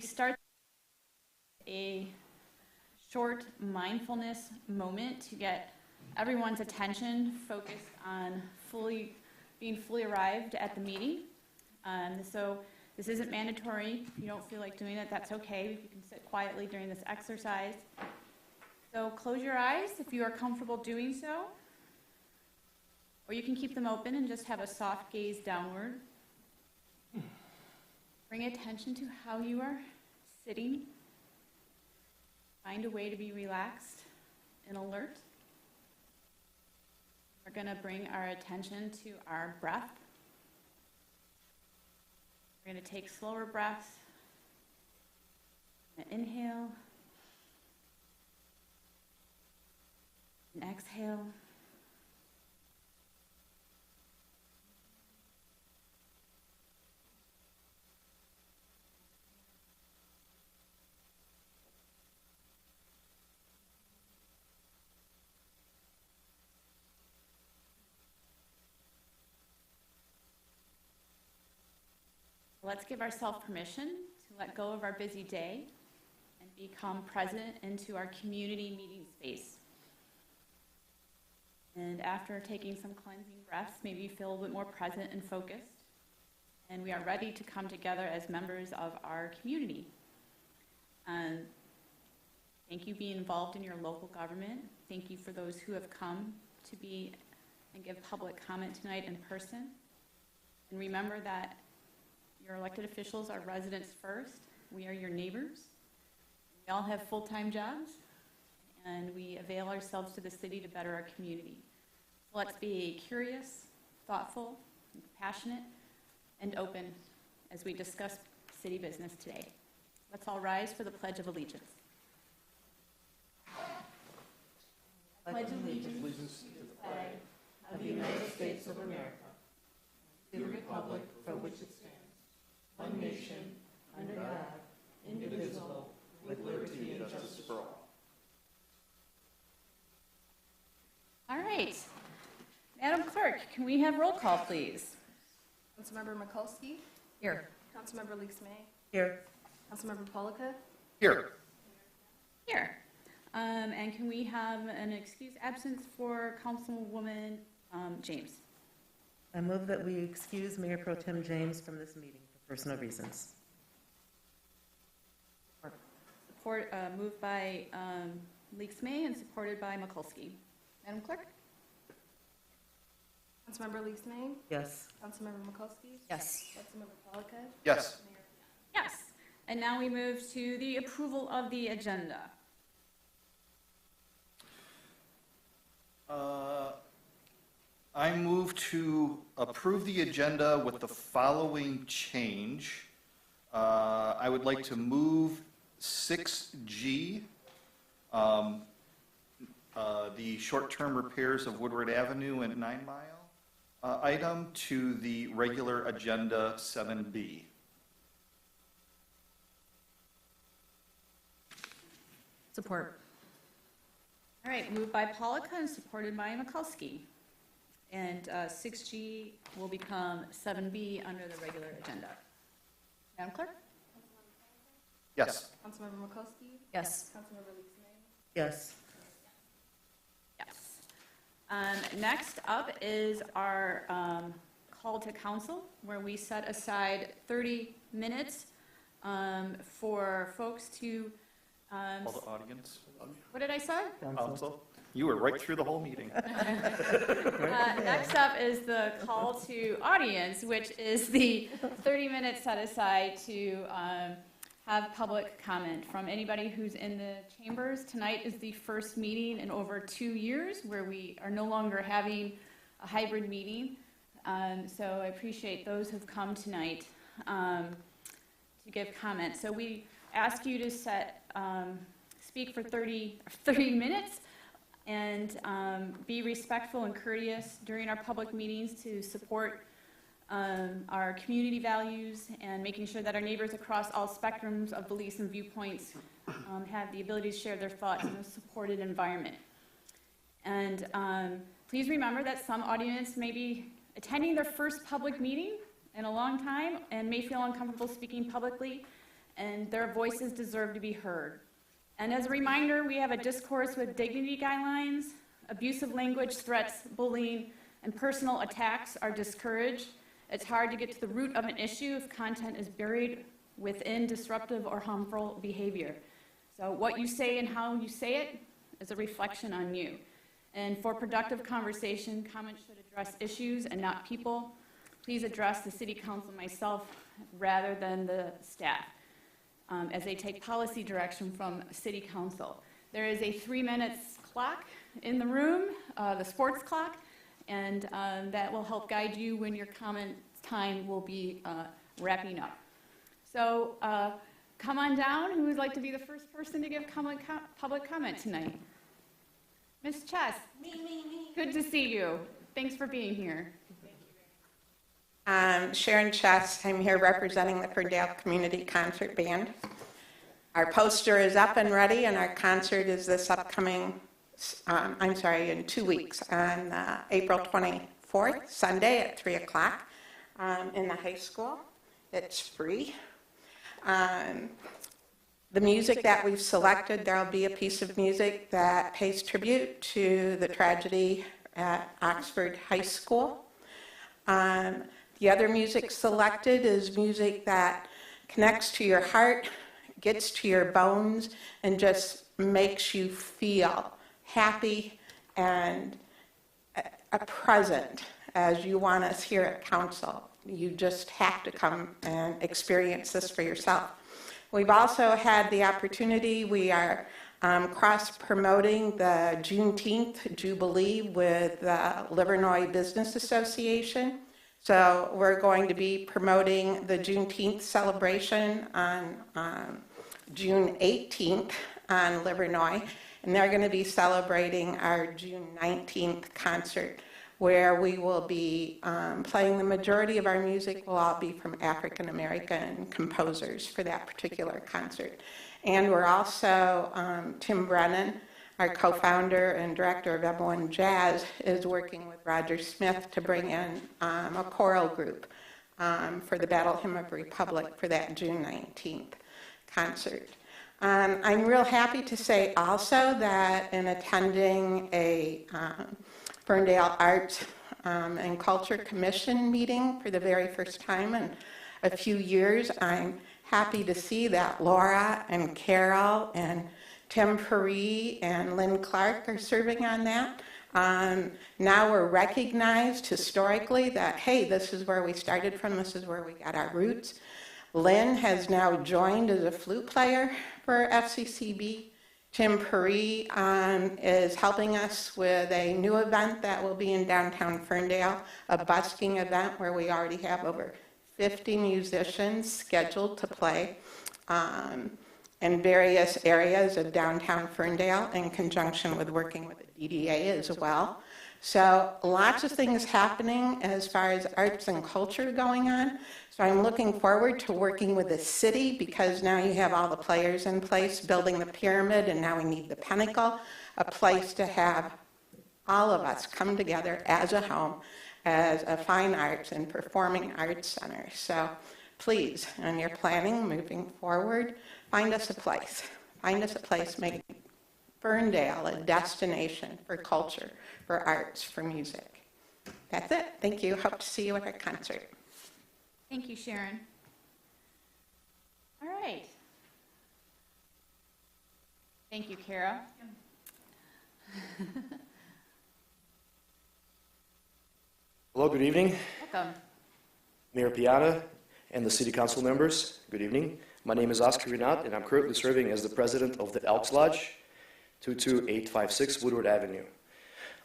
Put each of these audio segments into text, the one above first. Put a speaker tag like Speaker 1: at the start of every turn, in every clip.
Speaker 1: start a short mindfulness moment to get everyone's attention focused on being fully arrived at the meeting. So this isn't mandatory. If you don't feel like doing it, that's okay. You can sit quietly during this exercise. So close your eyes if you are comfortable doing so. Or you can keep them open and just have a soft gaze downward. Bring attention to how you are sitting. Find a way to be relaxed and alert. We're going to bring our attention to our breath. We're going to take slower breaths. Inhale. And exhale. Let's give ourselves permission to let go of our busy day and become present into our community meeting space. And after taking some cleansing breaths, maybe you feel a little bit more present and focused. And we are ready to come together as members of our community. Thank you for being involved in your local government. Thank you for those who have come to be and give public comment tonight in person. And remember that your elected officials are residents first. We are your neighbors. We all have full-time jobs, and we avail ourselves to the city to better our community. So let's be curious, thoughtful, passionate, and open as we discuss city business today. Let's all rise for the Pledge of Allegiance. Pledge allegiance to the flag of the United States of America, to the republic for which it stands, one nation, under God, indivisible, with liberty and justice for all. All right. Madam Clerk, can we have roll call, please?
Speaker 2: Councilmember Mikulski?
Speaker 1: Here.
Speaker 2: Councilmember Leaks-May?
Speaker 3: Here.
Speaker 2: Councilmember Polika?
Speaker 3: Here.
Speaker 1: Here. And can we have an excused absence for Councilwoman James?
Speaker 3: I move that we excuse Mayor Pro Tem James from this meeting for personal reasons.
Speaker 1: Moved by Leaks-May and supported by Mikulski. Madam Clerk?
Speaker 2: Councilmember Leaks-May?
Speaker 3: Yes.
Speaker 2: Councilmember Mikulski?
Speaker 1: Yes.
Speaker 2: Councilmember Polika?
Speaker 3: Yes.
Speaker 2: Mayor Piana?
Speaker 1: Yes. And now we move to the approval of the agenda.
Speaker 4: I move to approve the agenda with the following change. I would like to move 6G, the short-term repairs of Woodward Avenue and 9 Mile item, to the regular agenda 7B.
Speaker 1: Support. All right, moved by Polika and supported by Mikulski. And 6G will become 7B under the regular agenda. Madam Clerk?
Speaker 4: Yes.
Speaker 2: Councilmember Mikulski?
Speaker 1: Yes.
Speaker 2: Councilmember Leaks-May?
Speaker 3: Yes.
Speaker 1: Yes. Next up is our call to council, where we set aside 30 minutes for folks to...
Speaker 4: All the audience.
Speaker 1: What did I say?
Speaker 4: Council. You were right through the whole meeting.
Speaker 1: Next up is the call to audience, which is the 30 minutes set aside to have public comment from anybody who's in the chambers. Tonight is the first meeting in over 2 years where we are no longer having a hybrid meeting. So I appreciate those who've come tonight to give comments. So we ask you to speak for 30 minutes and be respectful and courteous during our public meetings to support our community values and making sure that our neighbors across all spectrums of beliefs and viewpoints have the ability to share their thoughts in a supported environment. And please remember that some audience may be attending their first public meeting in a long time and may feel uncomfortable speaking publicly. and their voices deserve to be heard. And as a reminder, we have a discourse with dignity guidelines. Abusive language, threats, bullying, and personal attacks are discouraged. It's hard to get to the root of an issue if content is buried within disruptive or harmful behavior. So what you say and how you say it is a reflection on you. And for productive conversation, comments should address issues and not people. Please address the city council and myself rather than the staff as they take policy direction from city council. There is a 3 minutes clock in the room, the sports clock, and that will help guide you when your comment time will be wrapping up. So come on down. Who would like to be the first person to give public comment tonight? Ms. Chess. Me. Good to see you. Thanks for being here.
Speaker 5: Sharon Chess. I'm here representing the Ferndale Community Concert Band. Our poster is up and ready, and our concert is this upcoming, in 2 weeks, on April 24th, Sunday at 3 o'clock in the high school. It's free. The music that we've selected, there'll be a piece of music that pays tribute to the tragedy at Oxford High School. The other music selected is music that connects to your heart, gets to your bones, and just makes you feel happy and present as you want us here at council. You just have to come and experience this for yourself. We've also had the opportunity, we are cross-promoting the Juneteenth Jubilee with the Livernois Business Association. So we're going to be promoting the Juneteenth celebration on June 18th on Livernois, and they're going to be celebrating our June 19th concert, where we will be playing the majority of our music will all be from African American composers for that particular concert. And we're also, Tim Brennan, our co-founder and director of M1 Jazz, is working with Roger Smith to bring in a choral group for the Battle Hymn of Republic for that June 19th concert. I'm real happy to say also that in attending a Ferndale Arts and Culture Commission meeting for the very first time in a few years, I'm happy to see that Laura and Carol and Tim Perry and Lynn Clark are serving on that. Now we're recognized historically that, hey, this is where we started from, this is where we got our roots. Lynn has now joined as a flute player for FCCB. Tim Perry is helping us with a new event that will be in downtown Ferndale, a busking event where we already have over 50 musicians scheduled to play in various areas of downtown Ferndale in conjunction with working with the DDA as well. So lots of things happening as far as arts and culture going on. So I'm looking forward to working with the city, because now you have all the players in place building the pyramid, and now we need the pinnacle, a place to have all of us come together as a home, as a fine arts and performing arts center. So please, when you're planning moving forward, find us a place. Find us a place, make Ferndale a destination for culture, for arts, for music. That's it. Thank you. Hope to see you at our concert.
Speaker 1: Thank you, Sharon. All right. Thank you, Kara.
Speaker 6: Hello, good evening.
Speaker 1: Welcome.
Speaker 6: Mayor Piana and the City Council members, good evening. My name is Oscar Renat, and I'm currently serving as the president of the Elks Lodge, 22856 Woodward Avenue.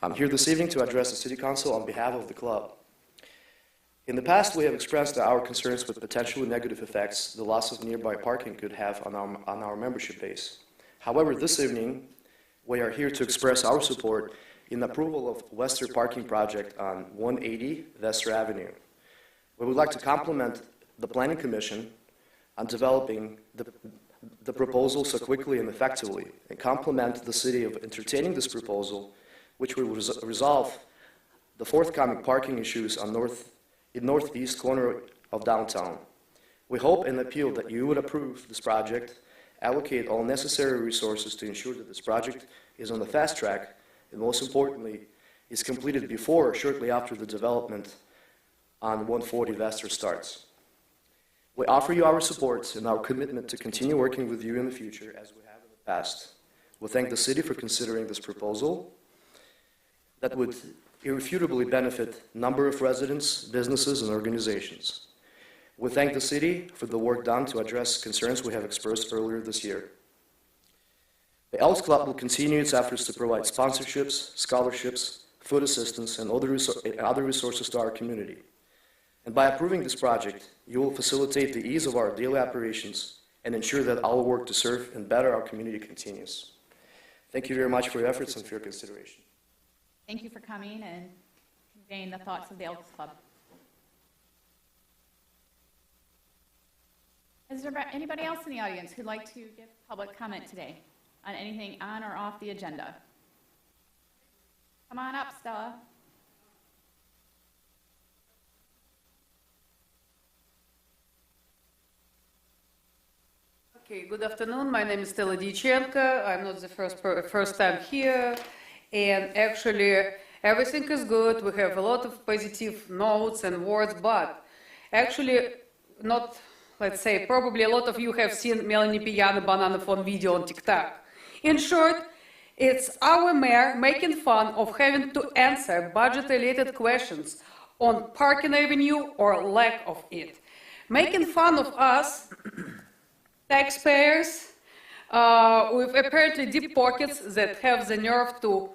Speaker 6: I'm here this evening to address the City Council on behalf of the club. In the past, we have expressed our concerns with potentially negative effects the loss of nearby parking could have on our membership base. However, this evening, we are here to express our support in approval of Western Parking Project on 180 Vesser Avenue. We would like to compliment the Planning Commission on developing the proposal so quickly and effectively, and compliment the city of entertaining this proposal, which will resolve the forthcoming parking issues on northeast corner of downtown. We hope and appeal that you would approve this project, allocate all necessary resources to ensure that this project is on the fast track, and most importantly, is completed before or shortly after the development on 140 Vester starts. We offer you our support and our commitment to continue working with you in the future as we have in the past. We thank the city for considering this proposal that would irrefutably benefit a number of residents, businesses, and organizations. We thank the city for the work done to address concerns we have expressed earlier this year. The Elks Club will continue its efforts to provide sponsorships, scholarships, food assistance, and other resources to our community. And by approving this project, you will facilitate the ease of our daily operations and ensure that our work to serve and better our community continues. Thank you very much for your efforts and for your consideration.
Speaker 1: Thank you for coming and conveying the thoughts of the Elks Club. Is there anybody else in the audience who'd like to give public comment today on anything on or off the agenda? Come on up, Stella.
Speaker 7: Okay, good afternoon. My name is Stella Dichenko. I'm not the first time here, and actually everything is good. We have a lot of positive notes and words, but actually not, let's say, probably a lot of you have seen Melanie Piano banana phone video on TikTok. In short, it's our mayor making fun of having to answer budget-related questions on parking revenue or lack of it. Making fun of us, taxpayers, with apparently deep pockets that have the nerve to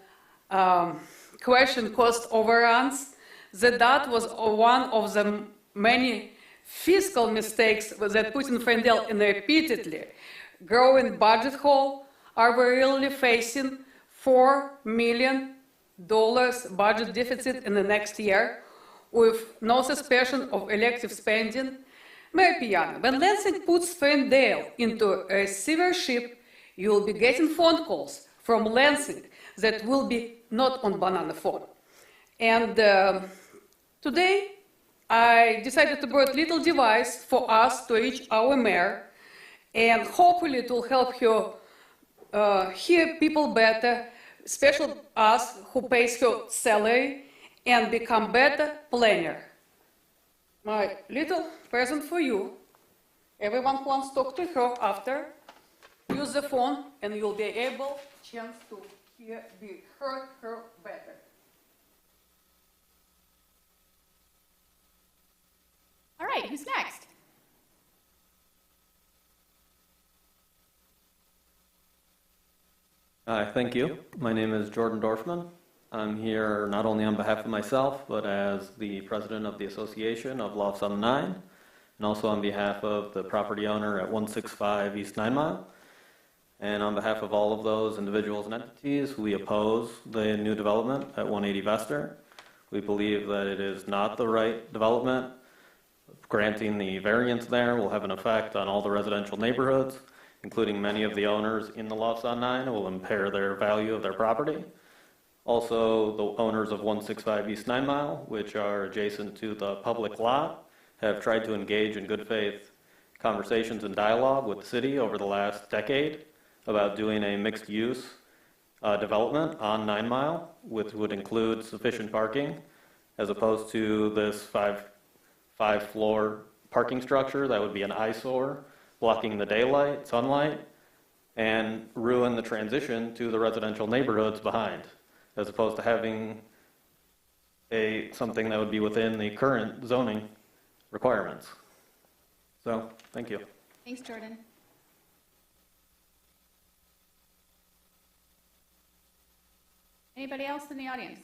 Speaker 7: question cost overruns, that was one of the many fiscal mistakes that put in Ferndale in repeatedly growing budget hole. Are we really facing $4 million budget deficit in the next year with no suspension of elective spending? Mayor Piano, when Lansing puts Ferndale into a receivership, you will be getting phone calls from Lansing that will be not on banana phone. And today, I decided to bring a little device for us to reach our mayor, and hopefully it will help her hear people better, especially us who pays her salary, and become better planner. My little present for you. Everyone who wants to talk to her after, use the phone and you'll be able chance to hear her better.
Speaker 1: All right, who's next?
Speaker 8: Hi, thank you. My name is Jordan Dorfman. I'm here not only on behalf of myself, but as the president of the Association of Lofts on 9, and also on behalf of the property owner at 165 East 9 Mile. And on behalf of all of those individuals and entities, we oppose the new development at 180 Vester. We believe that it is not the right development. Granting the variance there will have an effect on all the residential neighborhoods, including many of the owners in the Lofts on 9. It will impair their value of their property. Also, the owners of 165 East 9 Mile, which are adjacent to the public lot, have tried to engage in good faith conversations and dialogue with the city over the last decade about doing a mixed use development on 9 Mile, which would include sufficient parking, as opposed to this five floor parking structure that would be an eyesore, blocking the daylight, sunlight, and ruin the transition to the residential neighborhoods behind, as opposed to having something that would be within the current zoning requirements. So, thank you.
Speaker 1: Thanks, Jordan. Anybody else in the audience?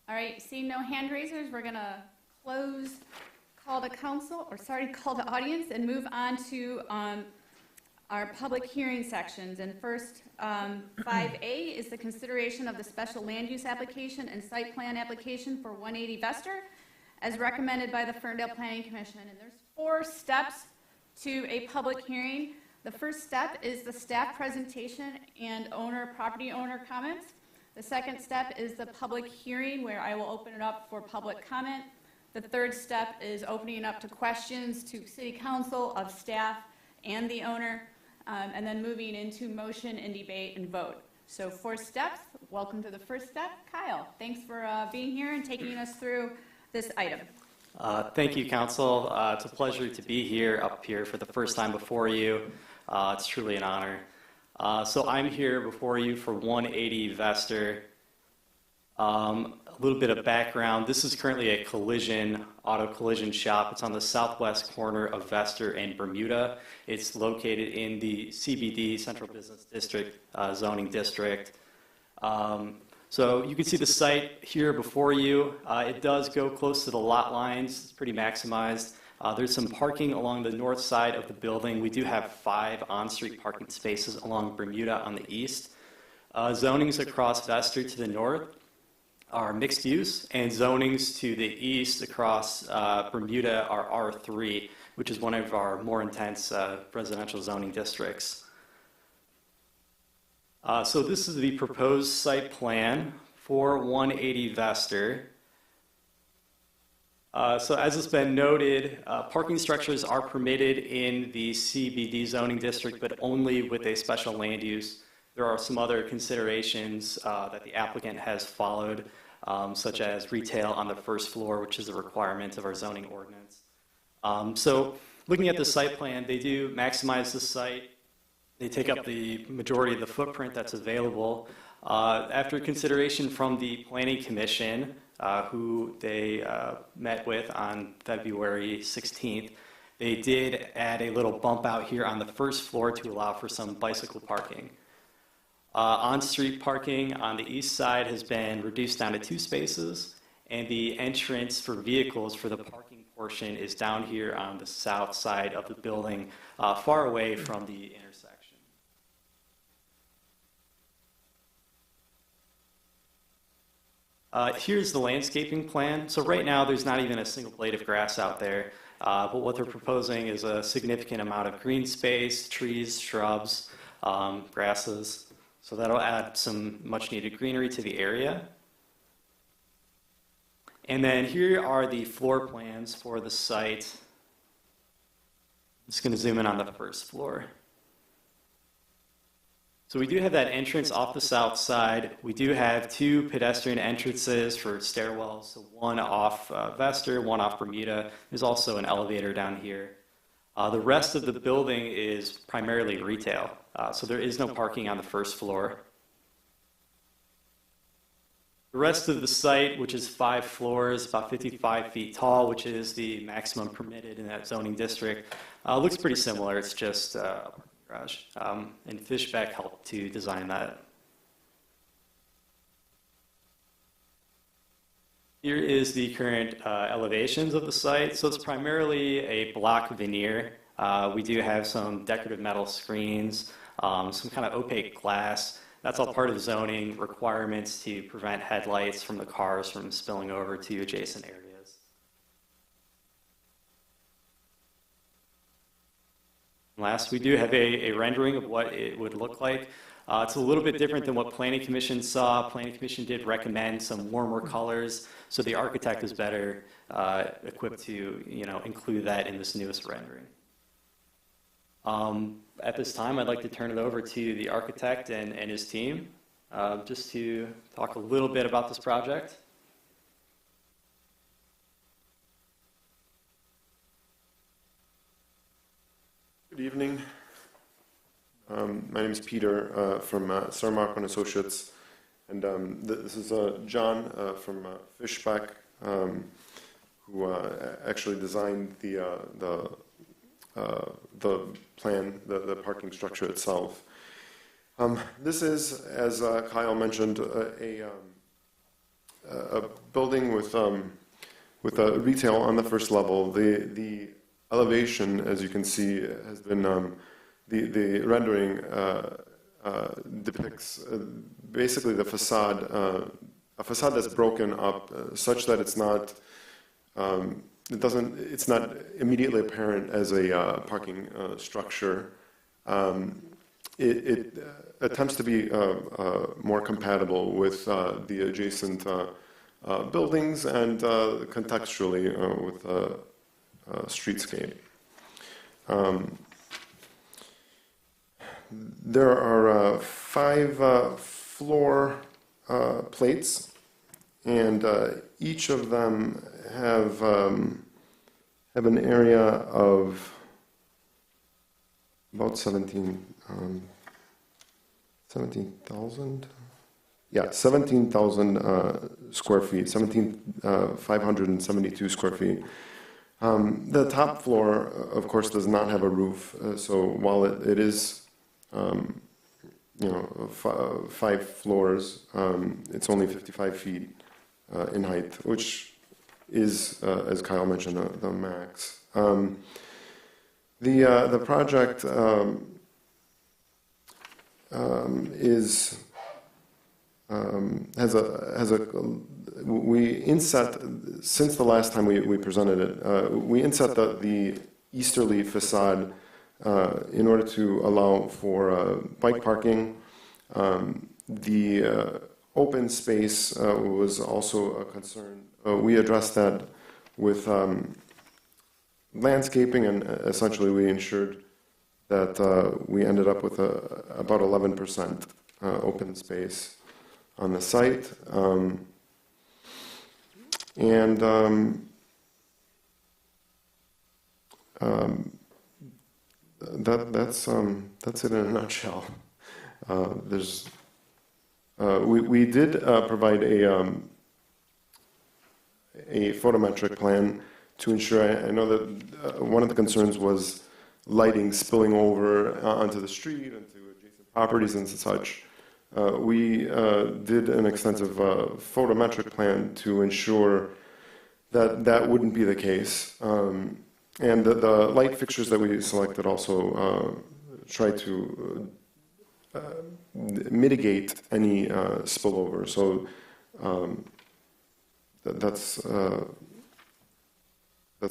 Speaker 1: All right, seeing no hand raisers, we're gonna call the audience and move on to our public hearing sections. And first, 5A is the consideration of the special land use application and site plan application for 180 Vester, as recommended by the Ferndale Planning Commission. And there's 4 steps to a public hearing. The first step is the staff presentation and property owner comments. The second step is the public hearing, where I will open it up for public comment. The third step is opening up to questions to City Council, of staff, and the owner, and then moving into motion and debate and vote. So 4 steps. Welcome to the first step. Kyle, thanks for being here and taking us through this item.
Speaker 9: Thank you, Council. It's a pleasure to be here, up here for the first time before you. It's truly an honor. So I'm here before you for 180 Vester. A little bit of background. This is currently a auto collision shop. It's on the southwest corner of Vester and Bermuda. It's located in the CBD, Central Business District, zoning district. So you can see the site here before you. It does go close to the lot lines. It's pretty maximized. There's some parking along the north side of the building. We do have 5 on-street parking spaces along Bermuda on the east. Zonings across Vester to the north are mixed use, and zonings to the east across Bermuda are R3, which is one of our more intense residential zoning districts. So this is the proposed site plan for 180 Vester. So as has been noted, parking structures are permitted in the CBD zoning district, but only with a special land use. There are some other considerations that the applicant has followed, such as retail on the first floor, which is a requirement of our zoning ordinance. So looking at the site plan, they do maximize the site. They take up the majority of the footprint that's available. After consideration from the Planning Commission, who they met with on February 16th, they did add a little bump out here on the first floor to allow for some bicycle parking. On-street parking on the east side has been reduced down to 2 spaces, and the entrance for vehicles for the parking portion is down here on the south side of the building, far away from the intersection. Here's the landscaping plan. So right now there's not even a single blade of grass out there, but what they're proposing is a significant amount of green space, trees, shrubs, grasses. So that'll add some much needed greenery to the area. And then here are the floor plans for the site. I'm just going to zoom in on the first floor. So we do have that entrance off the south side. We do have 2 pedestrian entrances for stairwells, so one off Vester, one off Bermuda. There's also an elevator down here. The rest of the building is primarily retail, so there is no parking on the first floor. The rest of the site, which is 5 floors, about 55 feet tall, which is the maximum permitted in that zoning district, looks pretty similar. It's just a garage, and Fishback helped to design that. Here is the current elevations of the site. So it's primarily a block veneer. We do have some decorative metal screens, some kind of opaque glass. That's all part of zoning requirements to prevent headlights from the cars from spilling over to adjacent areas. Last, we do have a rendering of what it would look like. It's a little bit different than what Planning Commission saw. Planning Commission did recommend some warmer colors, so the architect is better equipped to, include that in this newest rendering. At this time, I'd like to turn it over to the architect and his team, just to talk a little bit about this project.
Speaker 10: Good evening. My name is Peter from Sarmark & Associates, and this is John from Fishback, who actually designed the plan, the parking structure itself. This is, as Kyle mentioned, a building with a retail on the first level. The elevation, as you can see, has been the rendering depicts basically the facade, a facade that's broken up such that it's not. It's not immediately apparent as a parking structure. It attempts to be more compatible with the adjacent buildings and contextually with streetscape. There are 5 floor plates, and each of them have an area of about 17,000. Yeah, 17,000 square feet, 17,572 square feet. The top floor, of course, does not have a roof. So while it is, 5 floors, it's only 55 feet in height, which is, as Kyle mentioned, the max. The project we inset, since the last time we presented it, we inset the easterly facade in order to allow for bike parking. The open space was also a concern. We addressed that with landscaping, and essentially we ensured that we ended up with about 11% open space on the site. That's it in a nutshell. We did provide a photometric plan to ensure. I know that one of the concerns was lighting spilling over onto the street, onto adjacent properties and such. We did an extensive photometric plan to ensure that that wouldn't be the case. And the light fixtures that we selected also try to mitigate any spillover. So that's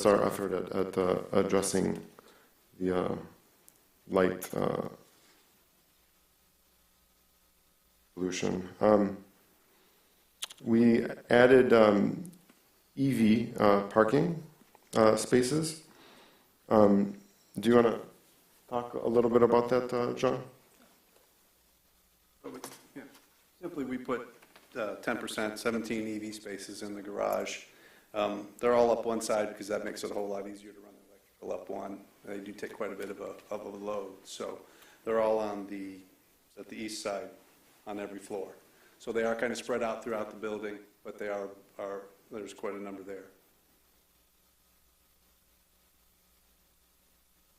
Speaker 10: our effort at addressing the light pollution. We added EV parking spaces. Do you want to talk a little bit about that, John?
Speaker 11: Yeah. Simply, we put 10%, 17 EV spaces in the garage. They're all up one side because that makes it a whole lot easier to run the electrical up one. They do take quite a bit of a load. So they're all at the east side on every floor. So they are kind of spread out throughout the building, but there's quite a number there.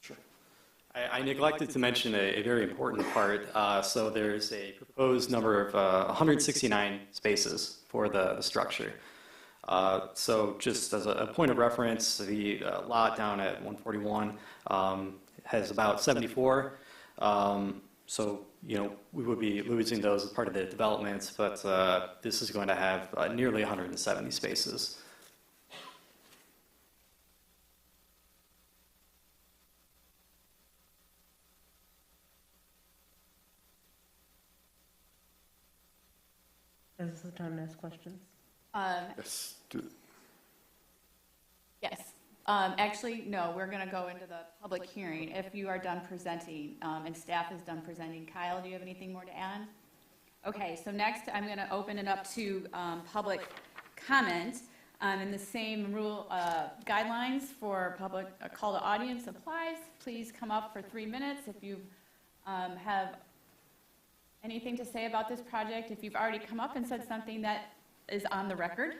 Speaker 9: Sure. I neglected to mention a very important part. So there's a proposed number of 169 spaces for the structure. So just as a point of reference, the lot down at 141 has about 74. So, we would be losing those as part of the developments, but this is going to have nearly 170 spaces.
Speaker 3: Is this the time to ask questions?
Speaker 10: Yes.
Speaker 1: Yes. Actually, no, we're going to go into the public hearing. If you are done presenting and staff is done presenting. Kyle, do you have anything more to add? Okay, so next I'm going to open it up to public comment. And the same rule guidelines for public call to audience applies. Please come up for 3 minutes if you have anything to say about this project. If you've already come up and said something that is on the record.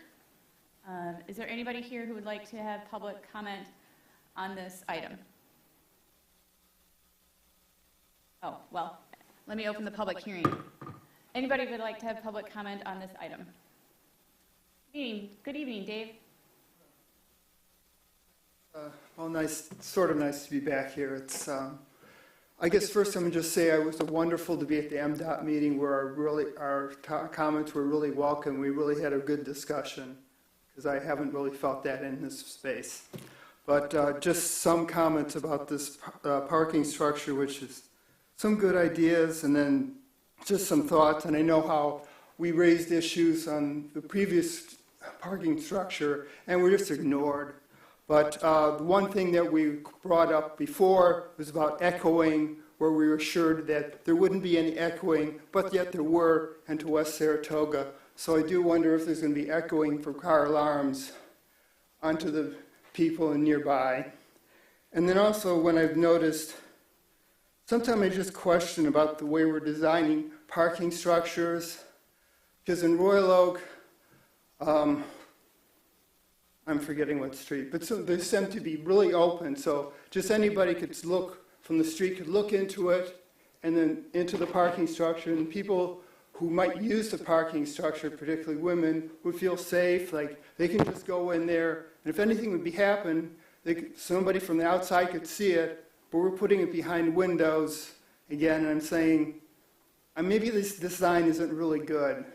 Speaker 1: Is there anybody here who would like to have public comment on this item? Oh, well, let me open the public hearing. Anybody would like to have public comment on this item? Good evening, Dave.
Speaker 12: Well, sort of nice to be back here. It's, I guess first I'm going to just say it was wonderful to be at the MDOT meeting where our comments were really welcome. We really had a good discussion, because I haven't really felt that in this space. But just some comments about this parking structure, which is some good ideas, and then just some thoughts. And I know how we raised issues on the previous parking structure, and we're just ignored. But the one thing that we brought up before was about echoing, where we were assured that there wouldn't be any echoing, but yet there were into West Saratoga. So I do wonder if there's going to be echoing from car alarms onto the people in nearby. And then also when I've noticed, sometimes I just question about the way we're designing parking structures, because in Royal Oak, I'm forgetting what street, but so they seem to be really open, so just anybody could look from the street, could look into it, and then into the parking structure, and people who might use the parking structure, particularly women, would feel safe, like they can just go in there, and if anything would happen, somebody from the outside could see it, but we're putting it behind windows, again, and I'm saying, maybe this design isn't really good.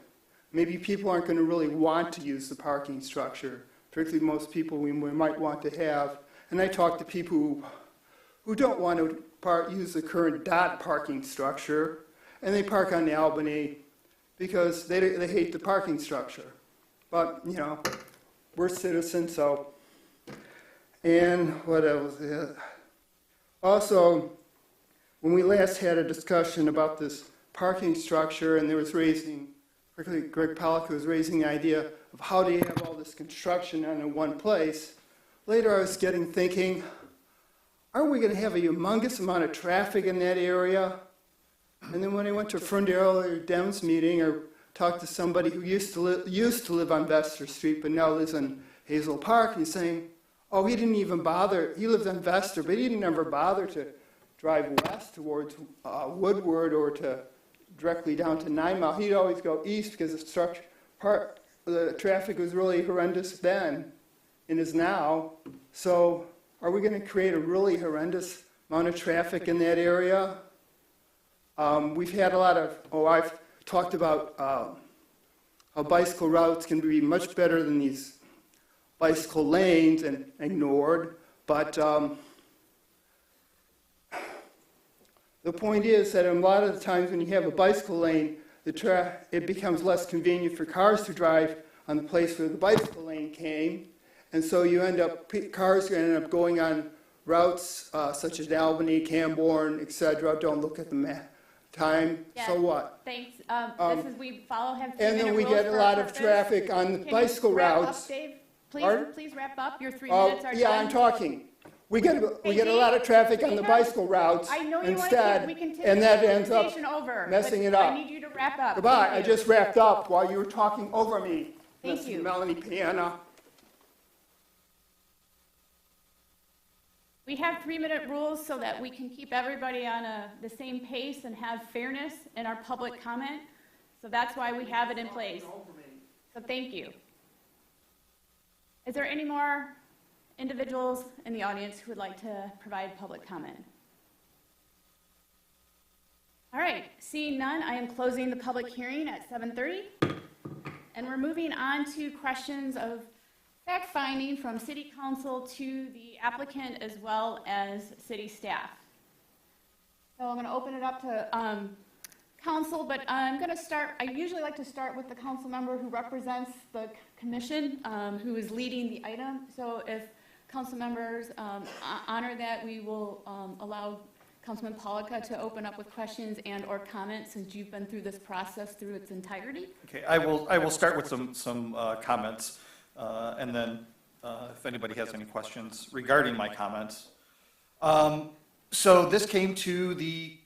Speaker 12: Maybe people aren't going to really want to use the parking structure, particularly most people we might want to have. And I talk to people who don't want to use the current dot parking structure, and they park on the Albany because they hate the parking structure. But, you know, we're citizens, so. And what else? Also, when we last had a discussion about this parking structure, and there was particularly Greg Pollock was raising the idea of how do you have all this construction in one place. Later I was thinking, aren't we going to have a humongous amount of traffic in that area? And then when I went to Ferndale or Dems meeting, or talked to somebody who used to live on Vester Street, but now lives in Hazel Park, and he's saying, oh, he didn't even bother, he lived on Vester, but he didn't ever bother to drive west towards Woodward or to directly down to 9 Mile. He'd always go east because the traffic was really horrendous then and is now. So are we going to create a really horrendous amount of traffic in that area? We've had a lot of, I've talked about how bicycle routes can be much better than these bicycle lanes and ignored, but the point is that a lot of the times when you have a bicycle lane, it becomes less convenient for cars to drive on the place where the bicycle lane came, and so cars end up going on routes such as Albany, Camborne, etc. Don't look at the time.
Speaker 1: Yes,
Speaker 12: so what?
Speaker 1: Thanks. We have 3-minute
Speaker 12: and then we
Speaker 1: rules
Speaker 12: get a
Speaker 1: for
Speaker 12: lot
Speaker 1: our
Speaker 12: of
Speaker 1: purpose.
Speaker 12: traffic on the
Speaker 1: Can
Speaker 12: bicycle
Speaker 1: you wrap
Speaker 12: routes.
Speaker 1: Up, Dave?
Speaker 12: Pardon?
Speaker 1: Please wrap up. Your 3 minutes are done.
Speaker 12: Yeah, I'm talking. We get a lot of traffic on the bicycle routes
Speaker 1: I know you
Speaker 12: instead,
Speaker 1: want to. We can take
Speaker 12: and that ends up
Speaker 1: conversation over,
Speaker 12: messing
Speaker 1: but
Speaker 12: it up.
Speaker 1: I need you to wrap up.
Speaker 12: Goodbye.
Speaker 1: Thank
Speaker 12: I
Speaker 1: you.
Speaker 12: just wrapped up while you were talking over me.
Speaker 1: Thank you.
Speaker 12: Melanie Piana.
Speaker 1: We have 3-minute rules so that we can keep everybody on the same pace and have fairness in our public comment. So that's why we have it in place. So thank you. Is there any more individuals in the audience who would like to provide public comment? All right, seeing none, I am closing the public hearing at 7:30. And we're moving on to questions of fact-finding from City Council to the applicant as well as city staff. So I'm going to open it up to council, but I'm going to start, I usually like to start with the council member who represents the commission, who is leading the item. So if council members honor that, we will allow Councilman Pollica to open up with questions and or comments since you've been through this process through its entirety.
Speaker 4: Okay, I will start with some comments, and then if anybody has any questions regarding my comments. So this came to the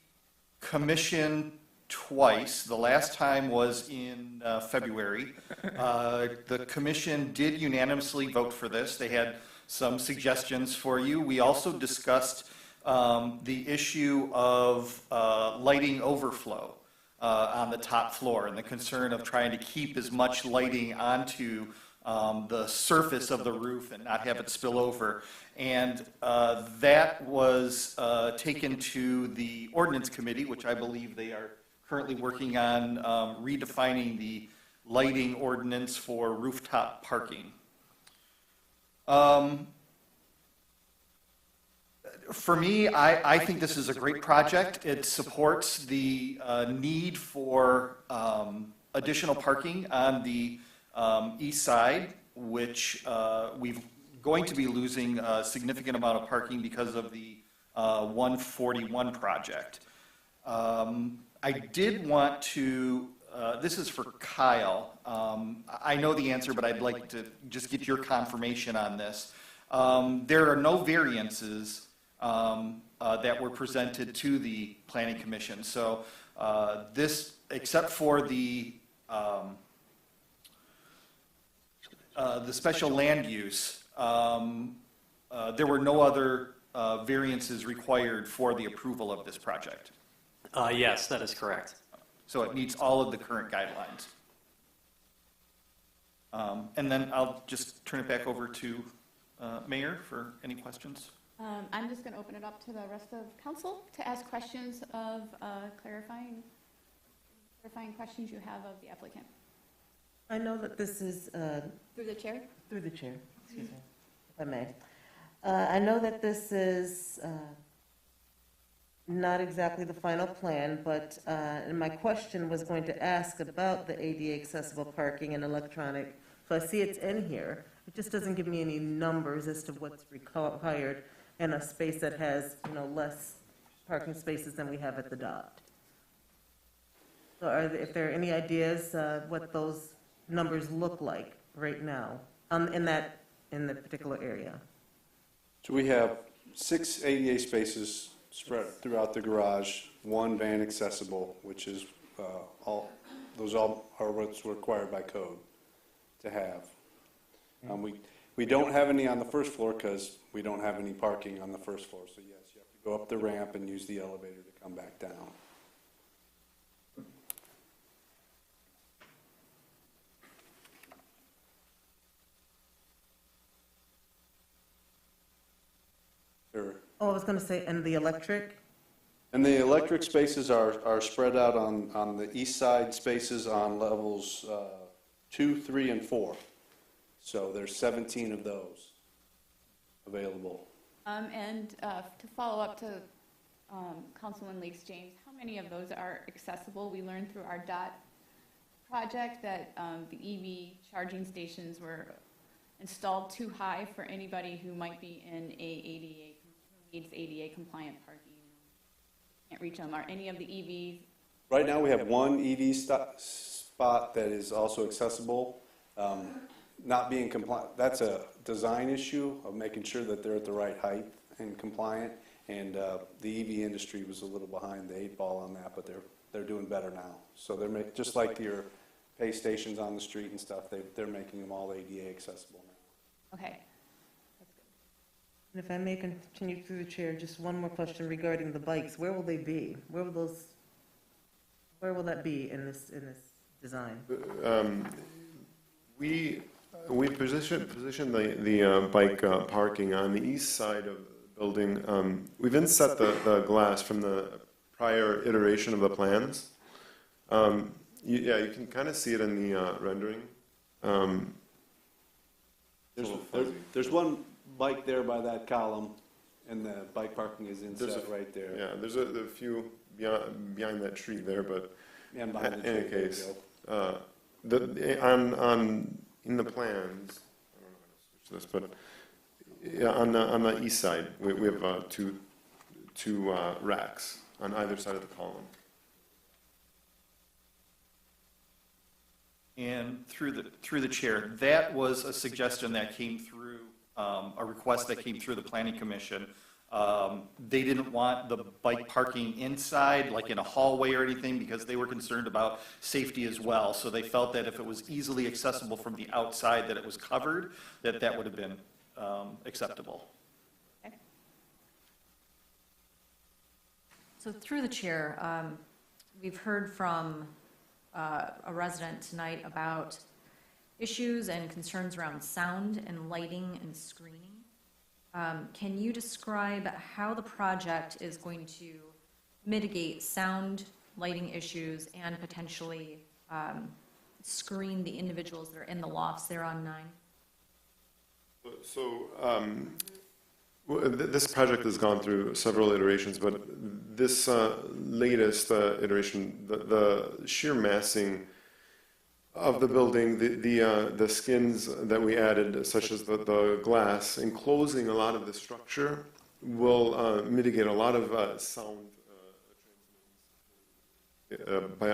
Speaker 4: commission twice. The last time was in February. The commission did unanimously vote for this. They had some suggestions for you. We also discussed the issue of lighting overflow on the top floor and the concern of trying to keep as much lighting onto the surface of the roof and not have it spill over. And that was taken to the ordinance committee, which I believe they are currently working on redefining the lighting ordinance for rooftop parking. For me, I think this is a great project. It supports the need for additional parking on the east side, which we've going to be losing a significant amount of parking because of the 141 project. I did want to, this is for Kyle. I know the answer, but I'd like to just get your confirmation on this. There are no variances that were presented to the Planning Commission. So this, except for the special land use, there were no other variances required for the approval of this project.
Speaker 9: Yes, that is correct.
Speaker 4: So it meets all of the current guidelines. And then I'll just turn it back over to Mayor for any questions.
Speaker 1: I'm just going to open it up to the rest of council to ask questions of clarifying questions you have of the applicant.
Speaker 3: I know that this is,
Speaker 1: Through the chair?
Speaker 3: through the chair, excuse me, if I may. I know that this is not exactly the final plan, but and my question was going to ask about the ADA accessible parking and electronic. So I see it's in here. It just doesn't give me any numbers as to what's required in a space that has, less parking spaces than we have at the dot. So if there are any ideas what those numbers look like right now in the particular area?
Speaker 11: So we have 6 ADA spaces spread throughout the garage, 1 van accessible, which is those all are what's required by code to have. We don't have any on the first floor because we don't have any parking on the first floor. So yes, you have to go up the ramp and use the elevator to come back down. Sure.
Speaker 3: Oh, I was going to say, and the electric?
Speaker 11: And the electric spaces are spread out on the east side spaces on levels 2, 3, and 4. So there's 17 of those available.
Speaker 1: And to follow up to Councilman Leaks James, how many of those are accessible? We learned through our DOT project that the EV charging stations were installed too high for anybody who might be in needs ADA compliant parking. Can't reach them. Are any of the EVs?
Speaker 11: Right now we have 1 EV spot that is also accessible. Not being compliant, that's a design issue of making sure that they're at the right height and compliant. And the EV industry was a little behind the 8 ball on that, but they're doing better now. So they're just like your pay stations on the street and stuff, they're making them all ADA accessible now.
Speaker 1: Okay.
Speaker 3: And if I may continue through the chair, just one more question regarding the bikes. Where will they be? Where will that be in this design?
Speaker 10: We positioned the bike parking on the east side of the building. We've inset the glass from the prior iteration of the plans. You can kind of see it in the rendering.
Speaker 11: There's one bike there by that column, and the bike parking is inset right there.
Speaker 10: Yeah, there's a few behind that tree there, but
Speaker 11: And behind the
Speaker 10: in any
Speaker 11: tree, there
Speaker 10: case,
Speaker 11: you
Speaker 10: in the plans, I don't know how to switch this, but yeah, on the east side, we have two racks on either side of the column.
Speaker 4: And through the chair, that was a suggestion that came through, a request that came through the Planning Commission. They didn't want the bike parking inside, like in a hallway or anything, because they were concerned about safety as well. So they felt that if it was easily accessible from the outside, that it was covered, that would have been acceptable.
Speaker 1: Okay.
Speaker 2: So through the chair, we've heard from a resident tonight about issues and concerns around sound and lighting and screening. Can you describe how the project is going to mitigate sound, lighting issues, and potentially screen the individuals that are in the lofts there on 9?
Speaker 10: So this project has gone through several iterations, but this latest iteration, the sheer massing of the building, the skins that we added, such as the glass, enclosing a lot of the structure, will mitigate a lot of sound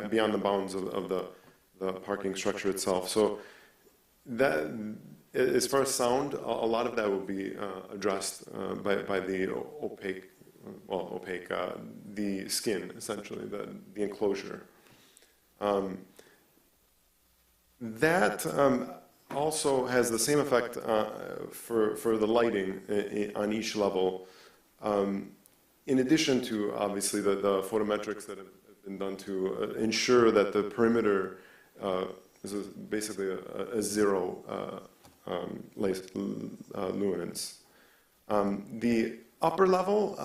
Speaker 10: beyond the bounds of the parking structure itself. So that, as far as sound, a lot of that will be addressed by the opaque, the skin, essentially, the enclosure. That also has the same effect for the lighting on each level. In addition to, obviously, the photometrics that have been done to ensure that the perimeter is basically a zero luminance. The upper level,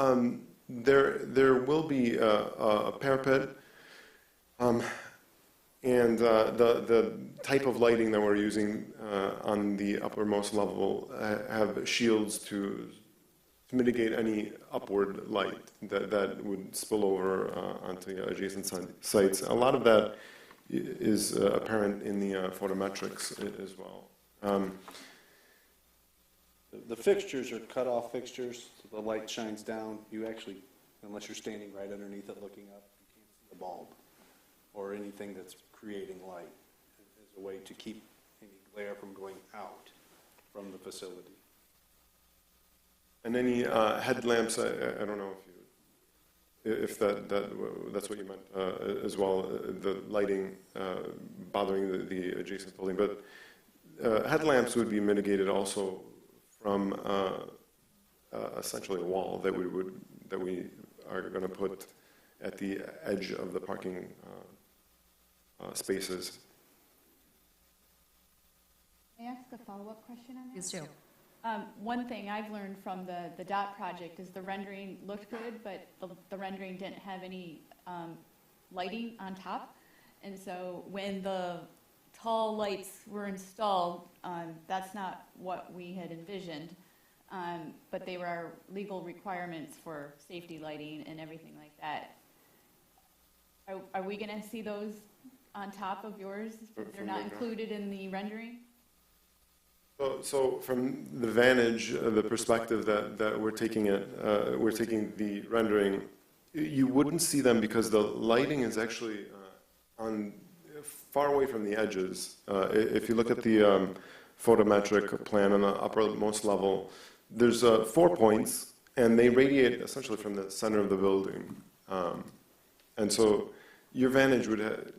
Speaker 10: there will be a parapet, and the type of lighting that we're using on the uppermost level have shields to mitigate any upward light that would spill over onto the adjacent sites. A lot of that is apparent in the photometrics as well.
Speaker 11: The fixtures are cut-off fixtures, so the light shines down. You actually, unless you're standing right underneath it looking up, you can't see the bulb or anything that's creating light as a way to keep any glare from going out from the facility.
Speaker 10: And any headlamps, I don't know if that's what you meant as well, the lighting bothering the adjacent building. But headlamps would be mitigated also from essentially a wall that we are going to put at the edge of the parking spaces.
Speaker 1: May I ask a follow-up question on that?
Speaker 2: Please do.
Speaker 1: One thing I've learned from the DOT project is the rendering looked good, but the rendering didn't have any lighting on top. And so when the tall lights were installed, that's not what we had envisioned. But they were our legal requirements for safety lighting and everything like that. Are we going to see those on top of yours? They're not included in the rendering?
Speaker 10: So from the vantage, the perspective that we're taking the rendering, you wouldn't see them because the lighting is actually on far away from the edges. If you look at the photometric plan on the uppermost level, there's 4 points, and they radiate essentially from the center of the building. And so your vantage would have,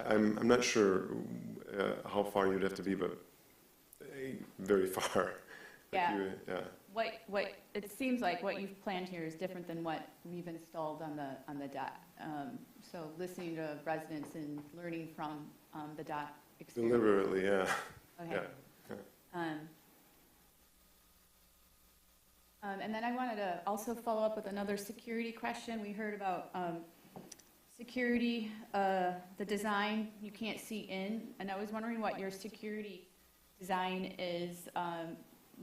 Speaker 10: I'm not sure how far you'd have to be, but very far.
Speaker 1: Yeah.
Speaker 10: Yeah.
Speaker 1: What it seems like what you've planned here is different than what we've installed on the DOT. So listening to residents and learning from the DOT experience.
Speaker 10: Deliberately, yeah.
Speaker 1: Okay.
Speaker 10: Yeah.
Speaker 1: And then I wanted to also follow up with another security question. We heard about security, the design, you can't see in, and I was wondering what your security design is.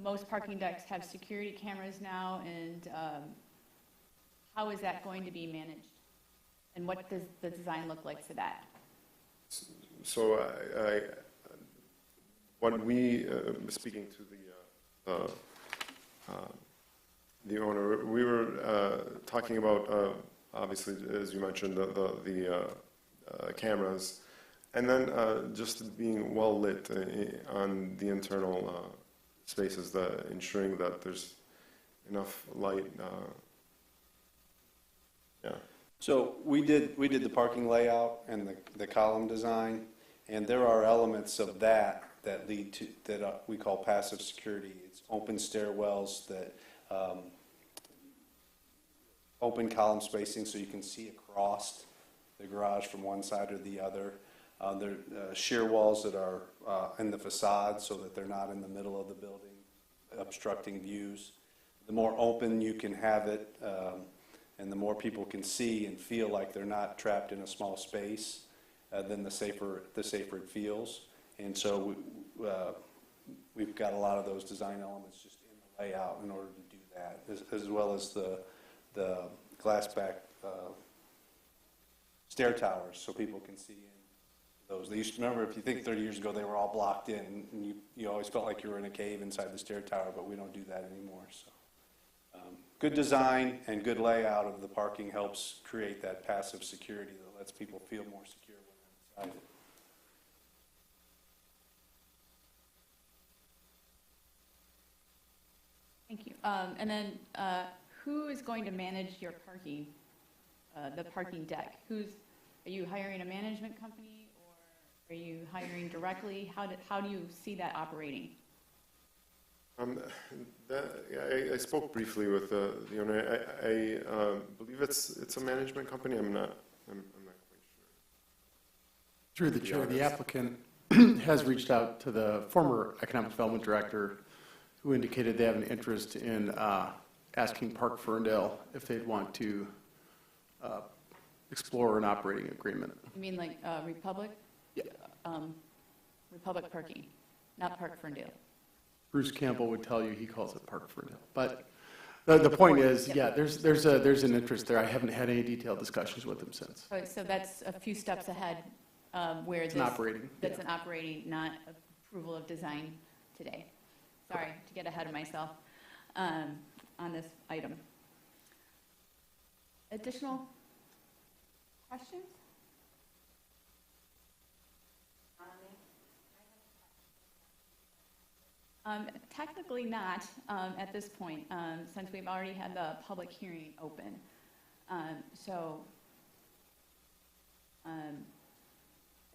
Speaker 1: Most parking decks have security cameras now, and how is that going to be managed? And what does the design look like for that?
Speaker 10: So when we, speaking to the owner, we were talking about, obviously, as you mentioned, the cameras, and then just being well lit on the internal spaces, ensuring that there's enough light. Yeah.
Speaker 11: So we did the parking layout and the column design, and there are elements of that lead to that we call passive security. It's open stairwells that open column spacing so you can see across the garage from one side or the other. There are shear walls that are in the facade so that they're not in the middle of the building, obstructing views. The more open you can have it, and the more people can see and feel like they're not trapped in a small space, then the safer it feels. And so we've got a lot of those design elements just in the layout in order to do that, as well as the glass back stair towers so people can see in those. They used to, remember, if you think 30 years ago, they were all blocked in, and you always felt like you were in a cave inside the stair tower, but we don't do that anymore, so. Good design and good layout of the parking helps create that passive security that lets people feel more secure when they're inside it.
Speaker 1: Thank you. And then who is going to manage your parking, the parking deck? Are you hiring a management company, or are you hiring directly? How do you see that operating?
Speaker 10: I spoke briefly with the owner. I believe it's a management company. I'm not quite sure.
Speaker 13: Through the chair, the applicant has reached out to the former economic development director, who indicated they have an interest in asking Park Ferndale if they'd want to explore an operating agreement.
Speaker 1: You mean like Republic?
Speaker 13: Yeah.
Speaker 1: Republic Parking, not Park Ferndale.
Speaker 13: Bruce Campbell would tell you he calls it Park Ferndale. But the point is, yeah, there's an interest there. I haven't had any detailed discussions with them since.
Speaker 1: Oh, so that's a few steps ahead where
Speaker 13: It's an operating.
Speaker 1: That's an operating, not approval of design today. Sorry to get ahead of myself on this item. Additional questions? Technically not at this point, since we've already had the public hearing open.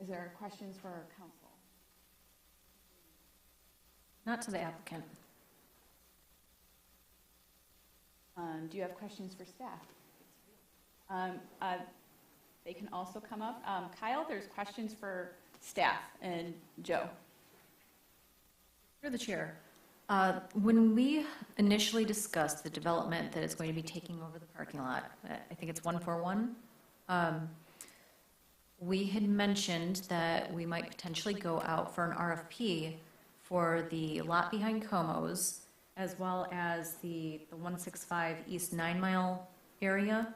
Speaker 1: Is there questions for our council?
Speaker 2: Not to the applicant.
Speaker 1: Do you have questions for staff? They can also come up. Kyle, there's questions for staff, and Joe.
Speaker 2: Through the chair, when we initially discussed the development that is going to be taking over the parking lot, I think it's 141, we had mentioned that we might potentially go out for an RFP for the lot behind Como's, as well as the 165 East 9 Mile area.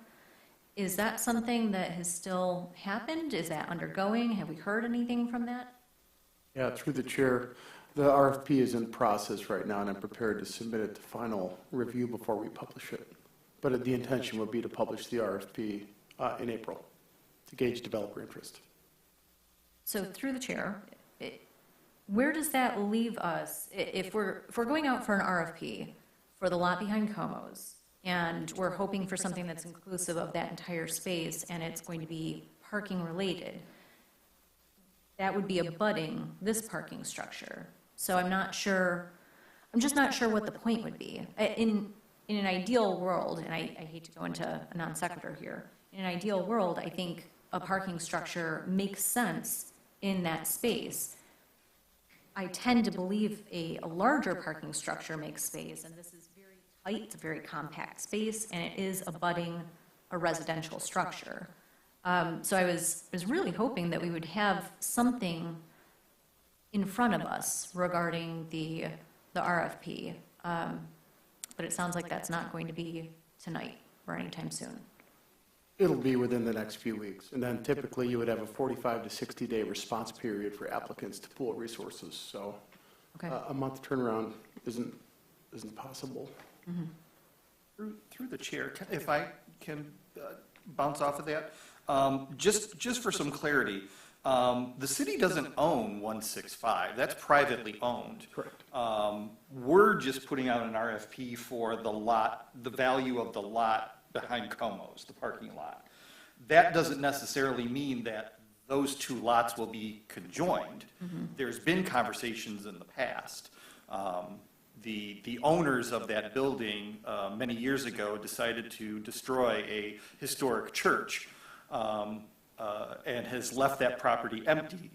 Speaker 2: Is that something that has still happened? Is that undergoing? Have we heard anything from that?
Speaker 13: Yeah, through the chair, the RFP is in process right now, and I'm prepared to submit it to final review before we publish it. But the intention would be to publish the RFP in April to gauge developer interest.
Speaker 2: So through the chair, where does that leave us if we're going out for an RFP for the lot behind Como's, and we're hoping for something that's inclusive of that entire space, and it's going to be parking related? That would be abutting this parking structure. So I'm just not sure what the point would be. In an ideal world, and I hate to go into a non sequitur here, in an ideal world, I think a parking structure makes sense in that space. I tend to believe a larger parking structure makes space, and this is very tight, it's a very compact space, and it is abutting a residential structure. So I was really hoping that we would have something in front of us regarding the RFP, but it sounds like that's not going to be tonight or anytime soon.
Speaker 13: It'll be within the next few weeks, and then typically you would have a 45 to 60-day response period for applicants to pool resources. So
Speaker 2: Okay.
Speaker 13: a month turnaround isn't possible.
Speaker 2: Mm-hmm.
Speaker 4: Through the chair, if I can bounce off of that, just for some clarity, the city doesn't own 165. That's privately owned.
Speaker 13: Correct.
Speaker 4: We're just putting out an RFP for the lot, the value of the lot behind Como's, the parking lot. That doesn't necessarily mean that those two lots will be conjoined.
Speaker 2: Mm-hmm.
Speaker 4: There's been conversations in the past. The owners of that building many years ago decided to destroy a historic church and has left that property empty.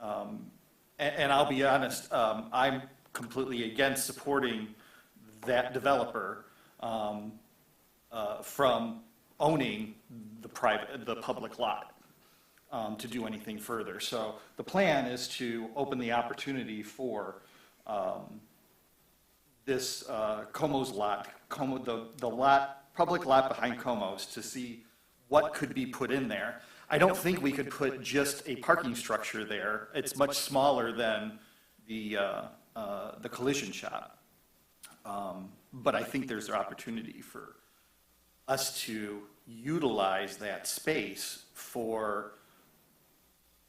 Speaker 4: And I'll be honest, I'm completely against supporting that developer from owning the public lot to do anything further. So the plan is to open the opportunity for this Como's lot, the lot, public lot behind Como's, to see what could be put in there. I don't think we could put just a parking structure there. It's much smaller than the collision shop. But I think there's an opportunity for us to utilize that space for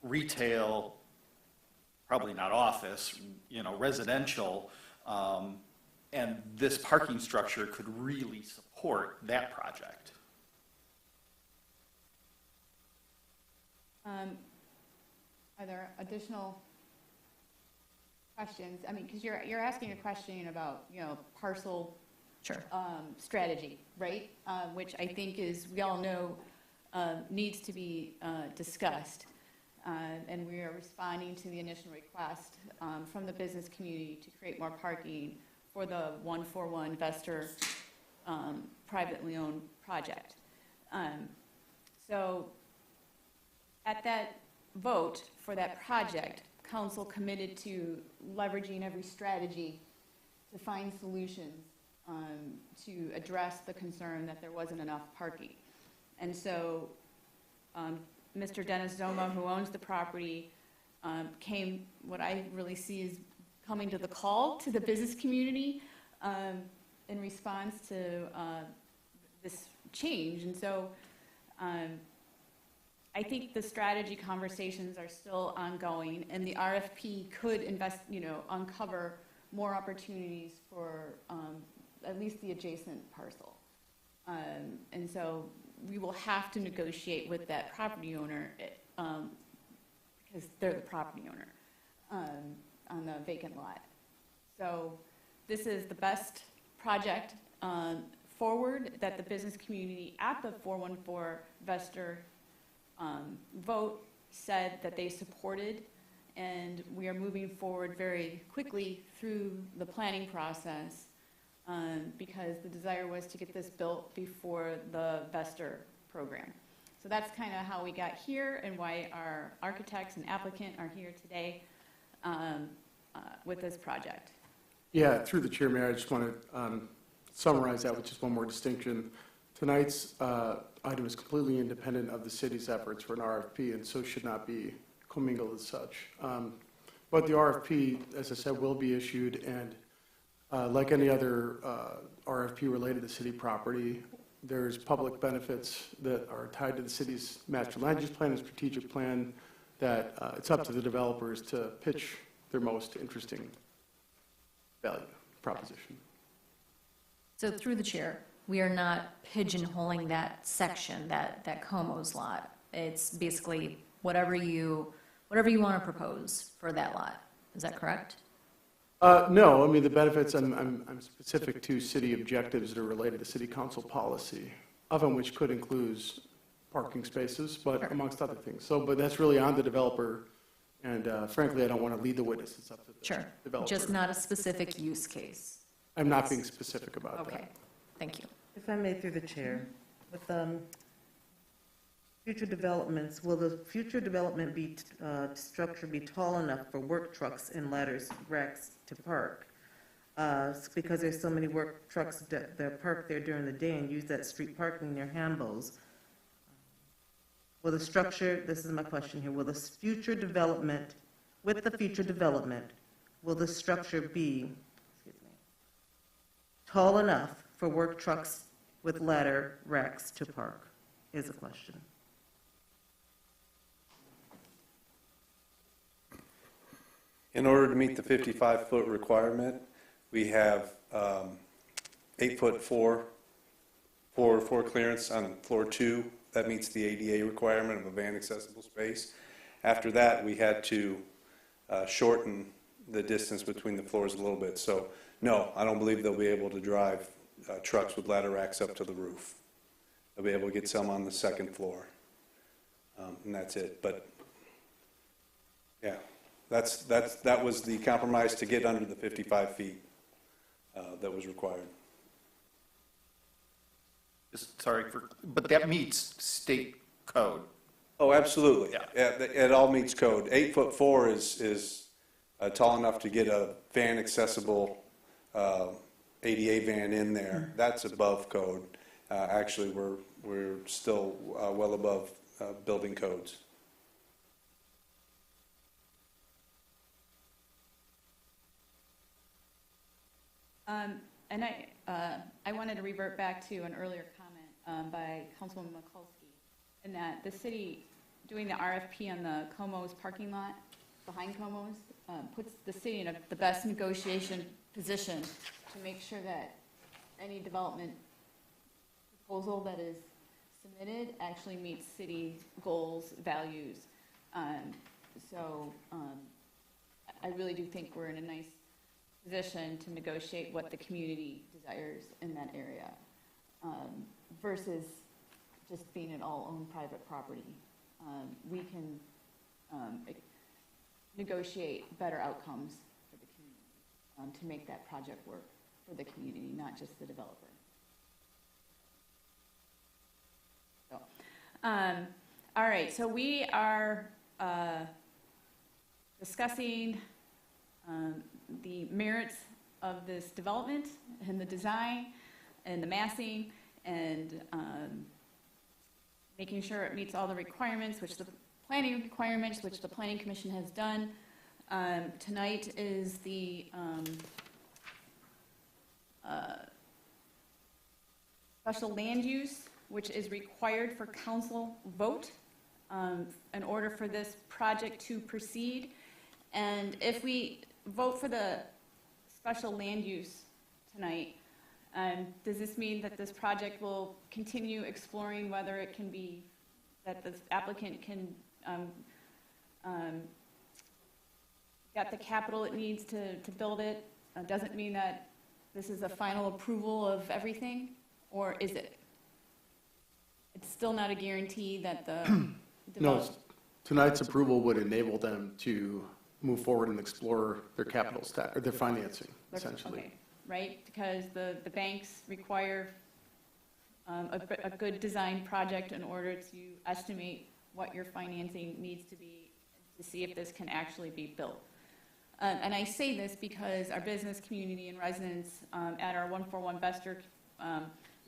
Speaker 4: retail, probably not office, residential, and this parking structure could really support that project.
Speaker 1: Are there additional questions? I mean, because you're asking a question about, parcel
Speaker 2: Sure.
Speaker 1: strategy, right? Which I think is, we all know, needs to be discussed. And we are responding to the initial request from the business community to create more parking for the 141 Vester privately owned project. So at that vote for that project, council committed to leveraging every strategy to find solutions to address the concern that there wasn't enough parking. And so Mr. Dennis Zoma, who owns the property, came, what I really see is coming to the call to the business community in response to this change. And so I think the strategy conversations are still ongoing, and the RFP could uncover more opportunities for at least the adjacent parcel. And so we will have to negotiate with that property owner because they're the property owner on the vacant lot. So this is the best project forward that the business community at the 414 Vester vote said that they supported, and we are moving forward very quickly through the planning process because the desire was to get this built before the Vester program. So that's kind of how we got here and why our architects and applicant are here today with this project.
Speaker 13: Yeah, through the chair, Mayor, I just want to summarize that with just one more distinction. Tonight's item is completely independent of the city's efforts for an RFP, and so should not be commingled as such. But the RFP, as I said, will be issued, and like any other RFP related to city property, there's public benefits that are tied to the city's master land use plan and strategic plan that it's up to the developers to pitch their most interesting value proposition.
Speaker 2: So through the chair, we are not pigeonholing that section, that Como's lot. It's basically whatever you want to propose for that lot. Is that correct?
Speaker 13: No, I mean, the benefits, I'm specific to city objectives that are related to city council policy, of them which could include parking spaces, but
Speaker 2: Sure.
Speaker 13: amongst other things. So, but that's really on the developer, and frankly, I don't want to lead the witness. It's up to the
Speaker 2: Sure.
Speaker 13: developer.
Speaker 2: Just not a specific use case.
Speaker 13: I'm not being specific about that.
Speaker 2: Okay, thank you.
Speaker 3: If I may, through the chair, with future developments, will the future development structure be tall enough for work trucks and ladders, racks to park? Because there's so many work trucks that are parked there during the day and use that street parking near Hambos. Will the structure, this is my question here, will the future development, with the future development, will the structure be, tall enough for work trucks with ladder racks to park, is a question.
Speaker 11: In order to meet the 55-foot requirement, we have 8-foot floor clearance on floor 2. That meets the ADA requirement of a van accessible space. After that, we had to shorten the distance between the floors a little bit. So no, I don't believe they'll be able to drive trucks with ladder racks up to the roof. They'll be able to get some on the second floor, and that's it. But yeah, that was the compromise to get under the 55 feet that was required.
Speaker 4: Sorry, but that meets state code.
Speaker 11: Oh, absolutely.
Speaker 4: Yeah.
Speaker 11: It all meets code. 8'4" is tall enough to get a van accessible ADA van in there. That's above code. actually, we're still well above building codes.
Speaker 1: And I wanted to revert back to an earlier comment by Councilwoman Mikulski, in that the city doing the RFP on the Como's parking lot behind Como's puts the city in the best negotiation position to make sure that any development proposal that is submitted actually meets city goals, values. So I really do think we're in a nice position to negotiate what the community desires in that area, versus just being an all-owned private property. We can negotiate better outcomes for the community to make that project work for the community, not just the developer. So, all right, so we are discussing the merits of this development and the design and the massing and making sure it meets all the requirements, which the planning requirements, which the Planning Commission has done. Tonight is the special land use, which is required for council vote in order for this project to proceed. And if we vote for the special land use tonight, does this mean that this project will continue exploring whether it can be, that the applicant can get the capital it needs to build it? Doesn't mean that this is a final approval of everything, or is it? It's still not a guarantee that the
Speaker 13: No, tonight's approval would enable them to move forward and explore their capital stack, or their financing, essentially.
Speaker 1: Okay, right, because the banks require a good design project in order to estimate what your financing needs to be to see if this can actually be built. And I say this because our business community and residents at our 141 Vester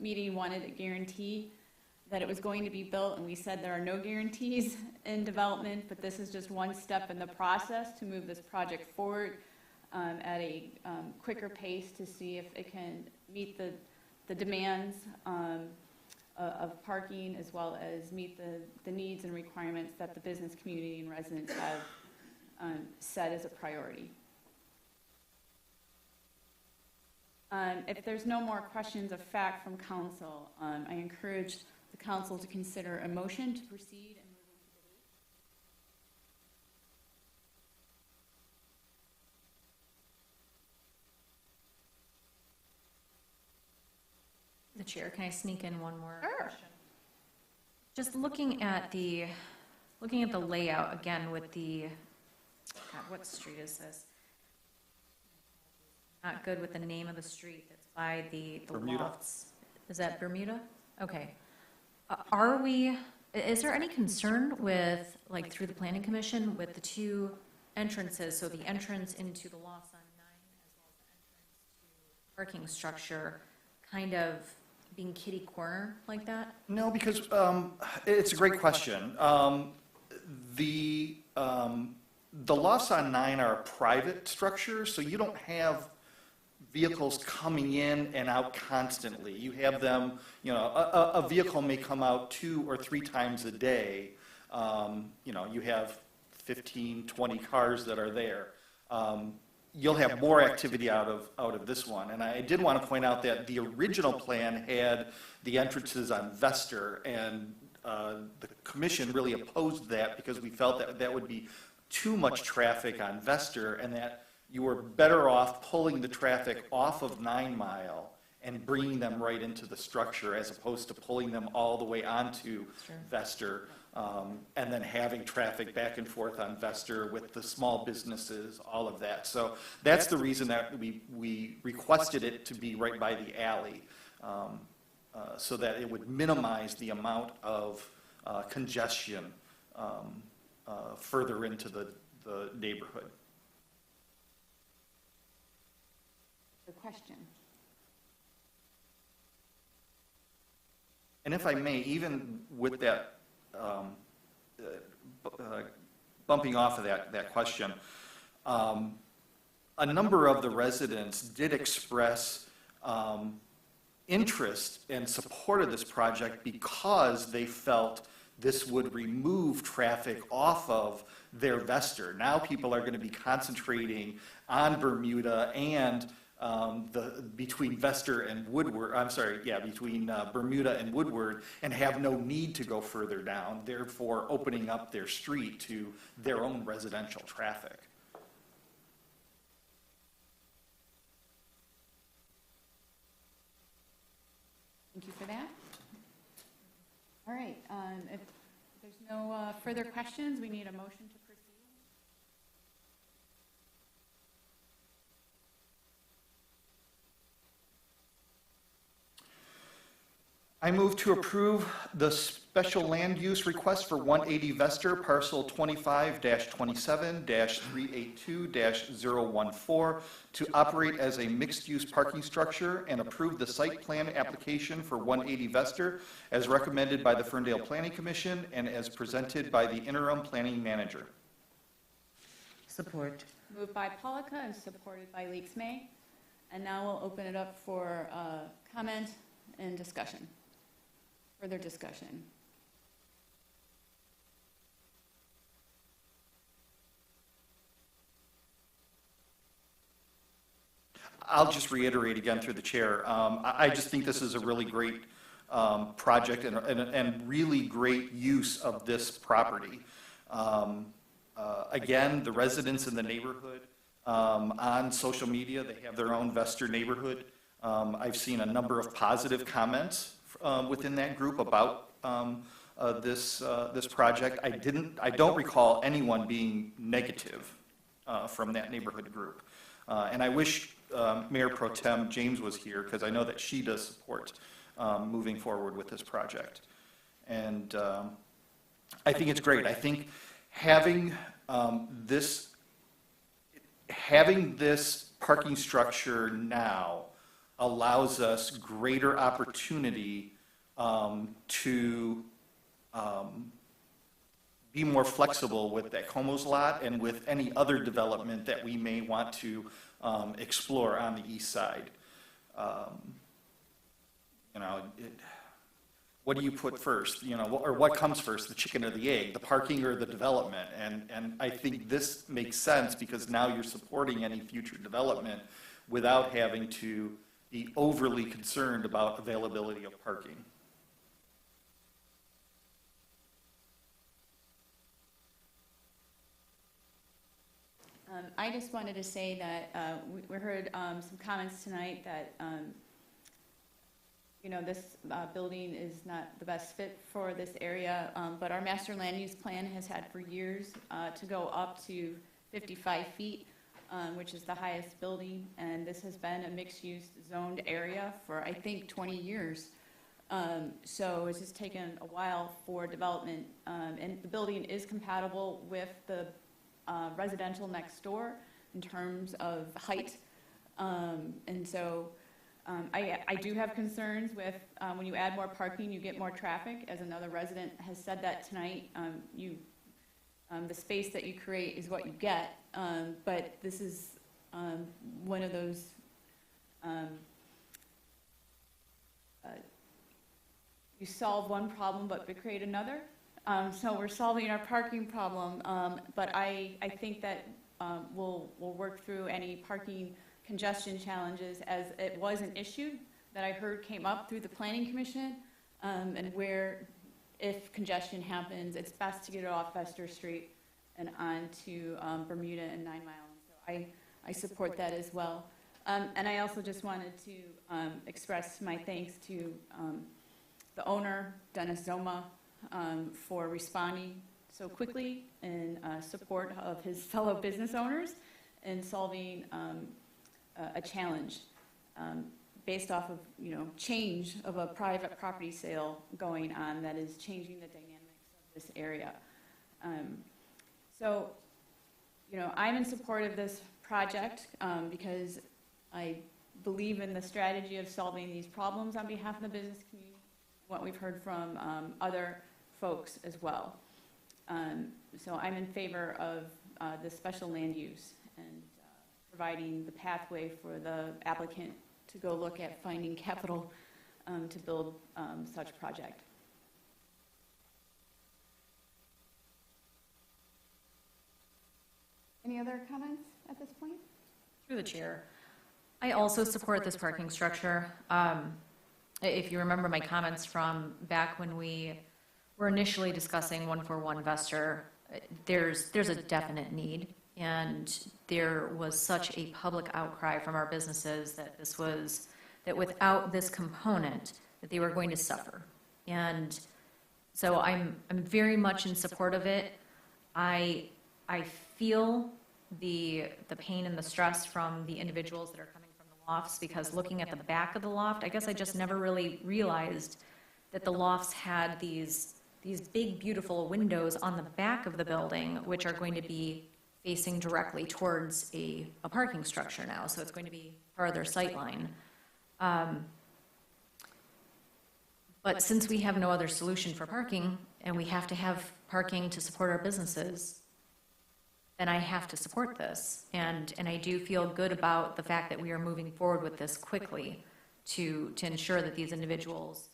Speaker 1: meeting wanted a guarantee that it was going to be built, and we said there are no guarantees in development, but this is just one step in the process to move this project forward at a quicker pace to see if it can meet the demands of parking, as well as meet the needs and requirements that the business community and residents have set as a priority. If there's no more questions of fact from council, I encourage the council to consider a motion to proceed and move into
Speaker 2: The chair, can I sneak in one more
Speaker 1: Sure.
Speaker 2: question? Just looking at the layout again with the, God, what street is this? Not good with the name of the street that's by the
Speaker 4: Bermuda.
Speaker 2: lofts. Is that Bermuda? Okay. Is there any concern with, like, through the planning commission with the two entrances, so the entrance into the lofts on 9 as well as the entrance to parking structure kind of being kitty corner like that?
Speaker 4: No, because it's a great question. The lofts on 9 are private structures, so you don't have vehicles coming in and out constantly. You have them, a vehicle may come out 2 or 3 times a day. You have 15, 20 cars that are there. You'll have more activity out of this one. And I did want to point out that the original plan had the entrances on Vester, and the commission really opposed that because we felt that that would be too much traffic on Vester, and that you were better off pulling the traffic off of 9 Mile and bringing them right into the structure, as opposed to pulling them all the way onto Vester, and then having traffic back and forth on Vester with the small businesses, all of that. So that's the reason that we requested it to be right by the alley, so that it would minimize the amount of congestion further into the neighborhood.
Speaker 1: the question.
Speaker 4: And if I may, even with that, bumping off of that question, a number of the residents did express interest and support of this project because they felt this would remove traffic off of their Vester. Now people are going to be concentrating on Bermuda and between Vester and Woodward, between Bermuda and Woodward, and have no need to go further down, therefore opening up their street to their own residential traffic.
Speaker 1: Thank you for that. All right, if there's no further questions, we need a motion to proceed.
Speaker 4: I move to approve the special land use request for 180 Vester, parcel 25-27-382-014, to operate as a mixed-use parking structure, and approve the site plan application for 180 Vester as recommended by the Ferndale Planning Commission and as presented by the interim planning manager.
Speaker 3: Support.
Speaker 1: Moved by Polika and supported by Leaks May. And now we'll open it up for comment and discussion. Further discussion.
Speaker 4: I'll just reiterate again through the chair. I just think this is a really great project and really great use of this property. Again, the residents in the neighborhood, on social media, they have their own Vester neighborhood. I've seen a number of positive comments within that group about this project. I don't recall anyone being negative from that neighborhood group. And I wish Mayor Pro Tem James was here, because I know that she does support moving forward with this project. And I think it's great. I think having this parking structure now allows us greater opportunity to be more flexible with that Como's lot and with any other development that we may want to explore on the east side. What do you put first? Or what comes first, the chicken or the egg, the parking or the development? And I think this makes sense, because now you're supporting any future development without having to be overly concerned about availability of parking.
Speaker 1: I just wanted to say that we heard some comments tonight that this building is not the best fit for this area, but our master land use plan has had for years to go up to 55 feet, which is the highest building, and this has been a mixed-use zoned area for, I think, 20 years. So it's just taken a while for development, and the building is compatible with the residential next door in terms of height, and so I do have concerns with when you add more parking, you get more traffic. As another resident has said that tonight, the space that you create is what you get, but this is one of those you solve one problem but create another. So we're solving our parking problem, but I think that we'll work through any parking congestion challenges, as it was an issue that I heard came up through the Planning Commission, and where if congestion happens, it's best to get it off Vester Street and on to Bermuda and 9 Mile. So I support that as well. And I also just wanted to express my thanks to the owner, Dennis Zoma, for responding so quickly in support of his fellow business owners and solving a challenge based off of change of a private property sale going on that is changing the dynamics of this area. So I'm in support of this project because I believe in the strategy of solving these problems on behalf of the business community. what we've heard from other folks as well. So I'm in favor of the special land use and providing the pathway for the applicant to go look at finding capital to build such project. Any other comments at this point?
Speaker 2: Through the chair, I also support this parking structure. If you remember my comments from back when we were initially discussing 141 Vester, there's a definite need, and there was such a public outcry from our businesses that without this component, that they were going to suffer. And so I'm very much in support of it. I feel the pain and the stress from the individuals that are coming from the lofts, because looking at the back of the loft, I guess I just never really realized that the lofts had these big, beautiful windows on the back of the building, which are going to be facing directly towards a parking structure now, so it's going to be part of their sight line. But since we have no other solution for parking, and we have to have parking to support our businesses, then I have to support this. And I do feel good about the fact that we are moving forward with this quickly to ensure that these individuals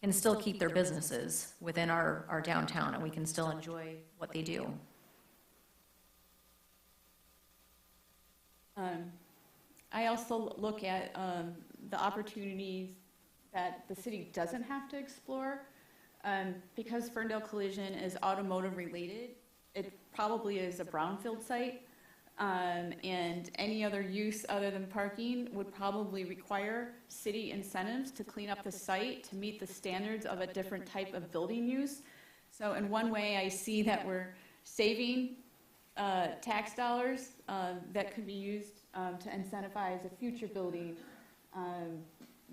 Speaker 2: can still keep their businesses within our downtown, and we can still enjoy what they do.
Speaker 1: I also look at the opportunities that the city doesn't have to explore. Because Ferndale Collision is automotive related, it probably is a brownfield site, and any other use other than parking would probably require city incentives to clean up the site to meet the standards of a different type of building use. So in one way, I see that we're saving tax dollars that could be used to incentivize a future building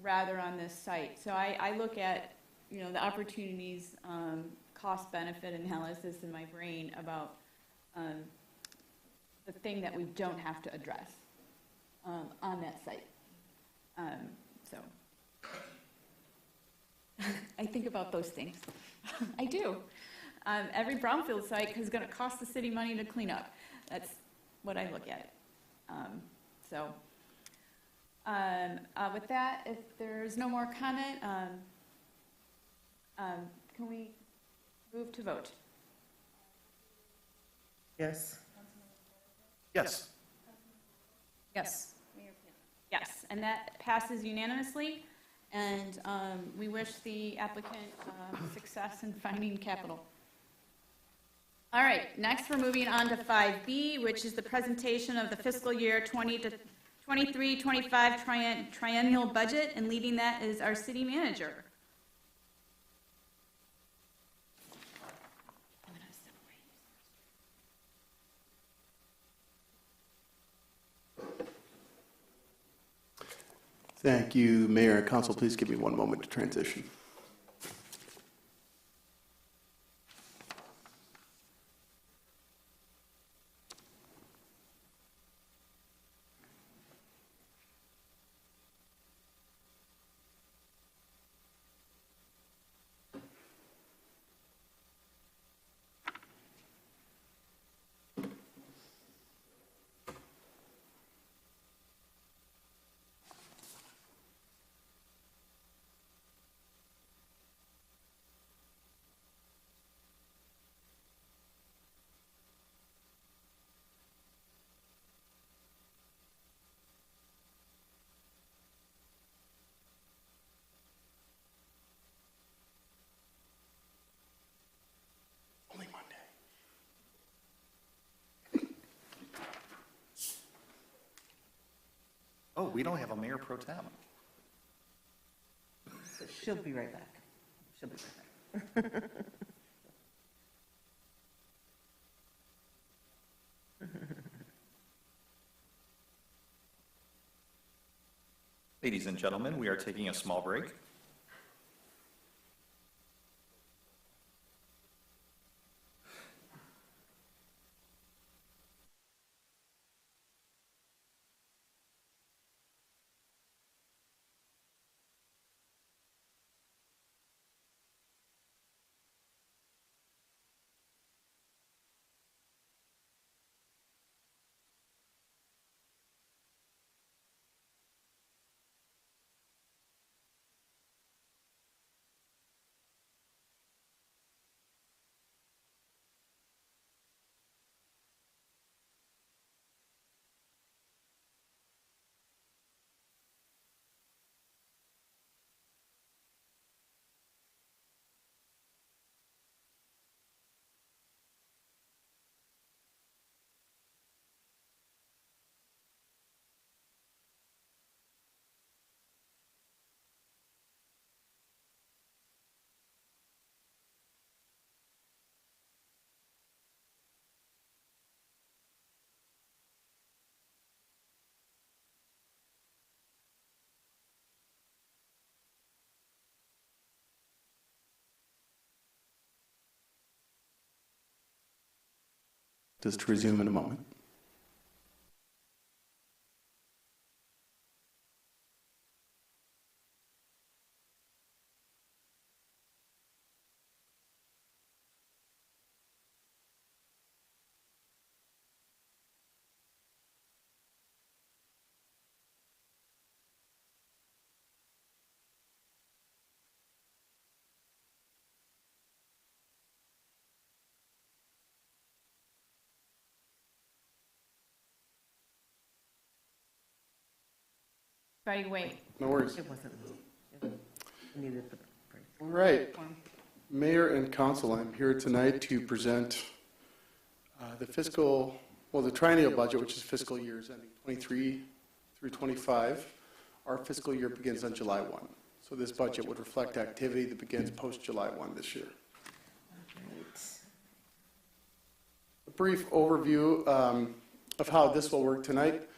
Speaker 1: rather on this site. So I look at, the opportunities, cost-benefit analysis in my brain about the thing that we don't have to address on that site. So I think about those things. I do. Every brownfield site is going to cost the city money to clean up. That's what I look at. With that, if there's no more comment, can we move to vote?
Speaker 3: Yes.
Speaker 4: Yes.
Speaker 2: Yes.
Speaker 1: Yes, and that passes unanimously, and we wish the applicant success in finding capital. All right, next we're moving on to 5B, which is the presentation of the fiscal year 23-25 triennial budget, and leading that is our city manager.
Speaker 13: Thank you, Mayor and Council. Please give me one moment to transition. Only Monday.
Speaker 4: Oh, we don't have a mayor pro tem.
Speaker 3: She'll be right back. She'll be right back.
Speaker 4: Ladies and gentlemen, we are taking a small break.
Speaker 13: just to resume in a moment.
Speaker 1: Everybody wait.
Speaker 13: No worries.
Speaker 3: It wasn't me. I needed the break.
Speaker 13: All right. Mayor and council, I'm here tonight to present the triennial budget, which is fiscal years ending 23 through 25. Our fiscal year begins on July 1. So this budget would reflect activity that begins post-July 1 this year. A brief overview of how this will work tonight.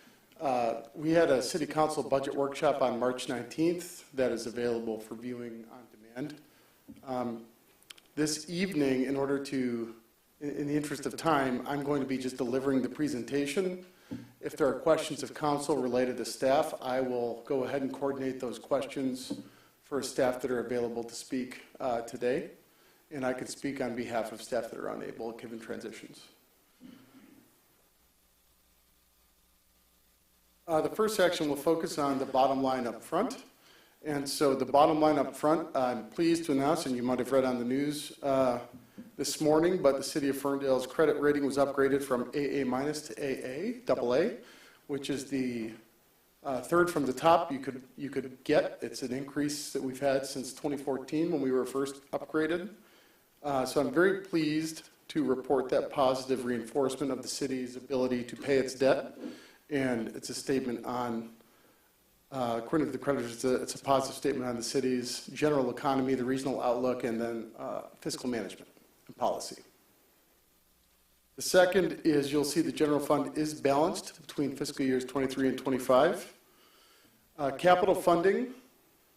Speaker 13: We had a city council budget workshop on March 19th that is available for viewing on demand. This evening, in the interest of time, I'm going to be just delivering the presentation. If there are questions of council related to staff, I will go ahead and coordinate those questions for staff that are available to speak today. And I can speak on behalf of staff that are unable given transitions. The first section will focus on the bottom line up front. And so the bottom line up front, I'm pleased to announce, and you might have read on the news this morning, but the city of Ferndale's credit rating was upgraded from AA- to AA, which is the third from the top you could get. It's an increase that we've had since 2014 when we were first upgraded. So I'm very pleased to report that positive reinforcement of the city's ability to pay its debt. And it's a statement on, according to the creditors, it's a positive statement on the city's general economy, the regional outlook, and then fiscal management and policy. The second is you'll see the general fund is balanced between fiscal years 23 and 25. Capital funding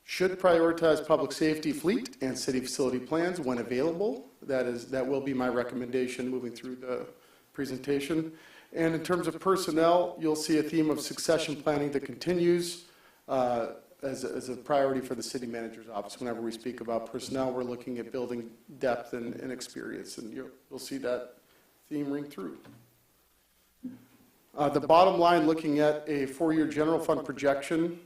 Speaker 13: should prioritize public safety, fleet, and city facility plans when available. That will be my recommendation moving through the presentation. And in terms of personnel, you'll see a theme of succession planning that continues as a priority for the city manager's office. Whenever we speak about personnel, we're looking at building depth and experience, and you'll see that theme ring through. The bottom line, looking at a four-year general fund projection,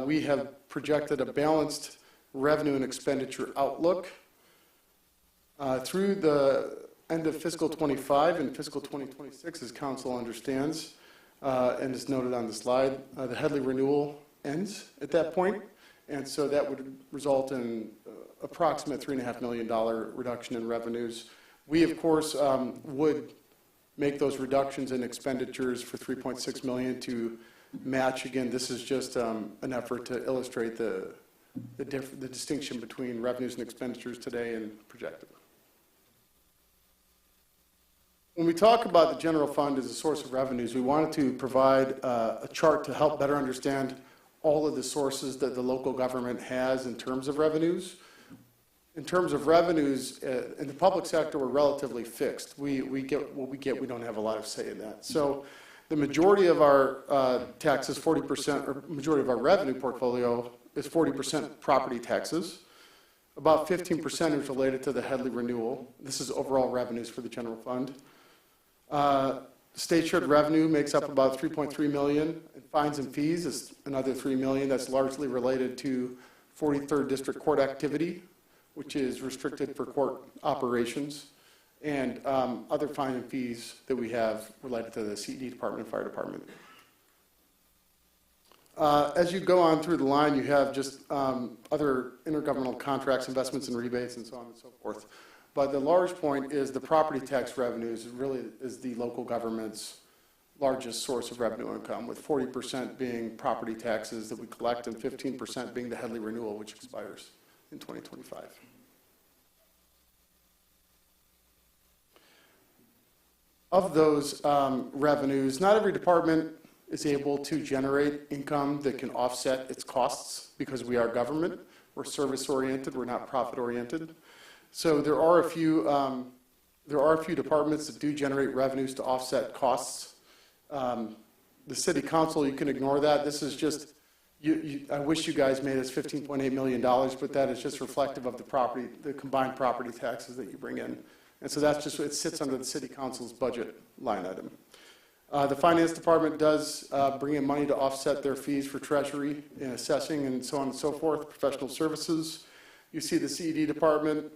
Speaker 13: we have projected a balanced revenue and expenditure outlook. Through the end of fiscal 25 and fiscal 2026, as council understands, and is noted on the slide, the Headley renewal ends at that point, and so that would result in approximate $3.5 million reduction in revenues. We, of course, would make those reductions in expenditures for $3.6 million to match. Again, this is just an effort to illustrate the distinction between revenues and expenditures today and projected. When we talk about the general fund as a source of revenues, we wanted to provide a chart to help better understand all of the sources that the local government has in terms of revenues. In terms of revenues, in the public sector, we're relatively fixed. We get what we get. We don't have a lot of say in that. So the majority of our taxes, 40%, or majority of our revenue portfolio is 40% property taxes. About 15% is related to the Headley renewal. This is overall revenues for the general fund. State shared revenue makes up about $3.3 million. And fines and fees is another $3 million. That's largely related to 43rd District Court activity, which is restricted for court operations, and other fine and fees that we have related to the CD department and fire department. As you go on through the line, you have just other intergovernmental contracts, investments and rebates, and so on and so forth. But the large point is the property tax revenues really is the local government's largest source of revenue income, with 40% being property taxes that we collect and 15% being the Headley renewal, which expires in 2025. Of those revenues, not every department is able to generate income that can offset its costs because we are government. We're service-oriented, we're not profit-oriented. So there are a few there are a few departments that do generate revenues to offset costs. The city council, you can ignore that. This is just, I wish you guys made us $15.8 million, but that is just reflective of the combined property taxes that you bring in. And so that's just, it sits under the city council's budget line item. The finance department does bring in money to offset their fees for treasury and assessing and so on and so forth, professional services. You see the CED department.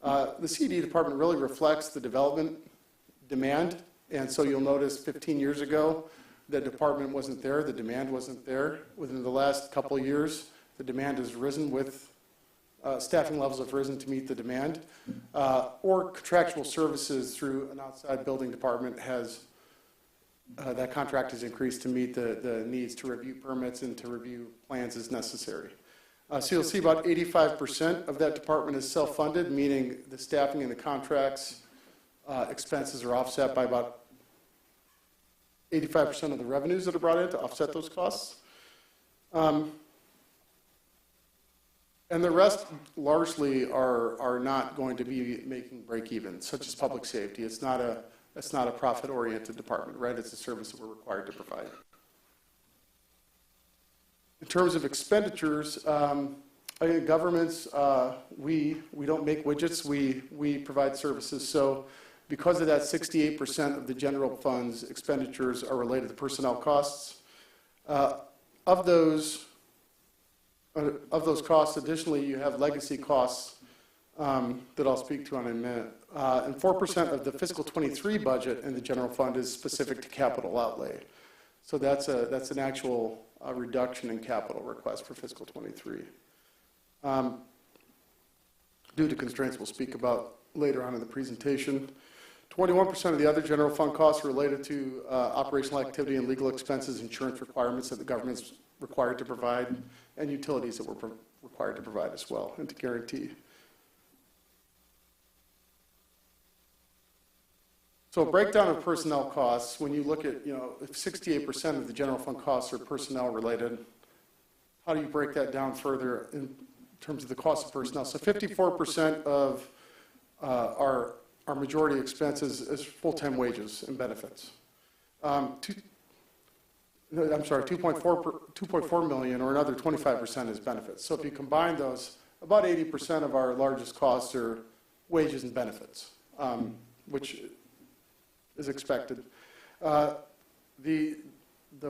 Speaker 13: The CED department really reflects the development demand. And so you'll notice 15 years ago, the department wasn't there, the demand wasn't there. Within the last couple of years, the demand has risen with, staffing levels have risen to meet the demand. Or contractual services through an outside building department has, that contract has increased to meet the needs to review permits and to review plans as necessary. So you'll see about 85% of that department is self-funded, meaning the staffing and the contracts expenses are offset by about 85% of the revenues that are brought in to offset those costs. And the rest largely are not going to be making break even, such as public safety. It's not a profit-oriented department, right? It's a service that we're required to provide. In terms of expenditures, governments, we don't make widgets, we provide services. So because of that, 68% of the general fund's expenditures are related to personnel costs. Of those costs, additionally, you have legacy costs that I'll speak to in a minute. And 4% of the fiscal 23 budget in the general fund is specific to capital outlay. So that's an actual reduction in capital request for fiscal 23. Due to constraints we'll speak about later on in the presentation. 21% of the other general fund costs are related to operational activity and legal expenses, insurance requirements that the government's required to provide, and utilities that we're required to provide as well and to guarantee. So a breakdown of personnel costs, when you look at, if 68% of the general fund costs are personnel related, how do you break that down further in terms of the cost of personnel? So 54% of our majority expenses is full-time wages and benefits. 2.4 million, or another 25% is benefits. So if you combine those, about 80% of our largest costs are wages and benefits, which is expected. The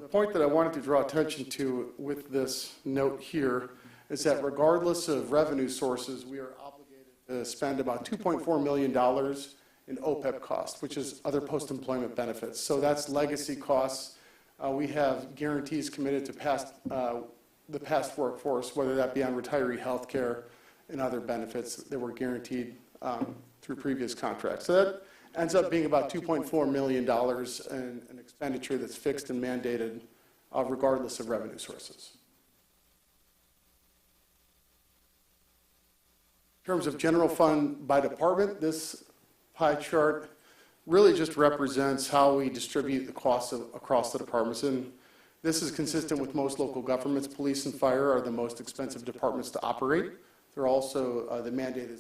Speaker 13: point that I wanted to draw attention to with this note here is that regardless of revenue sources, we are obligated to spend about $2.4 million in OPEB costs, which is other post-employment benefits. So that's legacy costs. We have guarantees committed to the past workforce, whether that be on retiree health care and other benefits that were guaranteed through previous contracts. So that ends up being about $2.4 million in an expenditure that's fixed and mandated regardless of revenue sources. In terms of general fund by department, this pie chart really just represents how we distribute the costs across the departments. And this is consistent with most local governments. Police and fire are the most expensive departments to operate. They're also the mandated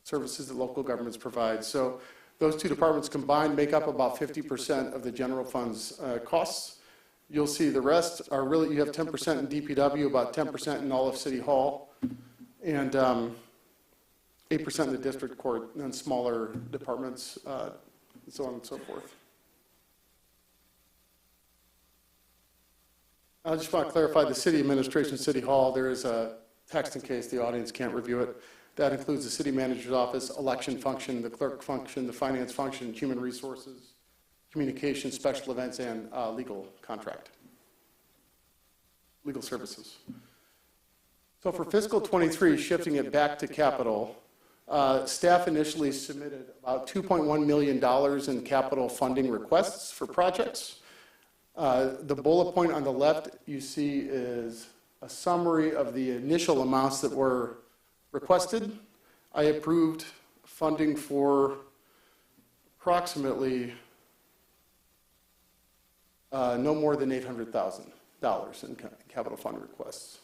Speaker 13: services that local governments provide. So those two departments combined make up about 50% of the general fund's costs. You'll see the rest are really, you have 10% in DPW, about 10% in all of City Hall, and 8% in the district court, and then smaller departments, and so on and so forth. I just want to clarify the city administration, City Hall, there is a text in case the audience can't review it. That includes the city manager's office, election function, the clerk function, the finance function, human resources, communications, special events, and legal contract, legal services. So for fiscal 23, shifting it back to capital, staff initially submitted about $2.1 million in capital funding requests for projects. The bullet point on the left you see is a summary of the initial amounts that were requested. I approved funding for approximately no more than $800,000 in capital fund requests.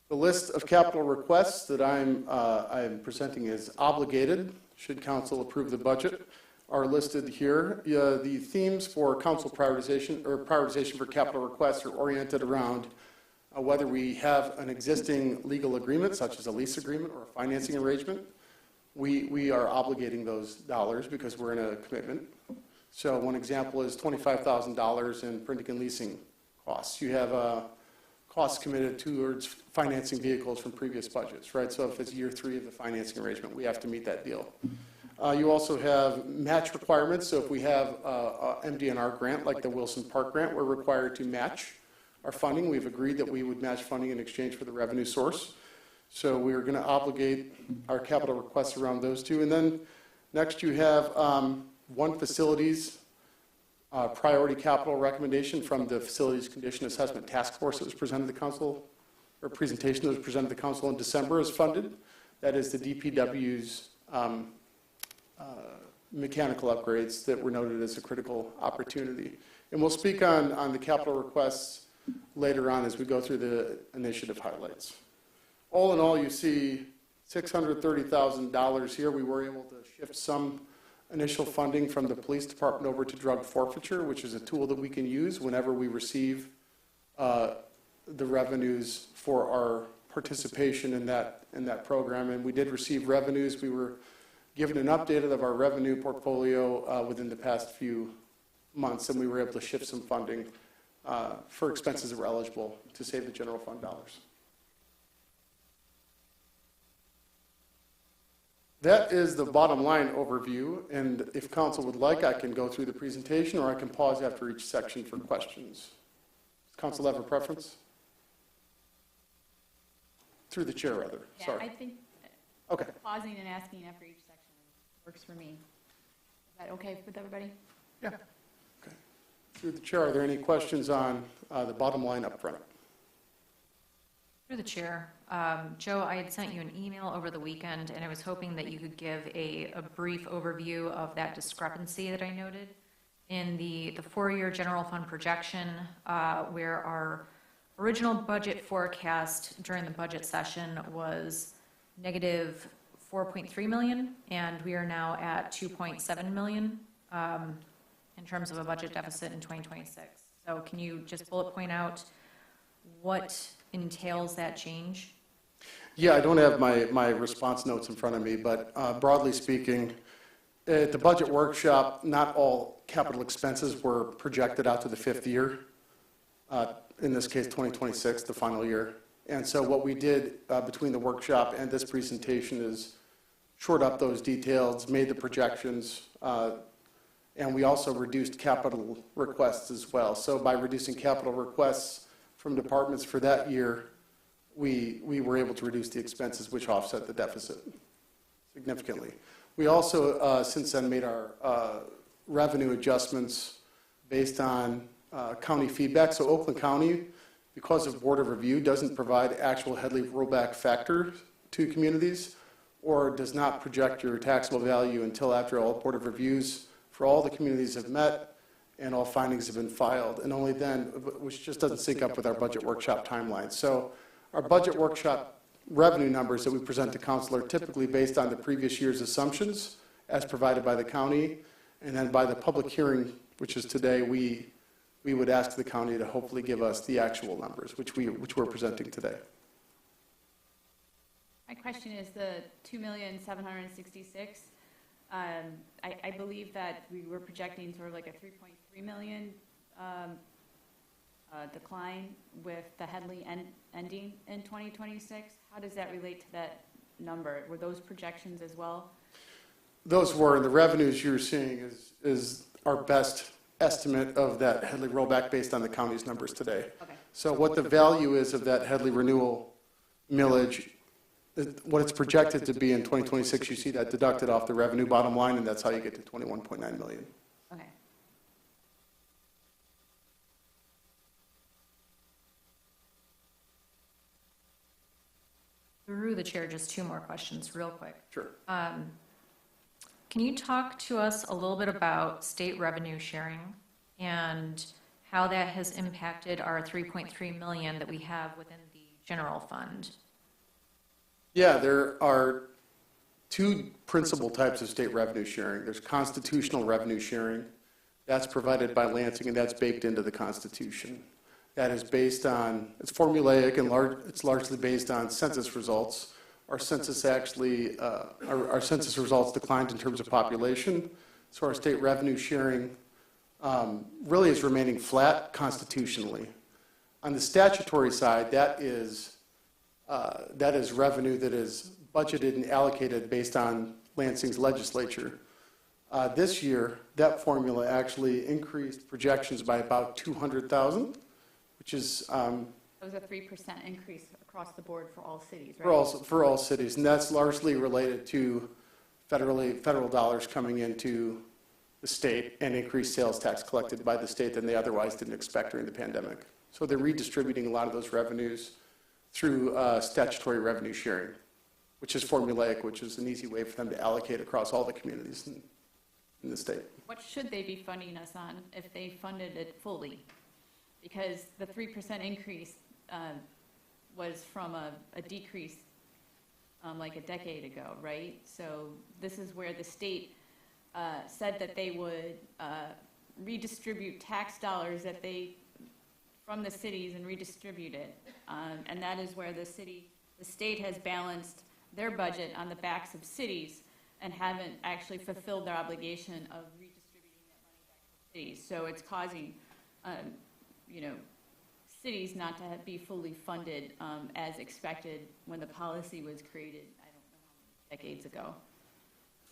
Speaker 13: 'Cause The list of capital requests that I'm presenting is obligated, should council approve the budget, are listed here. The themes for council prioritization or prioritization for capital requests are oriented around whether we have an existing legal agreement, such as a lease agreement or a financing arrangement. We are obligating those dollars because we're in a commitment. So one example is $25,000 in printing and leasing costs. You have costs committed towards financing vehicles from previous budgets, right? So if it's year 3 of the financing arrangement, we have to meet that deal. You also have match requirements. So if we have a MDNR grant, like the Wilson Park grant, we're required to match our funding. We've agreed that we would match funding in exchange for the revenue source. So we're going to obligate our capital requests around those two. And then next you have one facilities priority capital recommendation from the Facilities Condition Assessment Task Force that was presented to the council, or presentation that was presented to the council in December is funded. That is the DPW's mechanical upgrades that were noted as a critical opportunity. And we'll speak on the capital requests later on as we go through the initiative highlights. All in all, you see $630,000 here. We were able to shift some initial funding from the police department over to drug forfeiture, which is a tool that we can use whenever we receive the revenues for our participation in that program. And we did receive revenues. We were given an update of our revenue portfolio within the past few months, and we were able to shift some funding for expenses that were eligible to save the general fund dollars. That is the bottom line overview, and if council would like, I can go through the presentation, or I can pause after each section for questions. Does council have a preference? Through the chair, rather.
Speaker 1: Yeah,
Speaker 13: Sorry.
Speaker 1: I think
Speaker 13: Okay.
Speaker 1: pausing and asking after each section works for me. Is that okay with everybody?
Speaker 13: Yeah. Okay. Through the chair, are there any questions on the bottom line up front?
Speaker 2: Through the chair, Joe, I had sent you an email over the weekend, and I was hoping that you could give a brief overview of that discrepancy that I noted in the 4-year general fund projection, where our original budget forecast during the budget session was negative 4.3 million, and we are now at 2.7 million in terms of a budget deficit in 2026. So can you just bullet point out what entails that change?
Speaker 13: Yeah, I don't have my response notes in front of me, but broadly speaking, at the budget workshop, not all capital expenses were projected out to the 5th year, in this case 2026, the final year. And so what we did between the workshop and this presentation is short up those details, made the projections, and we also reduced capital requests as well. So by reducing capital requests from departments for that year, we were able to reduce the expenses, which offset the deficit significantly. We also, since then, made our revenue adjustments based on county feedback. So Oakland County, because of Board of Review, doesn't provide actual Headley rollback factor to communities, or does not project your taxable value until after all Board of Reviews for all the communities have met and all findings have been filed, and only then, which just doesn't sync up with our budget workshop timeline. So our budget workshop revenue numbers that we present to council are typically based on the previous year's assumptions as provided by the county, and then by the public hearing, which is today, we would ask the county to hopefully give us the actual numbers, which we're presenting today.
Speaker 1: My question is the 2,766,000. I believe that we were projecting sort of like a 3.3 million decline with the Headley ending in 2026. How does that relate to that number? Were those projections as well?
Speaker 13: Those were, the revenues you're seeing is our best estimate of that Headley rollback based on the county's numbers today.
Speaker 1: Okay.
Speaker 13: So what the value is of that Headley renewal millage, what it's projected to be in 2026, you see that deducted off the revenue bottom line, and that's how you get to 21.9 million.
Speaker 1: Okay.
Speaker 2: Through the chair, just 2 more questions real quick.
Speaker 13: Sure.
Speaker 2: Can you talk to us a little bit about state revenue sharing and how that has impacted our 3.3 million that we have within the general fund?
Speaker 13: Yeah, there are two principal types of state revenue sharing. There's constitutional revenue sharing. That's provided by Lansing, and that's baked into the Constitution. That is based on, it's formulaic and it's largely based on census results. Our census actually, our census results declined in terms of population, so our state revenue sharing really is remaining flat constitutionally. On the statutory side, that is revenue that is budgeted and allocated based on Lansing's legislature. This year, that formula actually increased projections by about 200,000, which is
Speaker 1: It was a 3% increase across the board for all cities, right?
Speaker 13: for all cities, and that's largely related to federal dollars coming into the state and increased sales tax collected by the state than they otherwise didn't expect during the pandemic. So they're redistributing a lot of those revenues through statutory revenue sharing, which is formulaic, which is an easy way for them to allocate across all the communities in the state.
Speaker 1: What should they be funding us on if they funded it fully? Because the 3% increase was from a decrease like a decade ago, right? So this is where the state said that they would redistribute tax dollars that from the cities and redistribute it. And that is where the state has balanced their budget on the backs of cities and haven't actually fulfilled their obligation of redistributing that money back to cities. So it's causing, cities not to be fully funded as expected when the policy was created, I don't know how many decades ago.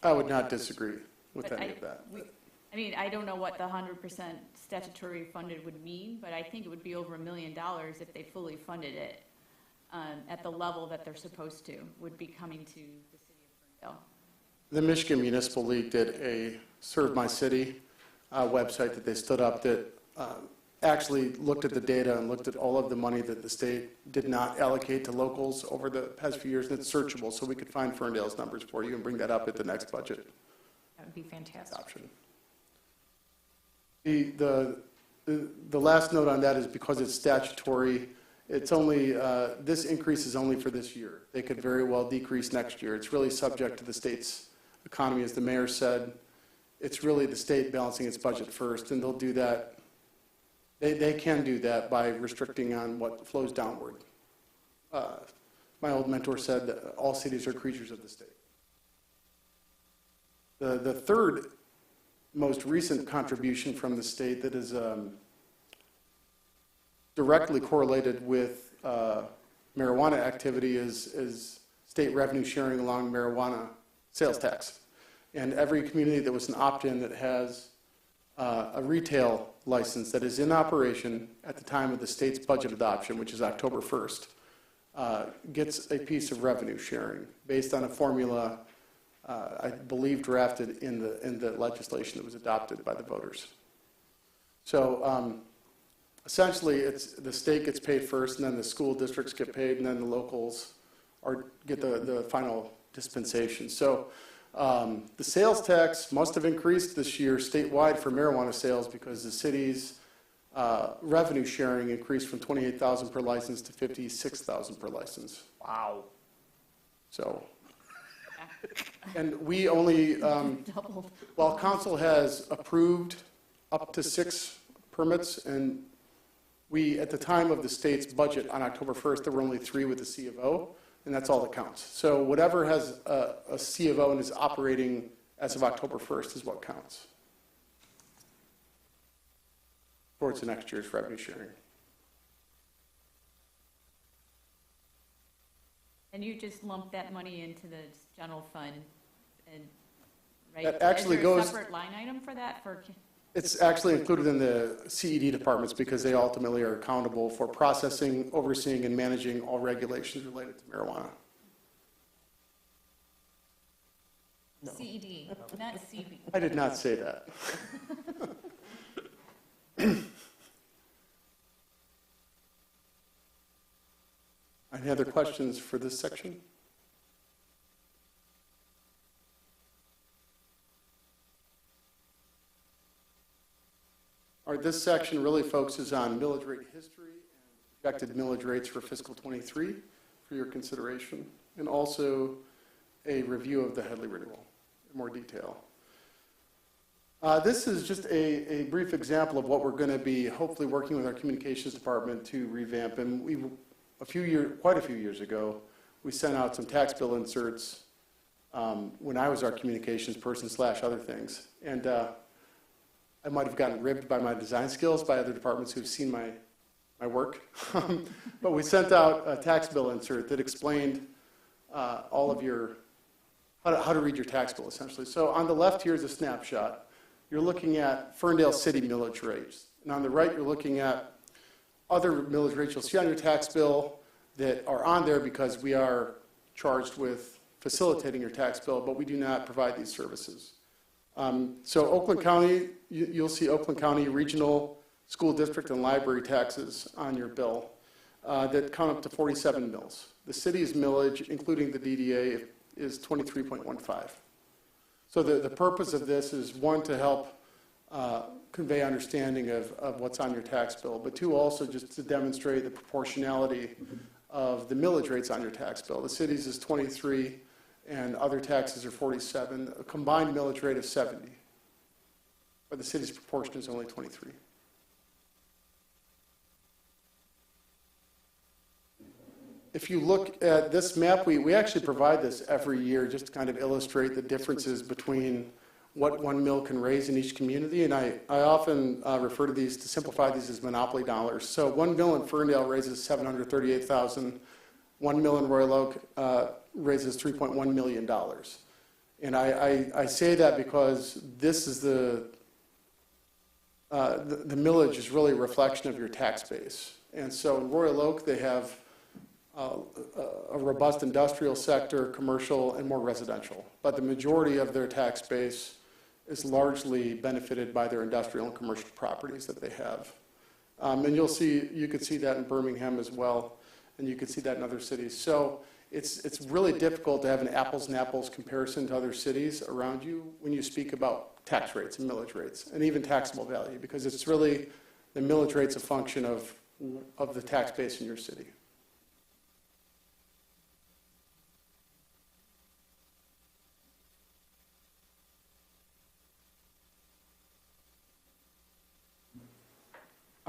Speaker 13: I would not disagree with
Speaker 1: But
Speaker 13: any of that.
Speaker 1: I don't know what the 100% statutory funded would mean, but I think it would be over $1 million if they fully funded it at the level that they're supposed to, would be coming to the city of Ferndale.
Speaker 13: The Michigan Municipal League did a Serve My City website that they stood up that actually looked at the data and looked at all of the money that the state did not allocate to locals over the past few years, and it's searchable, so we could find Ferndale's numbers for you and bring that up at the next budget
Speaker 2: That would be fantastic.
Speaker 13: option. The last note on that is because it's statutory, it's only, this increase is only for this year. They could very well decrease next year. It's really subject to the state's economy, as the mayor said. It's really the state balancing its budget first, and they'll do that. They can do that by restricting on what flows downward. My old mentor said that all cities are creatures of the state. The third most recent contribution from the state that is directly correlated with marijuana activity is state revenue sharing along marijuana sales tax. And every community that was an opt-in that has a retail license that is in operation at the time of the state's budget adoption, which is October 1st, gets a piece of revenue sharing based on a formula I believe drafted in the legislation that was adopted by the voters. So essentially, the state gets paid first, and then the school districts get paid, and then the locals get the final dispensation. So the sales tax must have increased this year statewide for marijuana sales because the city's revenue sharing increased from $28,000 per license to $56,000 per license.
Speaker 2: Wow.
Speaker 13: So, and we only, while council has approved up to 6 permits, and we, at the time of the state's budget on October 1st, there were only 3 with the C of O, and that's all that counts. So whatever has a C of O and is operating as of October 1st is what counts towards the next year's revenue sharing.
Speaker 1: And you just lump that money into the general fund, and, right?
Speaker 13: That actually
Speaker 1: Is there a
Speaker 13: goes-
Speaker 1: separate line item for that?
Speaker 13: It's actually included in the CED departments because they ultimately are accountable for processing, overseeing, and managing all regulations related to marijuana.
Speaker 1: CED, not CB.
Speaker 13: I did not say that. Any other questions for this section? All right, this section really focuses on millage rate history and projected millage rates for fiscal '23 for your consideration, and also a review of the Headley renewal in more detail. This is just a brief example of what we're going to be hopefully working with our communications department to revamp. And quite a few years ago, we sent out some tax bill inserts when I was our communications person / other things. And I might have gotten ribbed by my design skills by other departments who've seen my work. But we sent out a tax bill insert that explained all of how to read your tax bill, essentially. So on the left here is a snapshot. You're looking at Ferndale City millage rates. And on the right, you're looking at other millage rates you'll see on your tax bill that are on there because we are charged with facilitating your tax bill, but we do not provide these services. So Oakland County, you'll see Oakland County Regional School District and Library taxes on your bill that count up to 47 mills. The city's millage, including the DDA, is 23.15. So the purpose of this is, one, to help convey understanding of what's on your tax bill, but two, also just to demonstrate the proportionality of the millage rates on your tax bill. The city's is 23 and other taxes are 47, a combined millage rate of 70. But the city's proportion is only 23. If you look at this map, we actually provide this every year just to kind of illustrate the differences between what one mill can raise in each community. And I often refer to these, to simplify these, as monopoly dollars. So one mill in Ferndale raises $738,000. One mill in Royal Oak raises $3.1 million. And I say that because this is the millage is really a reflection of your tax base. And so in Royal Oak, they have a robust industrial sector, commercial, and more residential. But the majority of their tax base is largely benefited by their industrial and commercial properties that they have. And you could see that in Birmingham as well, and you could see that in other cities. So it's really difficult to have an apples and apples comparison to other cities around you when you speak about tax rates and millage rates, and even taxable value, because it's really, the millage rate's a function of the tax base in your city.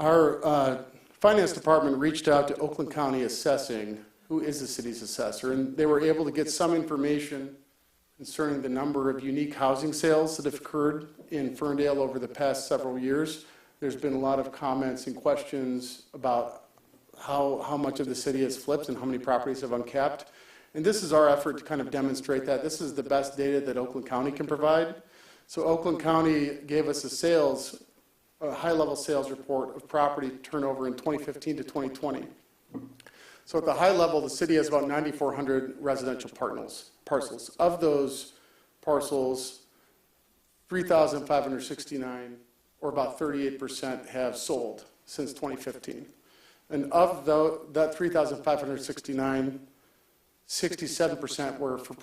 Speaker 13: Our finance department reached out to Oakland County Assessing, who is the city's assessor, and they were able to get some information concerning the number of unique housing sales that have occurred in Ferndale over the past several years. There's been a lot of comments and questions about how much of the city has flipped and how many properties have uncapped. And this is our effort to kind of demonstrate that. This is the best data that Oakland County can provide. So Oakland County gave us a high-level sales report of property turnover in 2015 to 2020. So at the high level, the city has about 9,400 residential parcels. Of those parcels, 3,569, or about 38%, have sold since 2015. And of that 3,569, 67% were for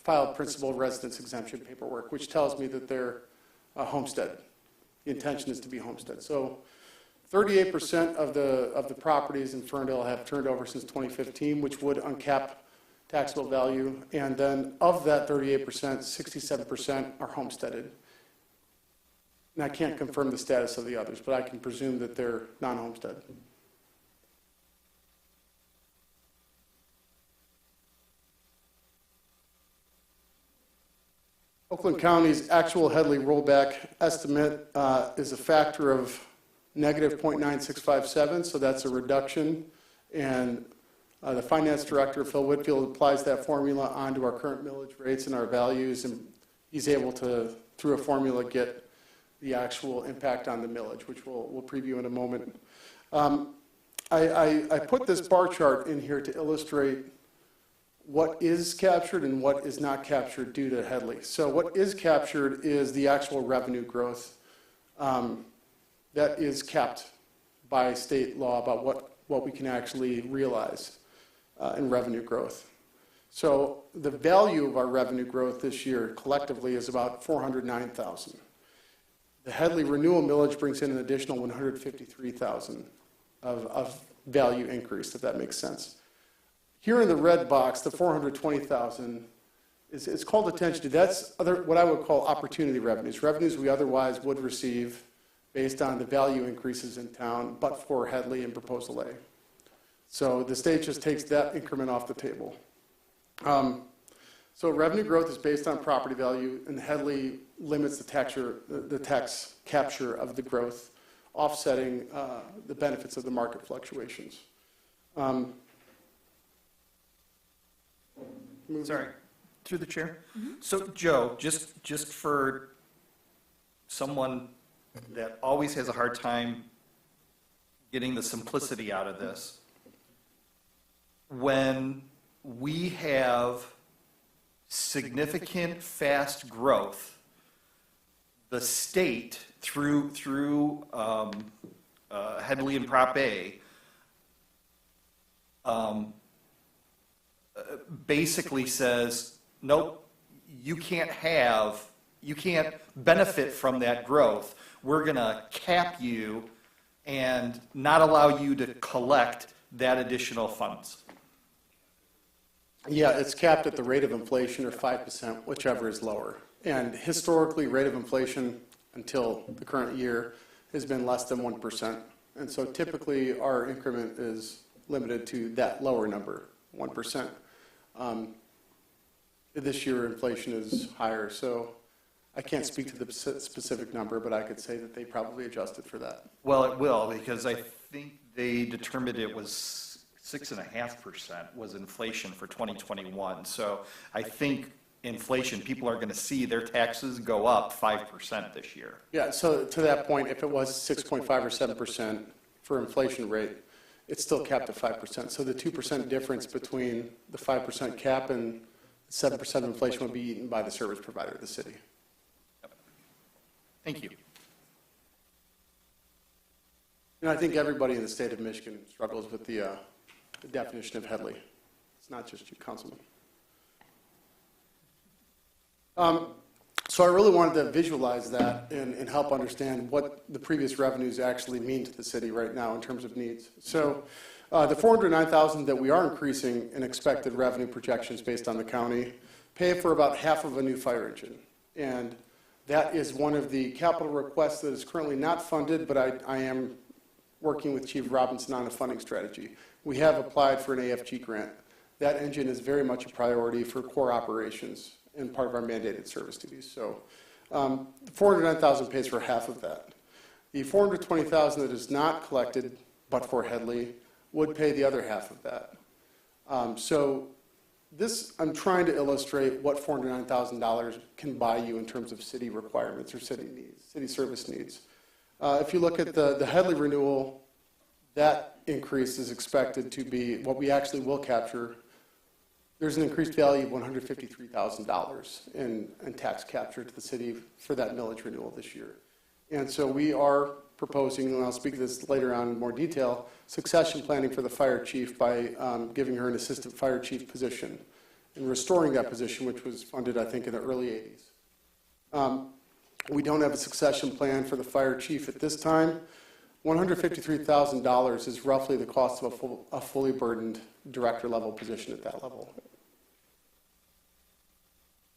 Speaker 13: filed principal residence exemption paperwork, which tells me that they're homestead. The intention is to be homestead. So 38% of the properties in Ferndale have turned over since 2015, which would uncap taxable value. And then of that 38%, 67% are homesteaded. And I can't confirm the status of the others, but I can presume that they're non-homestead. Oakland County's actual Headley rollback estimate is a factor of negative 0.9657, so that's a reduction. And the finance director, Phil Whitfield, applies that formula onto our current millage rates and our values, and he's able to, through a formula, get the actual impact on the millage, which we'll preview in a moment. I put this bar chart in here to illustrate what is captured and what is not captured due to Headley. So what is captured is the actual revenue growth that is capped by state law about what we can actually realize in revenue growth. So the value of our revenue growth this year collectively is about $409,000. The Headley renewal millage brings in an additional $153,000 of value increased, if that makes sense. Here in the red box, the 420,000 is called attention to. That's what I would call opportunity revenues, revenues we otherwise would receive based on the value increases in town, but for Headley and Proposal A. So the state just takes that increment off the table. So revenue growth is based on property value, and Headley limits the tax capture of the growth, offsetting the benefits of the market fluctuations.
Speaker 4: Sorry, through the chair. So Joe, just for someone that always has a hard time getting the simplicity out of this, when we have significant fast growth, the state through Headley and Prop A basically says, nope, you can't benefit from that growth. We're going to cap you and not allow you to collect that additional funds.
Speaker 13: Yeah, it's capped at the rate of inflation or 5%, whichever is lower. And historically, rate of inflation until the current year has been less than 1%. And so typically our increment is limited to that lower number, 1%. This year inflation is higher, so I can't speak to the specific number, but I could say that they probably adjusted for that.
Speaker 4: Well, it will, because I think they determined it was 6.5% was inflation for 2021. So I think inflation, people are going to see their taxes go up 5% this year.
Speaker 13: Yeah, so to that point, if it was 6.5 or 7% for inflation rate, it's still capped at 5%. So the 2% difference between the 5% cap and 7% inflation would be eaten by the service provider, the city.
Speaker 4: Yep. Thank you.
Speaker 13: And I think everybody in the state of Michigan struggles with the definition of Headley. It's not just you, Councilman. So I really wanted to visualize that and help understand what the previous revenues actually mean to the city right now in terms of needs. So the $409,000 that we are increasing in expected revenue projections based on the county pay for about half of a new fire engine. And that is one of the capital requests that is currently not funded, but I am working with Chief Robinson on a funding strategy. We have applied for an AFG grant. That engine is very much a priority for core operations and part of our mandated service duties. So $409,000 pays for half of that. The $420,000 that is not collected but for Headley would pay the other half of that. So this, I'm trying to illustrate what $409,000 can buy you in terms of city requirements or city needs, city service needs. If you look at the Headley renewal, that increase is expected to be what we actually will capture. There's an increased value of $153,000 in tax capture to the city for that millage renewal this year. And so we are proposing, and I'll speak to this later on in more detail, succession planning for the fire chief by giving her an assistant fire chief position and restoring that position, which was funded, I think, in the early 80s. We don't have a succession plan for the fire chief at this time. $153,000 is roughly the cost of a fully burdened director level position at that level.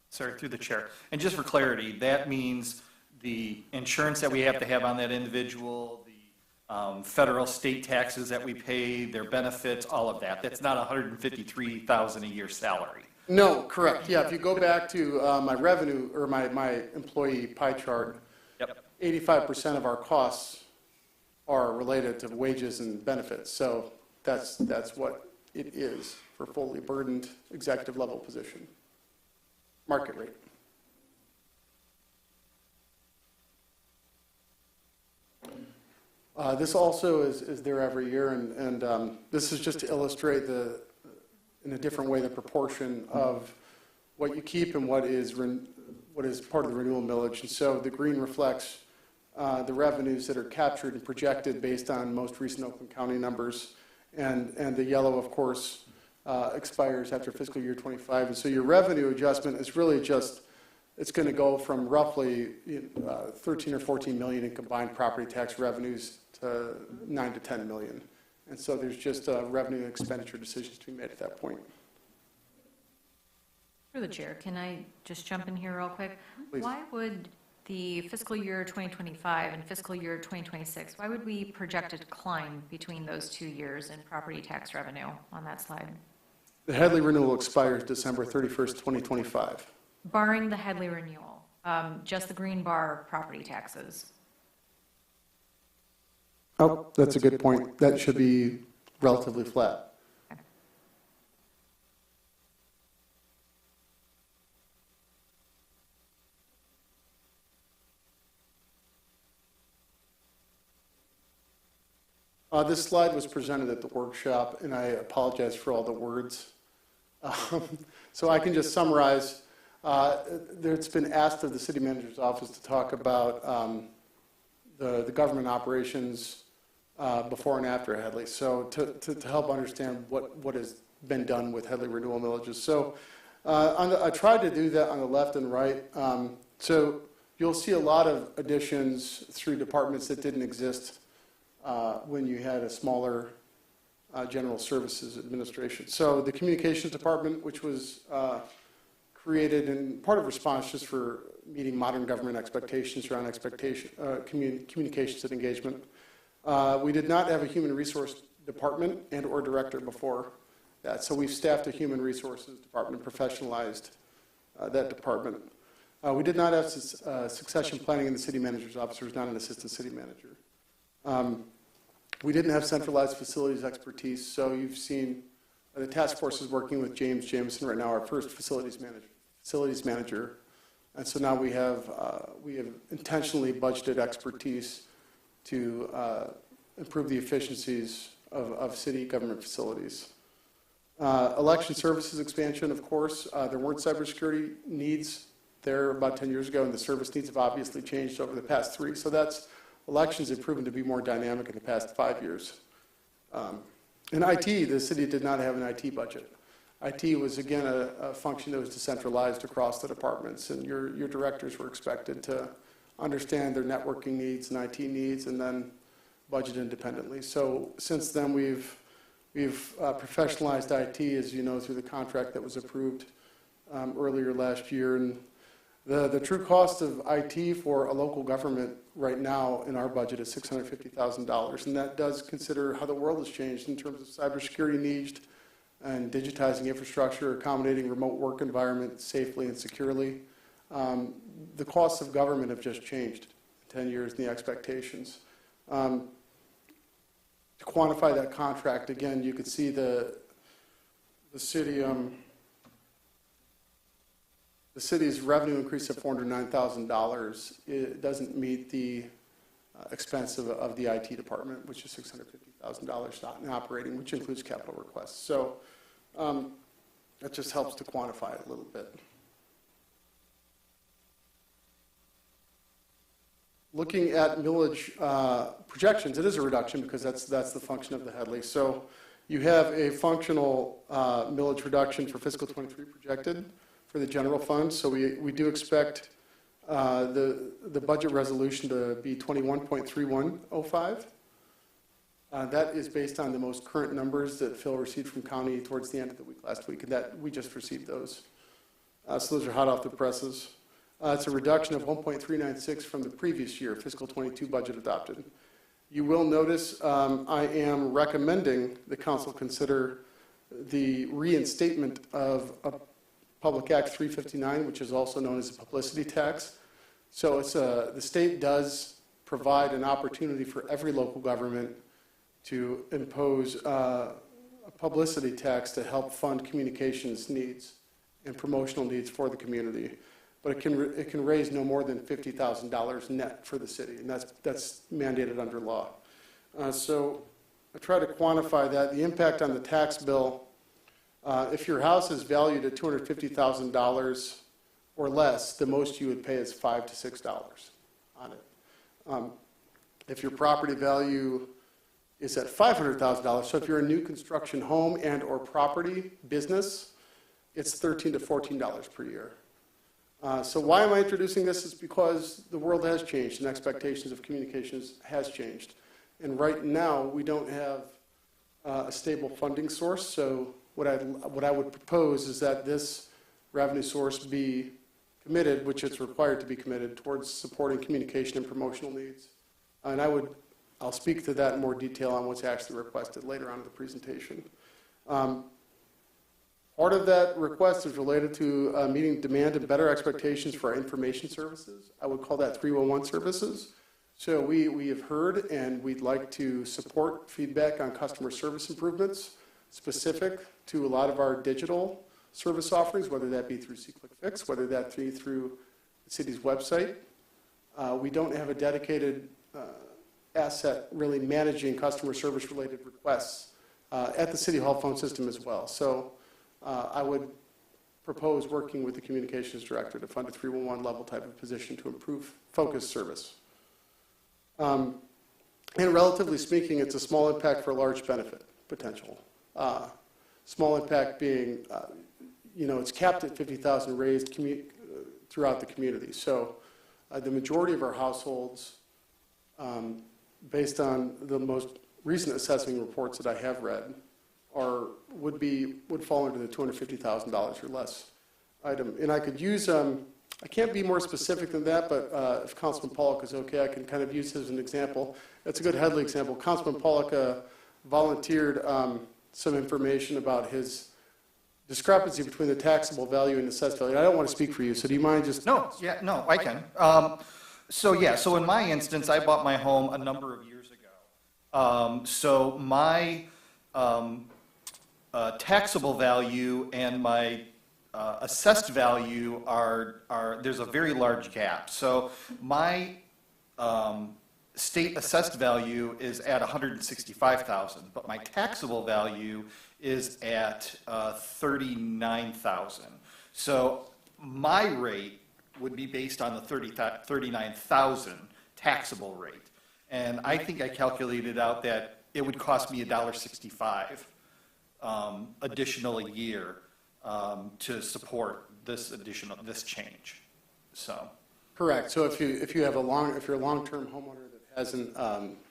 Speaker 4: Sorry, through the chair. And just for clarity, that means the insurance that we have to have on that individual, the federal, state taxes that we pay, their benefits, all of that. That's not $153,000 a year salary.
Speaker 13: No, correct. Yeah, if you go back to my revenue or my employee pie chart, 85% of our costs are related to wages and benefits. So that's what it is for fully burdened executive level position. Market rate. This also is there every year, and this is just to illustrate in a different way the proportion of what you keep and what is part of the renewal millage. And so the green reflects the revenues that are captured and projected based on most recent Oakland County numbers, and the yellow, of course, expires after fiscal year 25. And so your revenue adjustment is really just, it's going to go from roughly 13 or 14 million in combined property tax revenues to 9 to 10 million. And so there's just revenue and expenditure decisions to be made at that point.
Speaker 2: Through the chair, can I just jump in here real quick?
Speaker 13: Please.
Speaker 2: Why would the fiscal year 2025 and fiscal year 2026, why would we project a decline between those 2 years in property tax revenue on that slide?
Speaker 13: The Headley renewal expires December 31st, 2025.
Speaker 2: Barring the Headley renewal, just the green bar property taxes.
Speaker 13: Oh, that's a good point. That should be relatively flat. This slide was presented at the workshop, and I apologize for all the words. So I can just summarize. It's been asked of the city manager's office to talk about the government operations before and after Headley. So to help understand what has been done with Headley renewal millages. So I tried to do that on the left and right. So you'll see a lot of additions through departments that didn't exist when you had a smaller general services administration. So the communications department, which was created in part of response just for meeting modern government expectations around communications and engagement. We did not have a human resource department and or director before that. So we've staffed a human resources department, professionalized that department. We did not have succession planning in the city manager's office. There was not an assistant city manager. We didn't have centralized facilities expertise, so you've seen the task force is working with James Jameson right now, our first facilities manager. And so now we have intentionally budgeted expertise to improve the efficiencies of city government facilities. Election services expansion, of course, there weren't cybersecurity needs there about 10 years ago, and the service needs have obviously changed over the past 3. So elections have proven to be more dynamic in the past 5 years. In IT, the city did not have an IT budget. IT was, again, a function that was decentralized across the departments, and your directors were expected to understand their networking needs and IT needs and then budget independently. So since then, we've professionalized IT, as you know, through the contract that was approved earlier last year. And the true cost of IT for a local government right now in our budget is $650,000, and that does consider how the world has changed in terms of cybersecurity needs and digitizing infrastructure, accommodating remote work environments safely and securely. The costs of government have just changed in 10 years, and the expectations. To quantify that contract, again, you could see the city. The city's revenue increase of $409,000. It doesn't meet the expense of the IT department, which is $650,000 not in operating, which includes capital requests. So that just helps to quantify it a little bit. Looking at millage projections, it is a reduction because that's the function of the Headley. So you have a functional millage reduction for fiscal 23 projected for the general fund. So we do expect the budget resolution to be 21.3105. That is based on the most current numbers that Phil received from county towards the end of the week last week, and that we just received those. So those are hot off the presses. It's a reduction of 1.396 from the previous year, fiscal 22 budget adopted. You will notice I am recommending the council consider the reinstatement of a Public Act 359, which is also known as a publicity tax. So it's the state does provide an opportunity for every local government to impose a publicity tax to help fund communications needs and promotional needs for the community. But it can raise no more than $50,000 net for the city, and that's mandated under law. So I try to quantify that. The impact on the tax bill, if your house is valued at $250,000 or less, the most you would pay is $5 to $6 on it. If your property value is at $500,000, so if you're a new construction home and or property business, it's $13 to $14 per year. So why am I introducing this? Is because the world has changed and expectations of communications has changed. And right now, we don't have a stable funding source. So what I would propose is that this revenue source be committed, which it's required to be committed, towards supporting communication and promotional needs. And I'll speak to that in more detail on what's actually requested later on in the presentation. Part of that request is related to meeting demand and better expectations for our information services. I would call that 311 services. So we have heard and we'd like to support feedback on customer service improvements specific to a lot of our digital service offerings, whether that be through C-Click-Fix, whether that be through the city's website. We don't have a dedicated asset really managing customer service related requests at the City Hall phone system as well. So I would propose working with the communications director to fund a 311 level type of position to improve focused service. And relatively speaking, it's a small impact for a large benefit potential. Small impact being, it's capped at 50,000 raised throughout the community. So the majority of our households, based on the most recent assessing reports that I have read, would fall into the $250,000 or less item. And I could use, I can't be more specific than that, but if Councilman Pollock is okay, I can kind of use his as an example. That's a good Headley example. Councilman Pollock volunteered some information about his discrepancy between the taxable value and assessed value. I don't want to speak for you, so do you mind just...
Speaker 4: No, I can. So in my instance, I bought my home a number of years ago. So my taxable value and my assessed value there's a very large gap. So my state assessed value is at $165,000, but my taxable value is at $39,000. So my rate would be based on the $39,000 taxable rate. And I think I calculated out that it would cost me $1.65 additional a year to support this change. So.
Speaker 13: Correct. So if you're a long-term homeowner that hasn't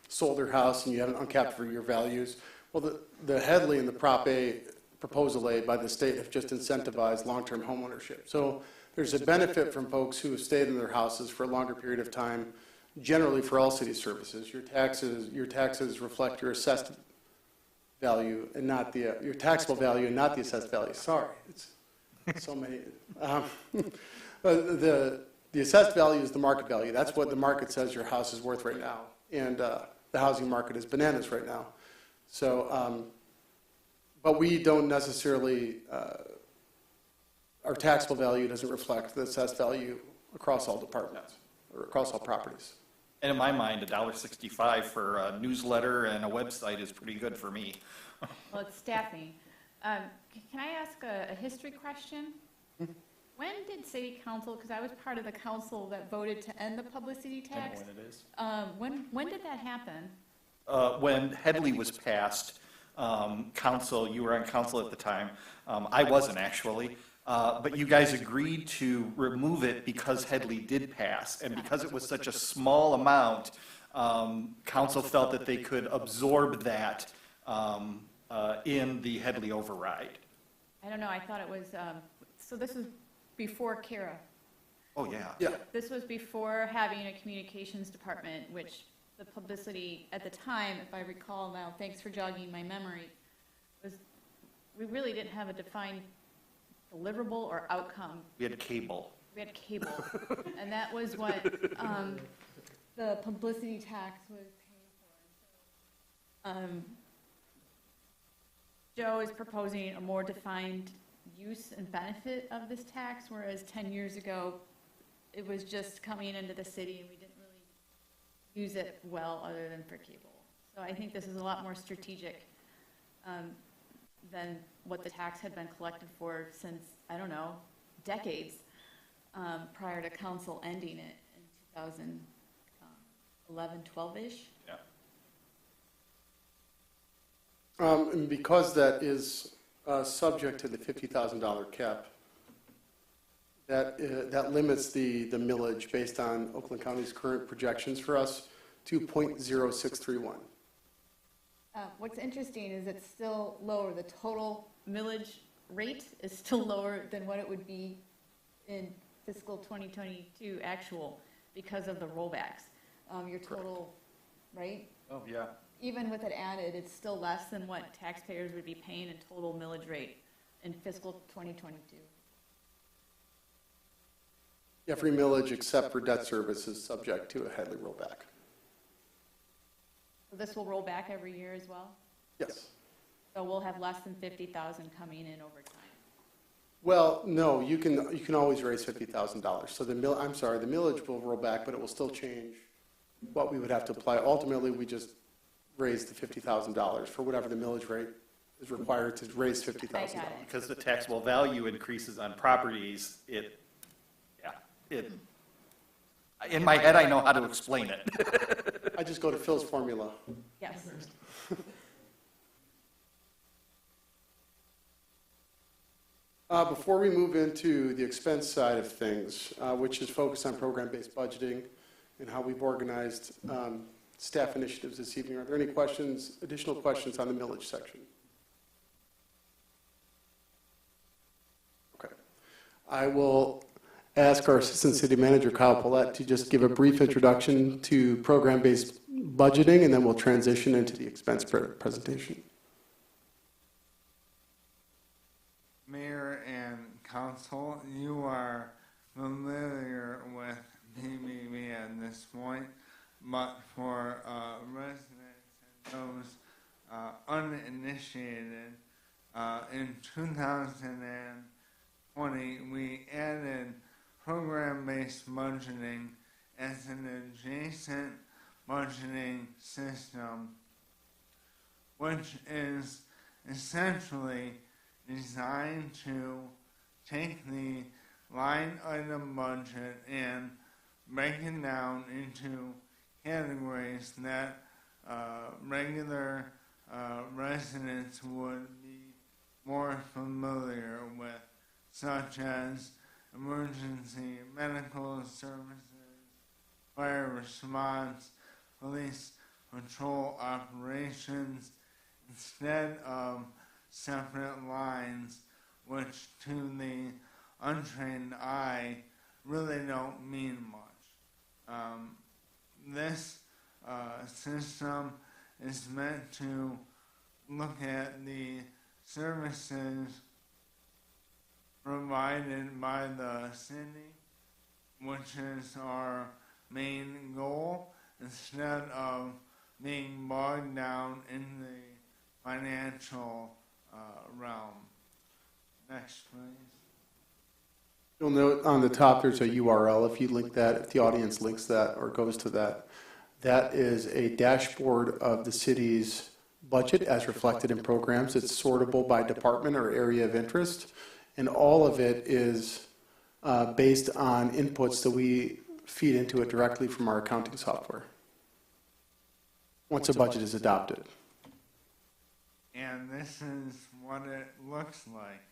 Speaker 13: sold their house and you haven't uncapped for your values, well, the Headley and the Prop A proposal A by the state have just incentivized long-term homeownership. So there's a benefit from folks who have stayed in their houses for a longer period of time, generally for all city services. Your taxes reflect your assessed value and not your taxable value and not the assessed value. Sorry, it's so many. The assessed value is the market value. That's what the market says your house is worth right now. And the housing market is bananas right now. So, but we don't necessarily, our taxable value doesn't reflect the assessed value across all departments or across all properties.
Speaker 4: And in my mind, $1.65 for a newsletter and a website is pretty good for me.
Speaker 1: Well, it's staffing. Can I ask a history question? When did City Council, because I was part of the council that voted to end the publicity tax.
Speaker 4: I know when it is.
Speaker 1: When did that happen?
Speaker 4: When Headley was passed, you were on council at the time. I wasn't actually. But you guys agreed to remove it because Headley did pass. And because it was such a small amount, council felt that they could absorb that in the Headley override.
Speaker 1: I don't know, I thought it was, so this was before Kara.
Speaker 4: Oh, yeah.
Speaker 13: Yeah.
Speaker 1: This was before having a communications department, which the publicity at the time, if I recall now, thanks for jogging my memory, was we really didn't have a defined deliverable or outcome.
Speaker 4: We had cable.
Speaker 1: We had cable. And that was what the publicity tax was paying for. Joe is proposing a more defined use and benefit of this tax, whereas 10 years ago, it was just coming into the city and we didn't really use it well other than for cable. So I think this is a lot more strategic than what the tax had been collected for since, I don't know, decades prior to council ending it in 2011, 12-ish.
Speaker 4: Yeah.
Speaker 13: And because that is subject to the $50,000 cap, that limits the millage based on Oakland County's current projections for us to 0.0631.
Speaker 1: What's interesting is it's still lower. The total millage rate is still lower than what it would be in fiscal 2022 actual because of the rollbacks. Your total, right?
Speaker 4: Oh, yeah.
Speaker 1: Even with it added, it's still less than what taxpayers would be paying in total millage rate in fiscal 2022.
Speaker 13: Every millage except for debt service is subject to a Headley rollback.
Speaker 1: So this will roll back every year as well?
Speaker 13: Yes.
Speaker 1: So we'll have less than 50,000 coming in over time.
Speaker 13: Well, no, you can always raise $50,000. So the millage will roll back, but it will still change what we would have to apply. Ultimately, we just raise the $50,000 for whatever the millage rate is required to raise $50,000.
Speaker 1: I got it.
Speaker 4: Because the taxable value increases on properties, in my head, I know how to explain it.
Speaker 13: I just go to Phil's formula.
Speaker 1: Yes.
Speaker 13: Before we move into the expense side of things, which is focused on program-based budgeting and how we've organized staff initiatives this evening, are there any questions, additional questions on the millage section? Okay. I will ask our Assistant City Manager, Kyle Paulette, to just give a brief introduction to program-based budgeting, and then we'll transition into the expense presentation.
Speaker 14: Mayor and Council, you are familiar with PBB at this point, but for residents and those uninitiated, in 2020 we added program-based budgeting as an adjacent budgeting system, which is essentially designed to take the line item budget and break it down into categories that regular residents would be more familiar with, such as emergency medical services, fire response, police patrol operations, instead of separate lines, which to the untrained eye really don't mean much. This system is meant to look at the services provided by the city, which is our main goal, instead of being bogged down in the financial realm. Next, please.
Speaker 13: You'll note on the top there's a URL. If you link that, if the audience links that or goes to that, that is a dashboard of the city's budget as reflected in programs. It's sortable by department or area of interest, and all of it is based on inputs that we feed into it directly from our accounting software once a budget is adopted.
Speaker 14: And this is what it looks like.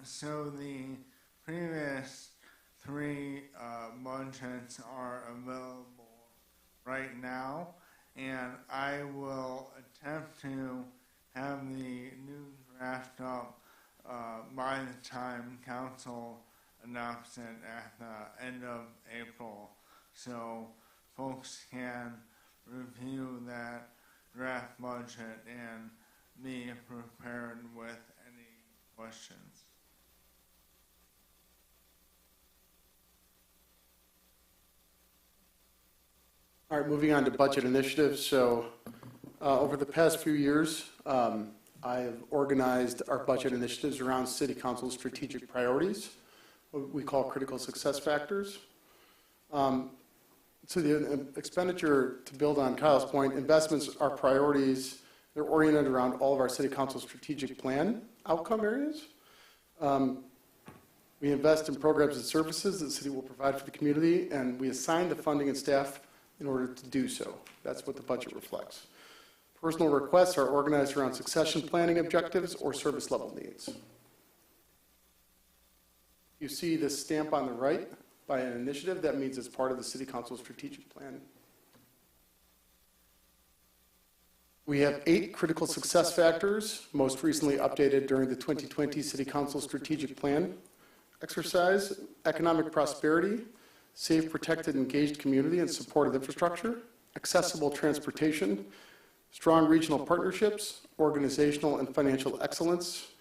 Speaker 14: So the previous three budgets are available right now, and I will attempt to have the new draft up by the time council adopts it at the end of April, so folks can review that draft budget and be prepared with any questions.
Speaker 13: All right, moving on to budget initiatives. So over the past few years, I have organized our budget initiatives around City Council's strategic priorities, what we call critical success factors. So the expenditure, to build on Kyle's point, investments are priorities. They're oriented around all of our City Council strategic plan outcome areas. We invest in programs and services that the city will provide for the community, and we assign the funding and staff in order to do so. That's what the budget reflects. Personal requests are organized around succession planning objectives or service level needs. You see this stamp on the right by an initiative. That means it's part of the City Council strategic plan. We have 8 critical success factors, most recently updated during the 2020 City Council Strategic Plan exercise: economic prosperity, safe, protected, engaged community and supportive infrastructure, accessible transportation, strong regional partnerships, organizational and financial excellence,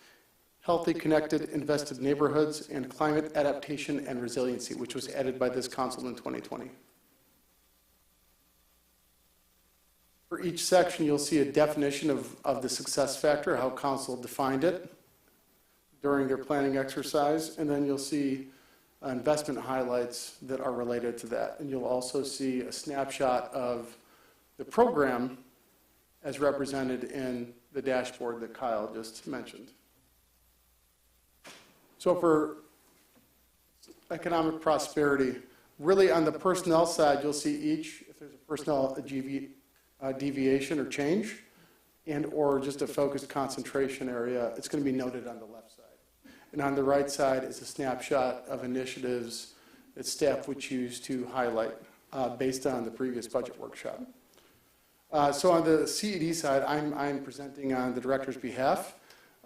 Speaker 13: healthy, connected, invested neighborhoods, and climate adaptation and resiliency, which was added by this council in 2020. For each section, you'll see a definition of the success factor, how council defined it during their planning exercise, and then you'll see investment highlights that are related to that. And you'll also see a snapshot of the program as represented in the dashboard that Kyle just mentioned. So for economic prosperity, really on the personnel side, you'll see each, if there's a personnel deviation or change, and or just a focused concentration area, it's going to be noted on the left side. And on the right side is a snapshot of initiatives that staff would choose to highlight based on the previous budget workshop. So on the CED side, I'm presenting on the director's behalf.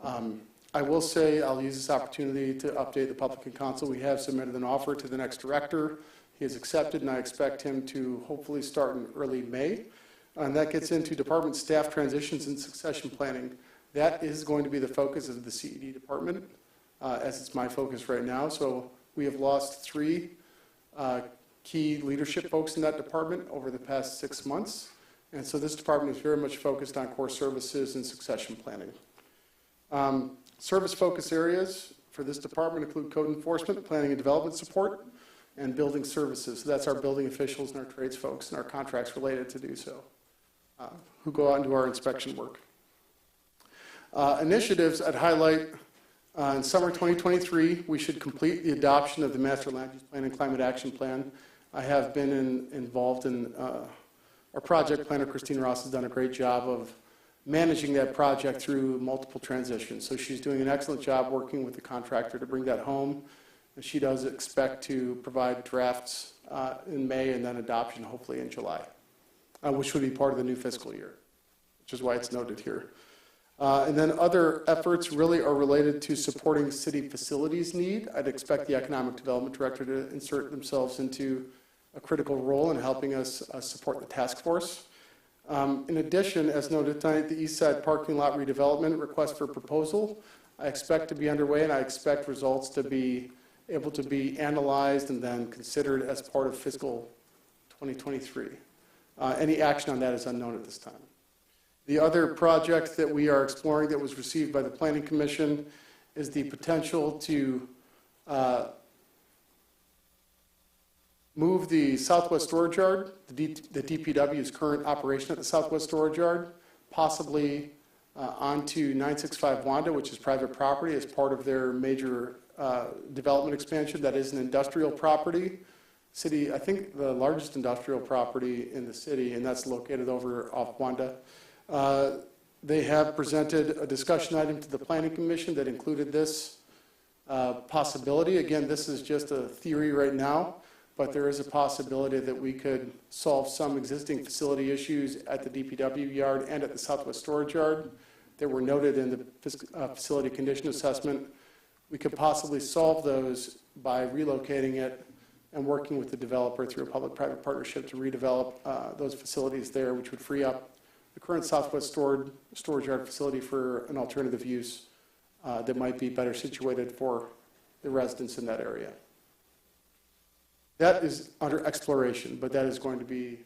Speaker 13: I will say I'll use this opportunity to update the public and council. We have submitted an offer to the next director. He has accepted, and I expect him to hopefully start in early May. And that gets into department staff transitions and succession planning. That is going to be the focus of the CED department, as it's my focus right now. So we have lost 3 key leadership folks in that department over the past 6 months. And so this department is very much focused on core services and succession planning. Service focus areas for this department include code enforcement, planning and development support, and building services. So that's our building officials and our trades folks and our contracts related to do so, who go out and do our inspection work. Initiatives I'd highlight, in summer 2023, we should complete the adoption of the Master Land Use Plan and Climate Action Plan. I have been involved in, our project planner, Christine Ross, has done a great job of managing that project through multiple transitions. So she's doing an excellent job working with the contractor to bring that home. And she does expect to provide drafts in May and then adoption hopefully in July, which would be part of the new fiscal year, which is why it's noted here. And then other efforts really are related to supporting city facilities need. I'd expect the Economic Development Director to insert themselves into a critical role in helping us support the task force. In addition, as noted tonight, the East Side parking lot redevelopment request for proposal, I expect to be underway, and I expect results to be able to be analyzed and then considered as part of fiscal 2023. Any action on that is unknown at this time. The other project that we are exploring that was received by the Planning Commission is the potential to move the Southwest Storage Yard, the DPW's current operation at the Southwest Storage Yard, possibly onto 965 Wanda, which is private property, as part of their major development expansion. That is an industrial property. City, I think the largest industrial property in the city, and that's located over off Wanda. They have presented a discussion item to the Planning Commission that included this possibility. Again, this is just a theory right now, but there is a possibility that we could solve some existing facility issues at the DPW yard and at the Southwest Storage Yard that were noted in the facility condition assessment. We could possibly solve those by relocating it and working with the developer through a public-private partnership to redevelop those facilities there, which would free up the current Southwest Storage Yard facility for an alternative use that might be better situated for the residents in that area. That is under exploration, but that is going to be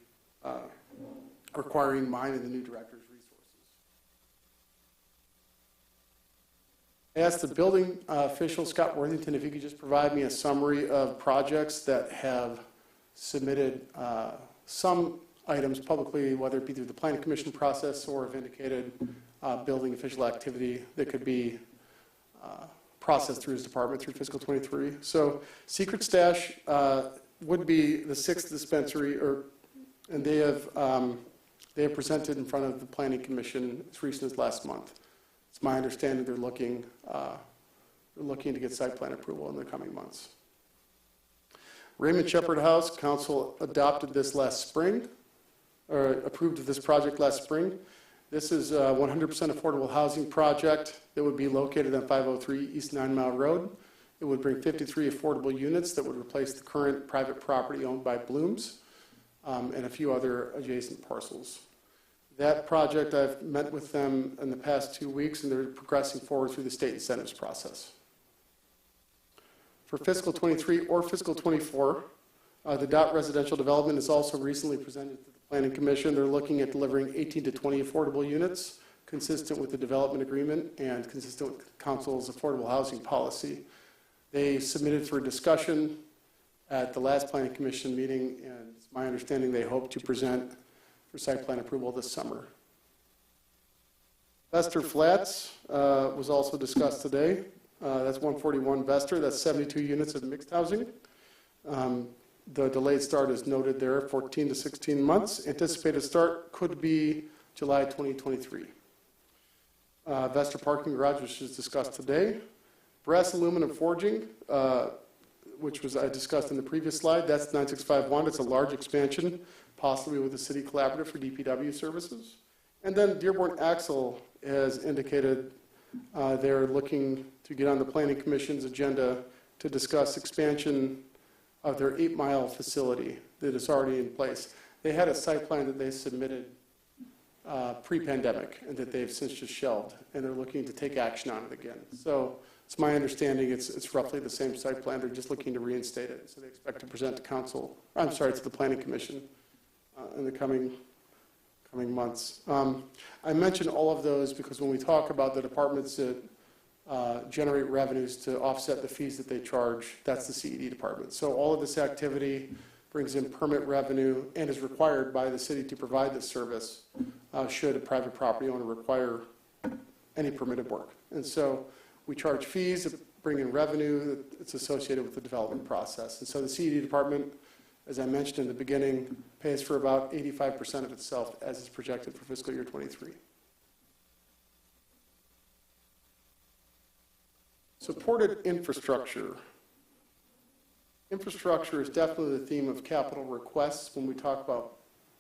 Speaker 13: requiring mine and the new director's resources. I asked the building official, Scott Worthington, if he could just provide me a summary of projects that have submitted some items publicly, whether it be through the Planning Commission process or have indicated building official activity that could be processed through his department through fiscal 23. So Secret Stash would be the 6th dispensary, and they have presented in front of the Planning Commission as recent as last month. It's my understanding they're looking to get site plan approval in the coming months. Raymond Shepherd House, council adopted this last spring, or approved of this project last spring. This is a 100% affordable housing project that would be located on 503 East 9 Mile Road. It would bring 53 affordable units that would replace the current private property owned by Blooms and a few other adjacent parcels. That project, I've met with them in the past 2 weeks, and they're progressing forward through the state incentives process. For fiscal 23 or fiscal 24, the DOT residential development is also recently presented to the Planning Commission. They're looking at delivering 18 to 20 affordable units, consistent with the development agreement and consistent with Council's affordable housing policy. They submitted for discussion at the last Planning Commission meeting, and it's my understanding they hope to present for site plan approval this summer. Vester Flats was also discussed today. That's 141 Vester. That's 72 units of mixed housing. The delayed start is noted there, 14 to 16 months. Anticipated start could be July 2023. Vester Parking Garage, which is discussed today. Brass aluminum forging, which was I discussed in the previous slide. That's 9651. It's a large expansion, possibly with the city collaborative for DPW services. And then Dearborn Axle has indicated they're looking to get on the Planning Commission's agenda to discuss expansion of their 8 Mile facility that is already in place. They had a site plan that they submitted pre-pandemic and that they've since just shelved, and they're looking to take action on it again. So it's my understanding it's roughly the same site plan. They're just looking to reinstate it. So they expect to present to council, to the Planning Commission in the coming months. I mention all of those because when we talk about the departments that generate revenues to offset the fees that they charge, that's the CED department. So all of this activity brings in permit revenue and is required by the city to provide this service should a private property owner require any permitted work. And so we charge fees that bring in revenue that's associated with the development process. And so the CED department, as I mentioned in the beginning, pays for about 85% of itself as is projected for fiscal year 23. Supported infrastructure. Infrastructure is definitely the theme of capital requests. When we talk about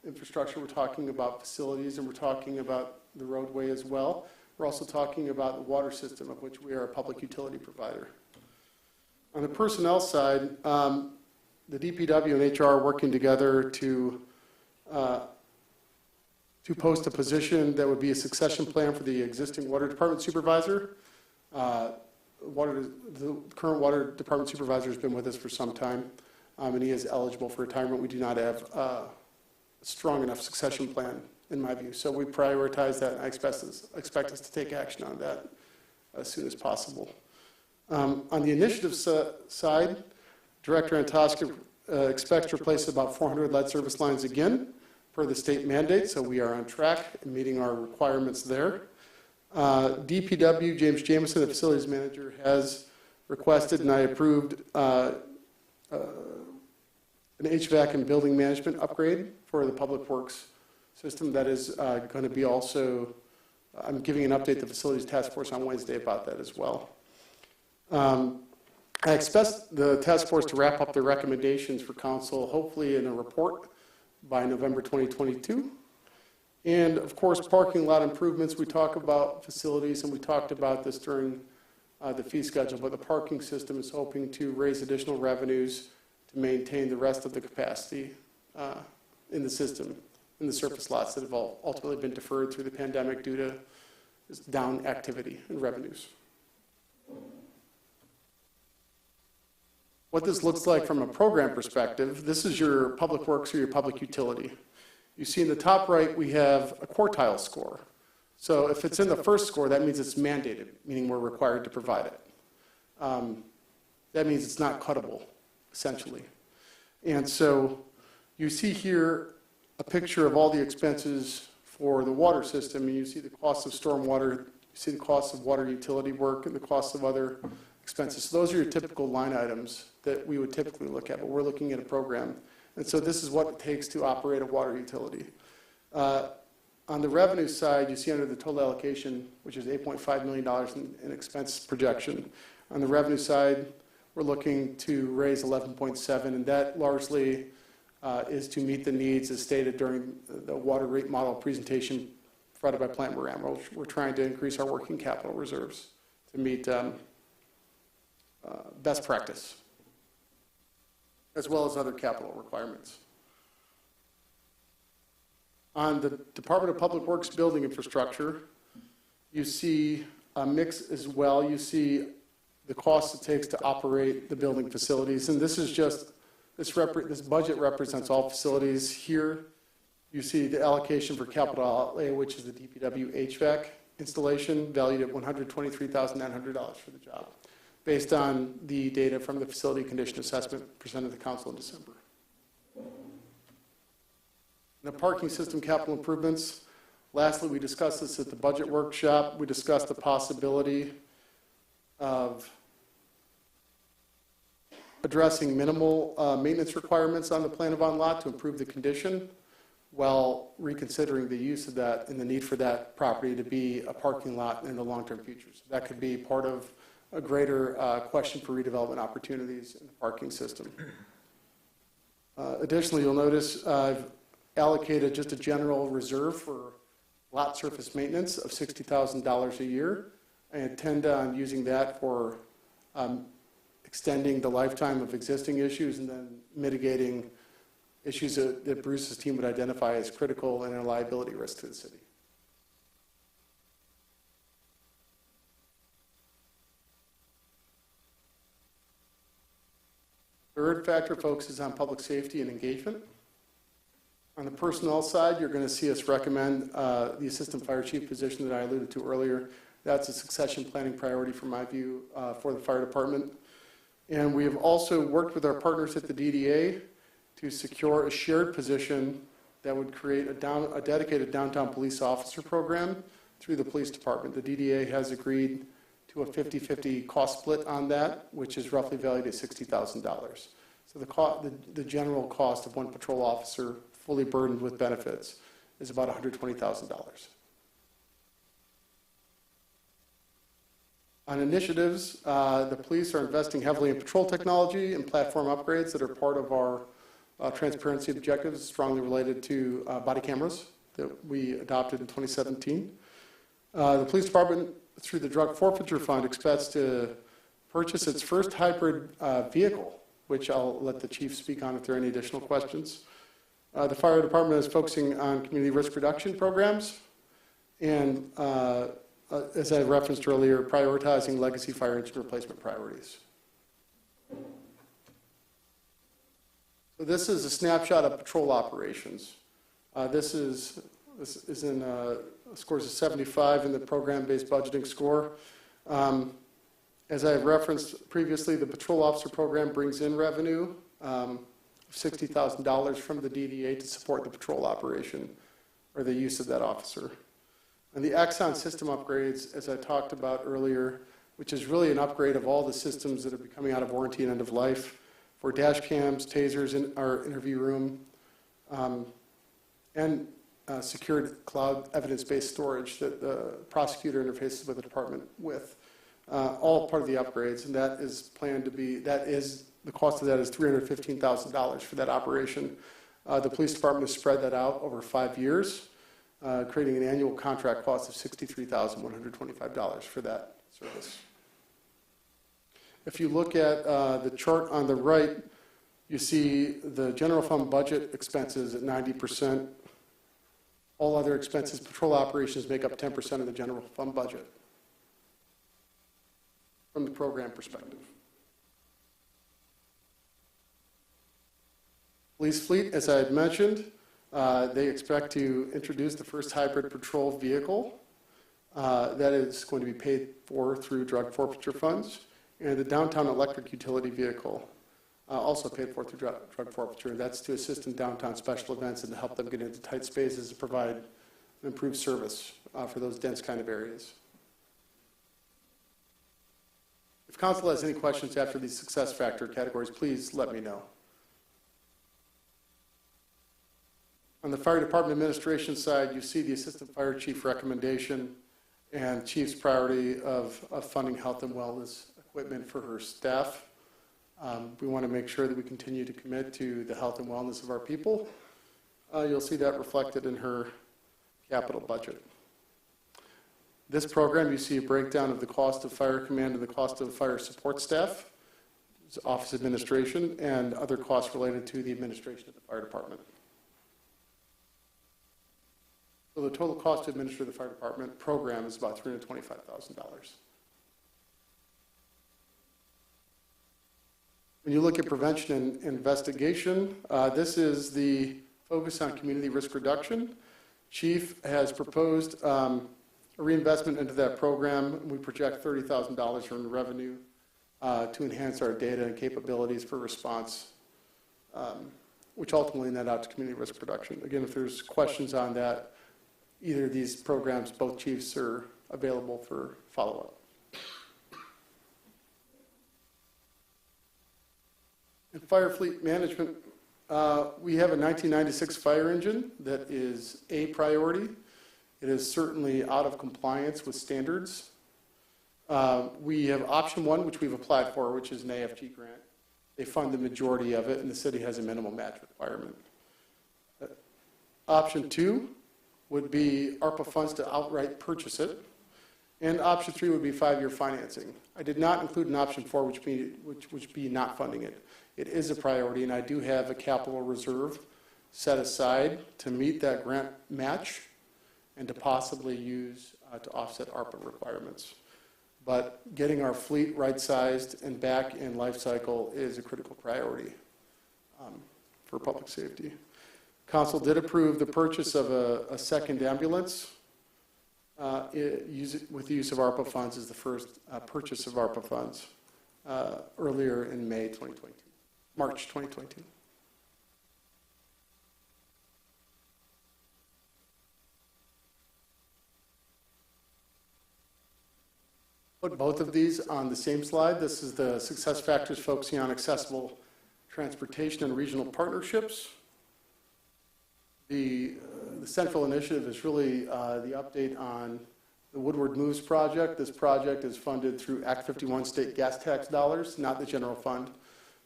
Speaker 13: infrastructure, we're talking about facilities and we're talking about the roadway as well. We're also talking about the water system, of which we are a public utility provider. On the personnel side, the DPW and HR are working together to post a position that would be a succession plan for the existing water department supervisor. The current water department supervisor has been with us for some time, and he is eligible for retirement. We do not have a strong enough succession plan, in my view. So we prioritize that, and I expect us to take action on that as soon as possible. On the initiative side, Director Antosca expects to replace about 400 lead service lines again per the state mandate, so we are on track in meeting our requirements there. DPW, James Jameson, the facilities manager, has requested and I approved an HVAC and building management upgrade for the public works system. That is going to be also, I'm giving an update to the facilities task force on Wednesday about that as well. I expect the task force to wrap up their recommendations for council, hopefully in a report by November 2022. And of course, parking lot improvements. We talk about facilities, and we talked about this during the fee schedule, but the parking system is hoping to raise additional revenues to maintain the rest of the capacity in the system, in the surface lots that have ultimately been deferred through the pandemic due to down activity and revenues. What this looks like from a program perspective, this is your public works or your public utility. You see in the top right, we have a quartile score. So if it's in the first score, that means it's mandated, meaning we're required to provide it. That means it's not cuttable, essentially. And so you see here a picture of all the expenses for the water system, and you see the cost of stormwater, you see the cost of water utility work, and the cost of other expenses. So those are your typical line items that we would typically look at, but we're looking at a program. And so this is what it takes to operate a water utility. On the revenue side, you see under the total allocation, which is $8.5 million in expense projection. On the revenue side, we're looking to raise 11.7, and that largely is to meet the needs as stated during the water rate model presentation provided by Plant Moran. We're trying to increase our working capital reserves to meet best practice, as well as other capital requirements. On the Department of Public Works building infrastructure, you see a mix as well. You see the cost it takes to operate the building facilities. And this is just, this budget represents all facilities. Here, you see the allocation for capital outlay, which is the DPW HVAC installation, valued at $123,900 for the job, based on the data from the facility condition assessment presented to the council in December. The parking system capital improvements. Lastly, we discussed this at the budget workshop. We discussed the possibility of addressing minimal maintenance requirements on the Planavon lot to improve the condition, while reconsidering the use of that and the need for that property to be a parking lot in the long-term future. So that could be part of a greater question for redevelopment opportunities in the parking system. Additionally, you'll notice I've allocated just a general reserve for lot surface maintenance of $60,000 a year. I intend on using that for extending the lifetime of existing issues and then mitigating issues that Bruce's team would identify as critical and a liability risk to the city. Third factor focuses on public safety and engagement. On the personnel side, you're going to see us recommend the assistant fire chief position that I alluded to earlier. That's a succession planning priority from my view for the fire department. And we have also worked with our partners at the DDA to secure a shared position that would create a dedicated downtown police officer program through the police department. The DDA has agreed to a 50-50 cost split on that, which is roughly valued at $60,000. So the general cost of one patrol officer fully burdened with benefits is about $120,000. On initiatives, the police are investing heavily in patrol technology and platform upgrades that are part of our transparency objectives, strongly related to body cameras that we adopted in 2017. The police department, through the drug forfeiture fund, expects to purchase its first hybrid vehicle, which I'll let the chief speak on if there are any additional questions. The fire department is focusing on community risk reduction programs and, as I referenced earlier, prioritizing legacy fire engine replacement priorities. So this is a snapshot of patrol operations. This is in scores of 75 in the program-based budgeting score. As I referenced previously, the patrol officer program brings in revenue of $60,000 from the DDA to support the patrol operation or the use of that officer. And the Axon system upgrades, as I talked about earlier, which is really an upgrade of all the systems that are becoming out of warranty and end of life for dash cams, tasers in our interview room, and secured cloud evidence-based storage that the prosecutor interfaces with the department with. All part of the upgrades, and that is planned to be, the cost of that is $315,000 for that operation. The police department has spread that out over 5 years, creating an annual contract cost of $63,125 for that service. If you look at the chart on the right, you see the general fund budget expenses at 90%. All other expenses, patrol operations make up 10% of the general fund budget from the program perspective. Police fleet, as I had mentioned, they expect to introduce the first hybrid patrol vehicle that is going to be paid for through drug forfeiture funds, and the downtown electric utility vehicle also paid for through drug forfeiture. That's to assist in downtown special events and to help them get into tight spaces and provide an improved service for those dense kind of areas. If council has any questions after these success factor categories, please let me know. On the fire department administration side, you see the assistant fire chief recommendation and chief's priority of funding health and wellness equipment for her staff. We want to make sure that we continue to commit to the health and wellness of our people. You'll see that reflected in her capital budget. This program, you see a breakdown of the cost of fire command and the cost of fire support staff, office administration, and other costs related to the administration of the fire department. So the total cost to administer the fire department program is about $325,000. When you look at prevention and investigation, this is the focus on community risk reduction. Chief has proposed a reinvestment into that program. We project $30,000 in revenue to enhance our data and capabilities for response, which ultimately net out to community risk reduction. Again, if there's questions on that, either of these programs, both chiefs are available for follow-up. In fire fleet management, we have a 1996 fire engine that is a priority. It is certainly out of compliance with standards. We have option one, which we've applied for, which is an AFG grant. They fund the majority of it, and the city has a minimum match requirement. Option two would be ARPA funds to outright purchase it. And option three would be 5-year financing. I did not include an option four, which would be not funding it. It is a priority, and I do have a capital reserve set aside to meet that grant match and to possibly use to offset ARPA requirements. But getting our fleet right-sized and back in life cycle is a critical priority for public safety. Council did approve the purchase of a second ambulance with the use of ARPA funds as the first purchase of ARPA funds earlier in March 2022. Put both of these on the same slide. This is the success factors focusing on accessible transportation and regional partnerships. The central initiative is really the update on the Woodward Moves project. This project is funded through Act 51 state gas tax dollars, not the general fund,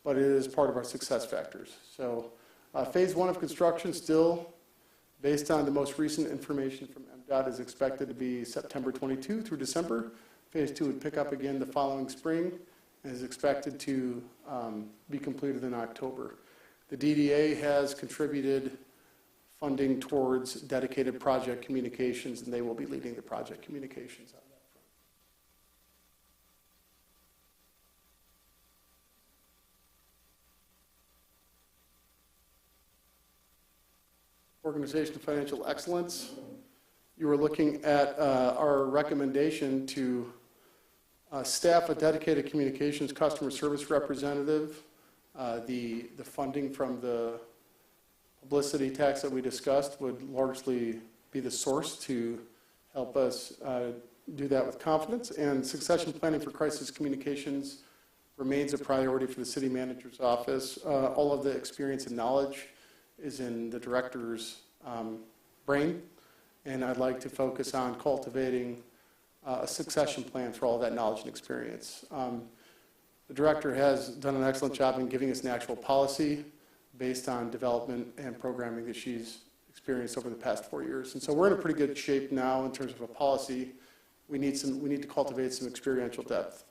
Speaker 13: but it is part of our success factors. So phase one of construction still, based on the most recent information from MDOT, is expected to be September 22 through December. Phase two would pick up again the following spring and is expected to be completed in October. The DDA has contributed funding towards dedicated project communications, and they will be leading the project communications on that front. Organization of financial excellence. You are looking at our recommendation to staff a dedicated communications customer service representative. The funding from the publicity tax that we discussed would largely be the source to help us do that with confidence. And succession planning for crisis communications remains a priority for the city manager's office. All of the experience and knowledge is in the director's brain, and I'd like to focus on cultivating a succession plan for all that knowledge and experience. The director has done an excellent job in giving us an actual policy based on development and programming that she's experienced over the past 4 years. And so we're in a pretty good shape now in terms of a policy. We need to cultivate some experiential depth.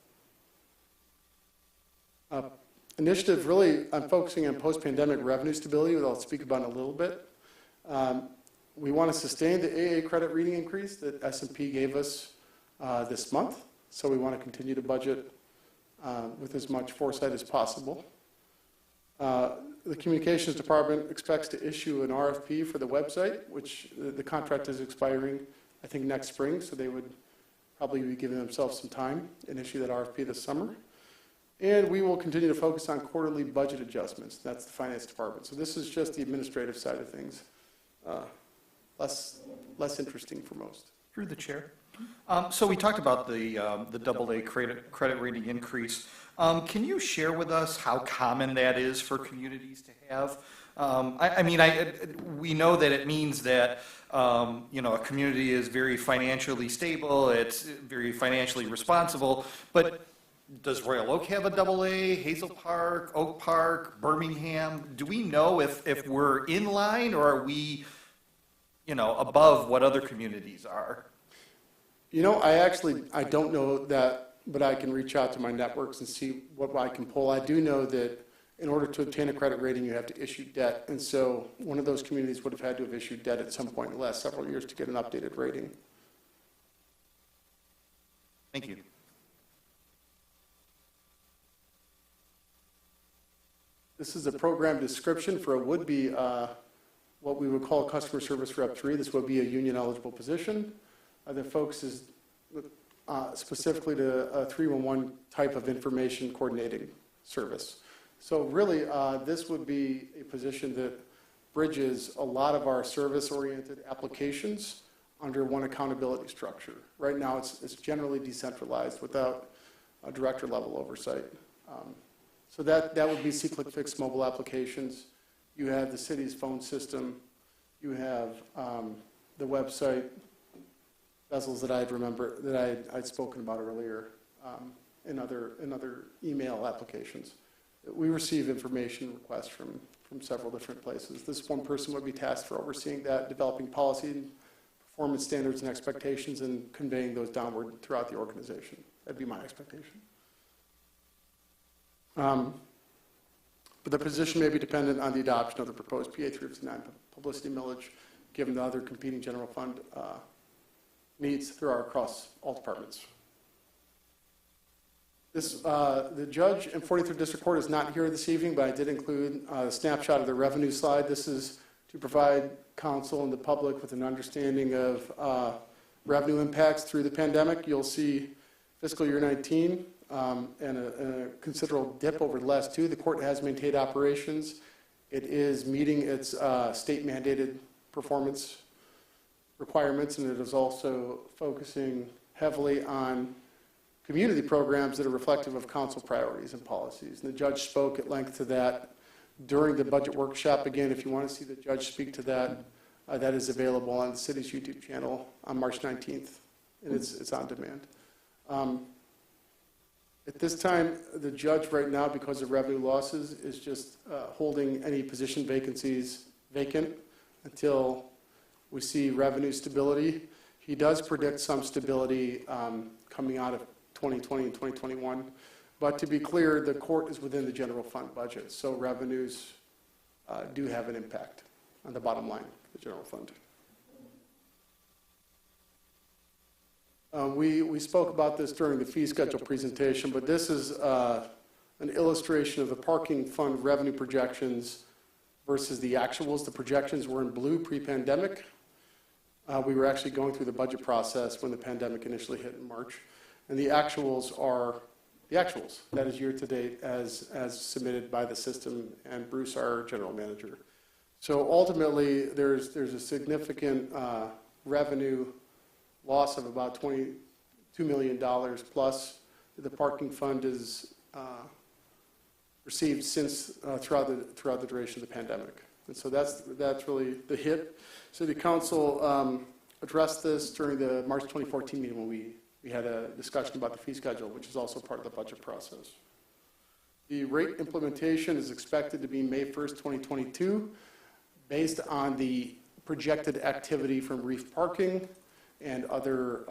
Speaker 13: Initiative, really, I'm focusing on post-pandemic revenue stability, that I'll speak about in a little bit. We want to sustain the AA credit reading increase that S&P gave us this month. So we want to continue to budget with as much foresight as possible. The communications department expects to issue an RFP for the website, which the contract is expiring, I think, next spring, so they would probably be giving themselves some time and issue that RFP this summer. And we will continue to focus on quarterly budget adjustments. That's the finance department. So this is just the administrative side of things. Less interesting for most.
Speaker 4: Through the chair. So we talked about the AA credit rating increase. Can you share with us how common that is for communities to have? We know that it means that a community is very financially stable, it's very financially responsible, but does Royal Oak have a AA, Hazel Park, Oak Park, Birmingham? Do we know if we're in line, or are we above what other communities are?
Speaker 13: I don't know that, but I can reach out to my networks and see what I can pull. I do know that in order to obtain a credit rating, you have to issue debt. And so one of those communities would have had to have issued debt at some point in the last several years to get an updated rating.
Speaker 4: Thank you.
Speaker 13: This is a program description for a would-be, what we would call customer service rep 3. This would be a union eligible position. The focus is specifically to a 311 type of information coordinating service. So really, this would be a position that bridges a lot of our service-oriented applications under one accountability structure. Right now, it's generally decentralized without a director-level oversight. So that would be see-click-fix mobile applications. You have the city's phone system. You have the website, bezels that I'd spoken about earlier, in other email applications. We receive information requests from several different places. This one person would be tasked for overseeing that, developing policy and performance standards and expectations, and conveying those downward throughout the organization. That'd be my expectation. But the position may be dependent on the adoption of the proposed PA 359 publicity millage, given the other competing general fund needs across all departments. The judge in 43rd District Court is not here this evening, but I did include a snapshot of the revenue slide. This is to provide council and the public with an understanding of revenue impacts through the pandemic. You'll see fiscal year 19 and a considerable dip over the last two. The court has maintained operations. It is meeting its state mandated performance requirements, and it is also focusing heavily on community programs that are reflective of council priorities and policies. And the judge spoke at length to that during the budget workshop. Again, if you want to see the judge speak to that, that is available on the city's YouTube channel on March 19th, and it's on demand. At this time, the judge right now, because of revenue losses, is just holding any position vacancies vacant until we see revenue stability. He does predict some stability coming out of 2020 and 2021. But to be clear, the court is within the general fund budget, so revenues do have an impact on the bottom line of the general fund. We spoke about this during the fee schedule presentation, but this is an illustration of the parking fund revenue projections versus the actuals. The projections were in blue pre-pandemic. We were actually going through the budget process when the pandemic initially hit in March. And the actuals are the actuals. That is year to date as submitted by the system and Bruce, our general manager. So ultimately, there's a significant revenue loss of about $22 million plus the parking fund is received since throughout the duration of the pandemic. And so that's really the hit. City Council addressed this during the March 2014 meeting when we had a discussion about the fee schedule, which is also part of the budget process. The rate implementation is expected to be May 1st, 2022, based on the projected activity from Reef Parking and other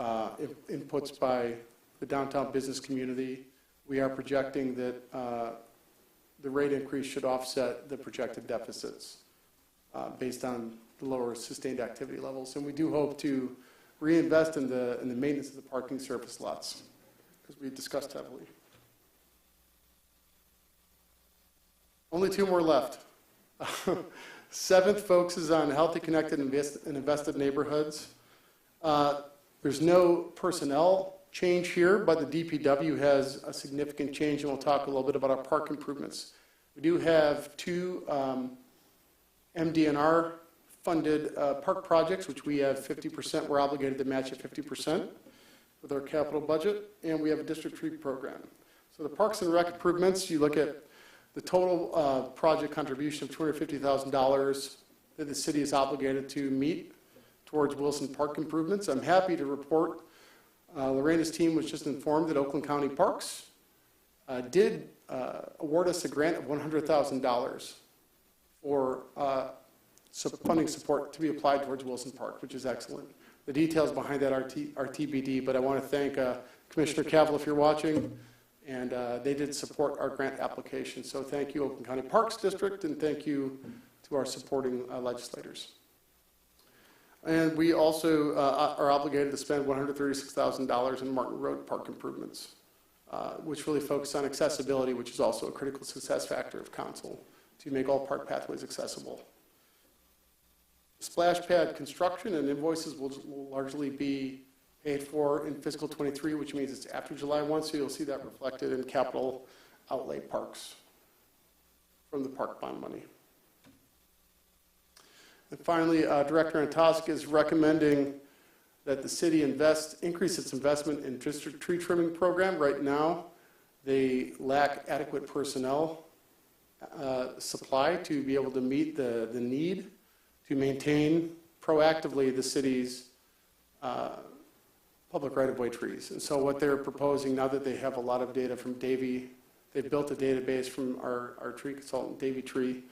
Speaker 13: inputs by the downtown business community. We are projecting that the rate increase should offset the projected deficits based on the lower sustained activity levels. And we do hope to reinvest in the maintenance of the parking surface lots, as we discussed heavily. Only two more left. Seventh focuses on healthy, connected, and invested neighborhoods. There's no personnel change here, but the DPW has a significant change, and we'll talk a little bit about our park improvements. We do have two MDNR funded park projects, which we have 50%, we're obligated to match at 50% with our capital budget, and we have a district tree program. So the Parks and Rec improvements, you look at the total project contribution of $250,000 that the city is obligated to meet towards Wilson Park improvements. I'm happy to report Lorena's team was just informed that Oakland County Parks did award us a grant of $100,000 for funding support to be applied towards Wilson Park, which is excellent. the details behind that are TBD, but I want to thank Commissioner Cavill if you're watching, and they did support our grant application. So thank you, Oakland County Parks District, and thank you to our supporting legislators. And we also are obligated to spend $136,000 in Martin Road park improvements, which really focus on accessibility, which is also a critical success factor of council, to make all park pathways accessible. Splash pad construction and invoices will largely be paid for in fiscal 23, which means it's after July 1, so you'll see that reflected in capital outlay parks from the park bond money. And finally, Director Antosik is recommending that the city increase its investment in district tree trimming program. Right now, they lack adequate personnel supply to be able to meet the need to maintain proactively the city's public right-of-way trees. And so what they're proposing, now that they have a lot of data from Davy, they've built a database from our tree consultant, Davy Tree.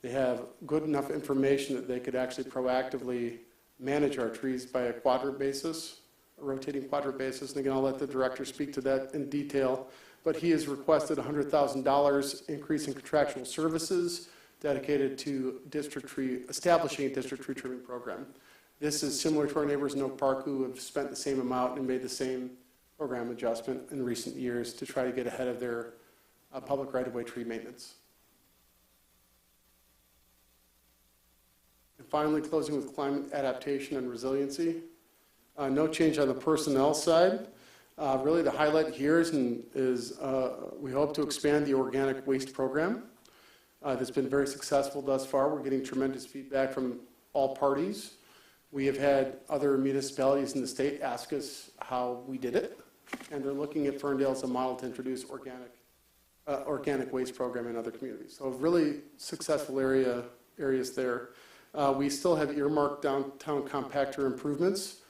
Speaker 13: They have good enough information that they could actually proactively manage our trees by a quadrant basis, a rotating quadrant basis. And again, I'll let the director speak to that in detail. But he has requested $100,000 increase in contractual services dedicated to establishing a district tree trimming program. This is similar to our neighbors in Oak Park who have spent the same amount and made the same program adjustment in recent years to try to get ahead of their public right-of-way tree maintenance. And finally, closing with climate adaptation and resiliency. No change on the personnel side. Really the highlight here is we hope to expand the organic waste program. That's been very successful thus far. We're getting tremendous feedback from all parties. We have had other municipalities in the state ask us how we did it, and they're looking at Ferndale as a model to introduce organic waste program in other communities. So really successful areas there. We still have earmarked downtown compactor improvements.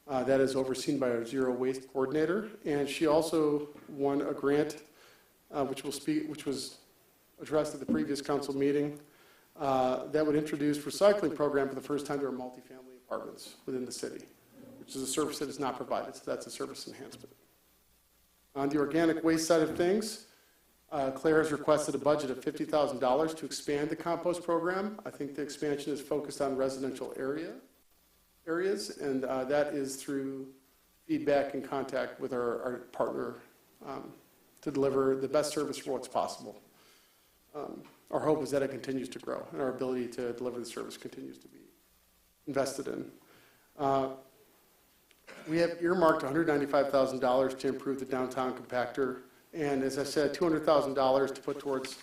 Speaker 13: That is overseen by our zero waste coordinator, and she also won a grant, which was addressed at the previous council meeting, that would introduce recycling program for the first time to our multifamily apartments within the city, which is a service that is not provided, so that's a service enhancement. On the organic waste side of things, Claire has requested a budget of $50,000 to expand the compost program. I think the expansion is focused on residential areas, and that is through feedback and contact with our partner to deliver the best service for what's possible. Our hope is that it continues to grow and our ability to deliver the service continues to be invested in. We have earmarked $195,000 to improve the downtown compactor, and as I said, $200,000 to put towards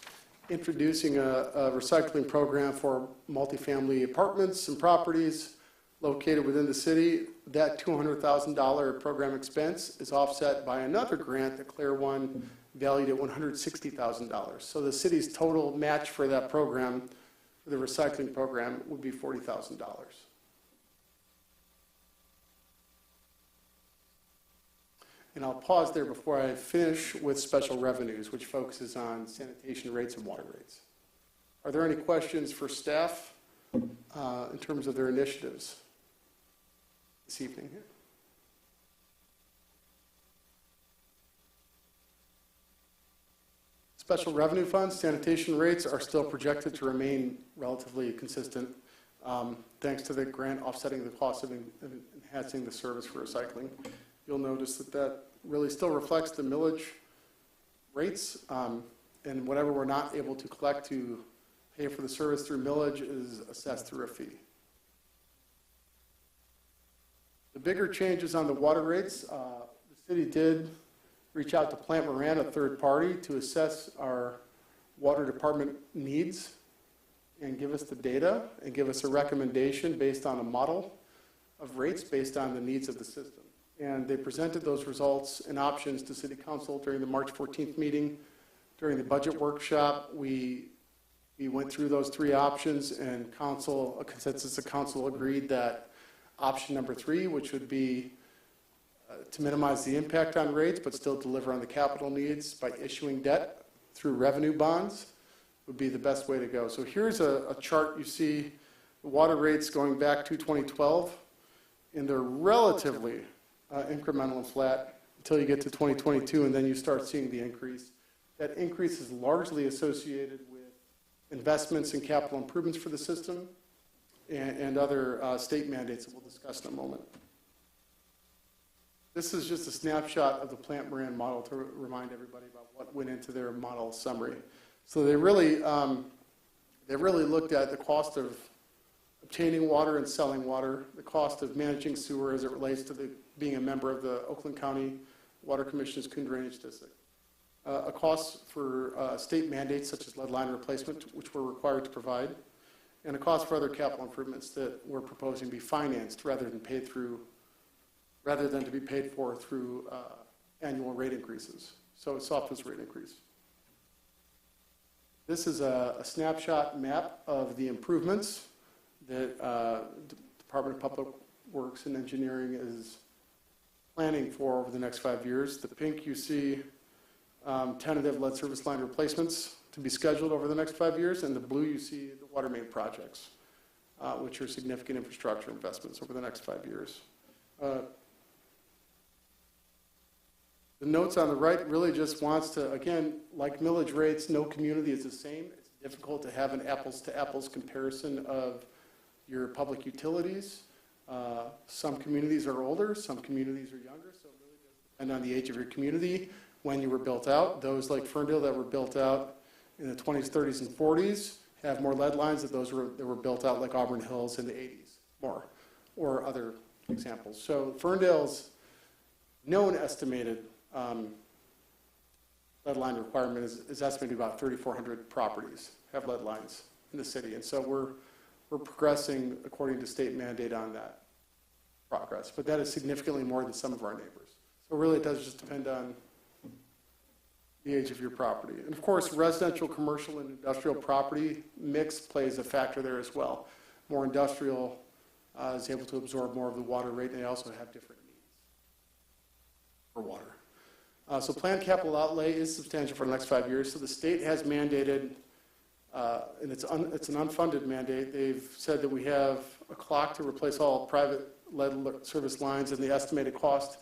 Speaker 13: introducing a recycling program for multifamily apartments and properties located within the city. That $200,000 program expense is offset by another grant that Claire won, valued at $160,000. So the city's total match for that program, for the recycling program, would be $40,000. And I'll pause there before I finish with special revenues, which focuses on sanitation rates and water rates. Are there any questions for staff in terms of their initiatives this evening? Special revenue funds, sanitation rates are still projected to remain relatively consistent thanks to the grant offsetting the cost of enhancing the service for recycling. You'll notice that really still reflects the millage rates, and whatever we're not able to collect to pay for the service through millage is assessed through a fee. The bigger changes on the water rates, the city did reach out to Plant Moran, a third party, to assess our water department needs and give us the data and give us a recommendation based on a model of rates based on the needs of the system. And they presented those results and options to City Council during the March 14th meeting. During the budget workshop, we went through those three options, and a consensus of council agreed that option number 3, which would be to minimize the impact on rates but still deliver on the capital needs by issuing debt through revenue bonds, would be the best way to go. So here's a chart. You see the water rates going back to 2012 and they're relatively incremental and flat until you get to 2022, and then you start seeing the increase. That increase is largely associated with investments in capital improvements for the system and other state mandates that we'll discuss in a moment. This is just a snapshot of the Plant Moran model to remind everybody about what went into their model summary. So they really looked at the cost of obtaining water and selling water, the cost of managing sewer as it relates to being a member of the Oakland County Water Commission's Coon Drainage District, a cost for state mandates such as lead line replacement, which we're required to provide, and a cost for other capital improvements that we're proposing be financed rather than to be paid for through annual rate increases. So it's off as rate increase. This is a snapshot map of the improvements that Department of Public Works and Engineering is planning for over the next 5 years. The pink you see tentative lead service line replacements to be scheduled over the next 5 years, and the blue you see the water main projects, which are significant infrastructure investments over the next 5 years. The notes on the right really just wants to, again, like millage rates, no community is the same. It's difficult to have an apples-to-apples comparison of your public utilities. Some communities are older, some communities are younger, so it really does depend on the age of your community, when you were built out. Those like Ferndale that were built out in the 20s, 30s, and 40s have more lead lines than those that were built out like Auburn Hills in the 80s, more, or other examples. So Ferndale's known estimated lead line requirement is estimated about 3,400 properties have lead lines in the city. And so we're progressing according to state mandate on that progress. But that is significantly more than some of our neighbors. So really it does just depend on the age of your property. And of course, residential, commercial, and industrial property mix plays a factor there as well. More industrial is able to absorb more of the water rate, and they also have different needs for water. So planned capital outlay is substantial for the next 5 years. So the state has mandated, and it's an unfunded mandate, they've said that we have a clock to replace all private lead service lines, and the estimated cost,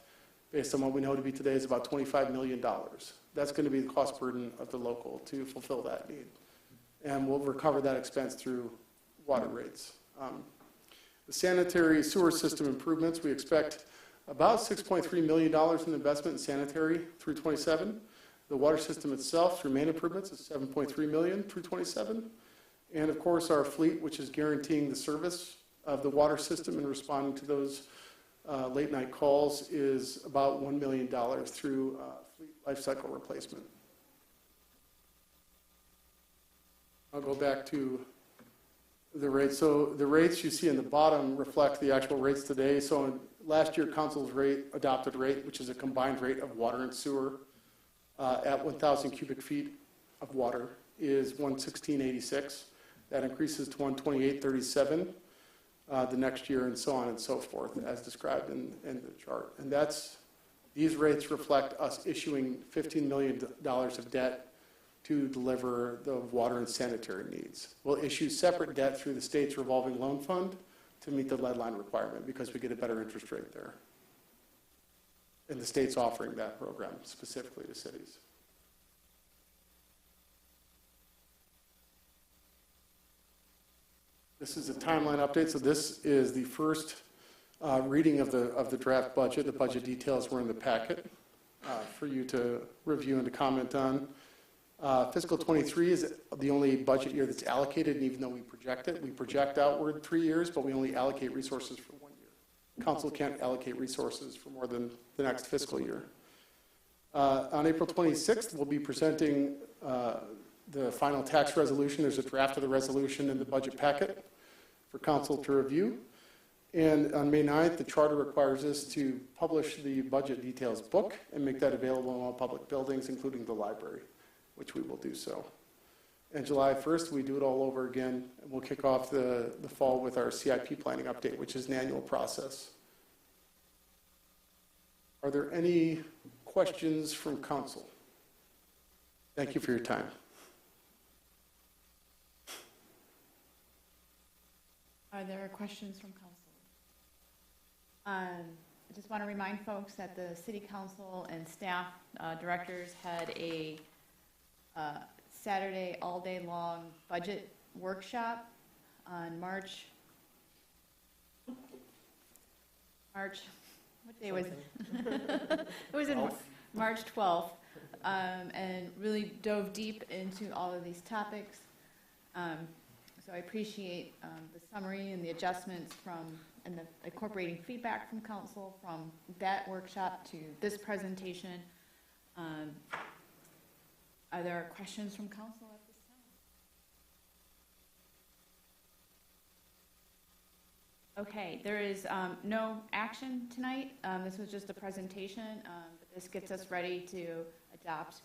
Speaker 13: based on what we know to be today, is about $25 million. That's going to be the cost burden of the local to fulfill that need. And we'll recover that expense through water rates. The sanitary sewer system improvements, we expect about $6.3 million in investment in sanitary through 27. The water system itself, through main improvements, is $7.3 million through 27. And of course, our fleet, which is guaranteeing the service of the water system and responding to those late night calls, is about $1 million through fleet life cycle replacement. I'll go back to the rates. So the rates you see in the bottom reflect the actual rates today. So in last year, council's adopted rate, which is a combined rate of water and sewer at 1,000 cubic feet of water, is 116.86. That increases to 128.37 the next year, and so on and so forth, as described in the chart. And these rates reflect us issuing $15 million of debt to deliver the water and sanitary needs. We'll issue separate debt through the state's revolving loan fund to meet the lead line requirement because we get a better interest rate there. And the state's offering that program specifically to cities. This is a timeline update. So this is the first reading of the draft budget. The budget details were in the packet for you to review and to comment on. Fiscal 23 is the only budget year that's allocated, and even though we project outward 3 years, but we only allocate resources for 1 year. Council can't allocate resources for more than the next fiscal year. On April 26th, we'll be presenting the final tax resolution. There's a draft of the resolution in the budget packet for council to review. And on May 9th, the charter requires us to publish the budget details book and make that available in all public buildings, including the library, which we will do so. And July 1st, we do it all over again, and we'll kick off the fall with our CIP planning update, which is an annual process. Are there any questions from council? Thank you for your time.
Speaker 1: Are there questions from council? I just want to remind folks that the city council and staff directors had a Saturday all-day-long budget workshop on March, what day was it? It was in March 12th, and really dove deep into all of these topics. So I appreciate the summary and the adjustments and the incorporating feedback from council from that workshop to this presentation. Are there questions from council at this time? Okay, there is no action tonight. This was just a presentation, but this gets us ready to adopt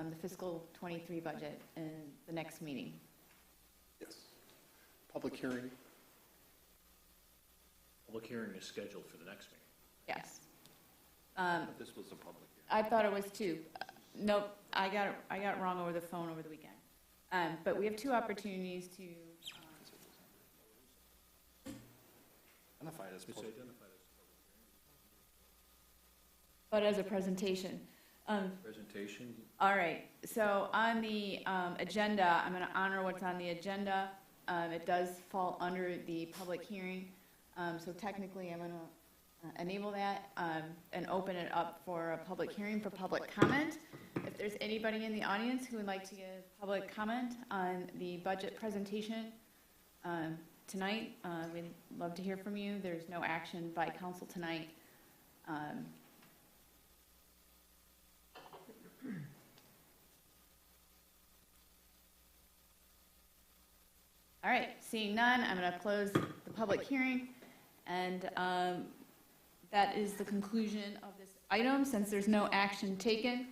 Speaker 1: the fiscal 23 budget in the next meeting.
Speaker 11: Yes. Public hearing.
Speaker 15: Public hearing is scheduled for the next meeting.
Speaker 1: Yes.
Speaker 15: But this was a public hearing.
Speaker 1: I thought it was two. Nope, I got it wrong over the phone over the weekend. But we have two opportunities to.
Speaker 11: Identified as public hearing.
Speaker 1: But as a presentation.
Speaker 15: Presentation.
Speaker 1: All right, so on the agenda, I'm going to honor what's on the agenda. It does fall under the public hearing, so technically I'm going to enable that and open it up for a public hearing for public comment. If there's anybody in the audience who would like to give public comment on the budget presentation tonight, we'd love to hear from you. There's no action by council tonight. All right, seeing none, I'm going to close the public hearing, and that is the conclusion of this item since there's no action taken.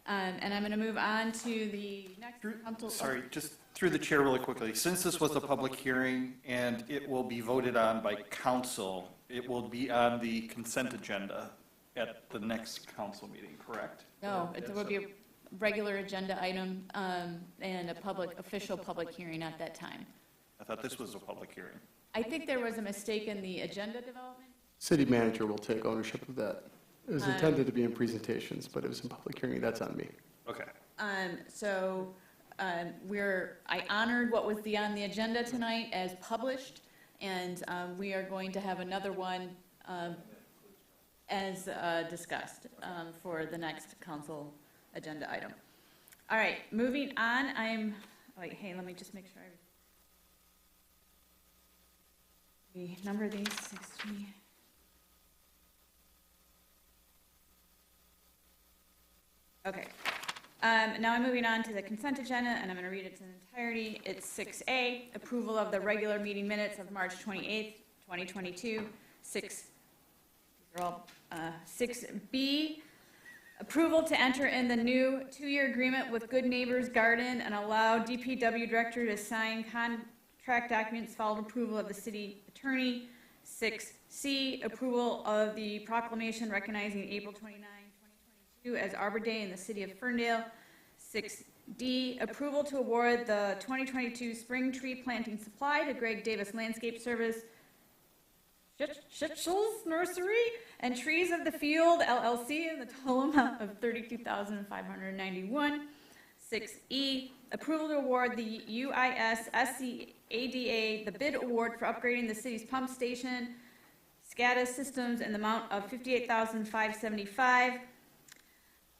Speaker 1: And I'm going to move on to the next council.
Speaker 4: Sorry, just through the chair really quickly. Since this was a public hearing and it will be voted on by council, it will be on the consent agenda at the next council meeting, correct?
Speaker 1: No, it will be a regular agenda item and a official public hearing at that time.
Speaker 4: I thought this was a public hearing.
Speaker 1: I think there was a mistake in the agenda development.
Speaker 13: City manager will take ownership of that. It was intended to be in presentations, but it was in public hearing. That's on me.
Speaker 4: Okay.
Speaker 1: So I honored what was on the agenda tonight as published, and we are going to have another one as discussed for the next council agenda item. All right, moving on. Hey, let me just make sure we number these 60. Okay. Now I'm moving on to the consent agenda, and I'm going to read it in entirety. It's 6A, approval of the regular meeting minutes of March 28th, 2022. 6B, approval to enter in the new 2-year agreement with Good Neighbors Garden and allow DPW director to sign contract documents following approval of the city attorney. 6C, approval of the proclamation recognizing April 29, 2022 as Arbor Day in the city of Ferndale. 6D, approval to award the 2022 spring tree planting supply to Greg Davis Landscape Service, Schitschel's Nursery, and Trees of the Field, LLC, in the total amount of $32,591. 6E, approval to award the UIS SCADA the bid award for upgrading the city's pump station, SCADA systems in the amount of $58,575.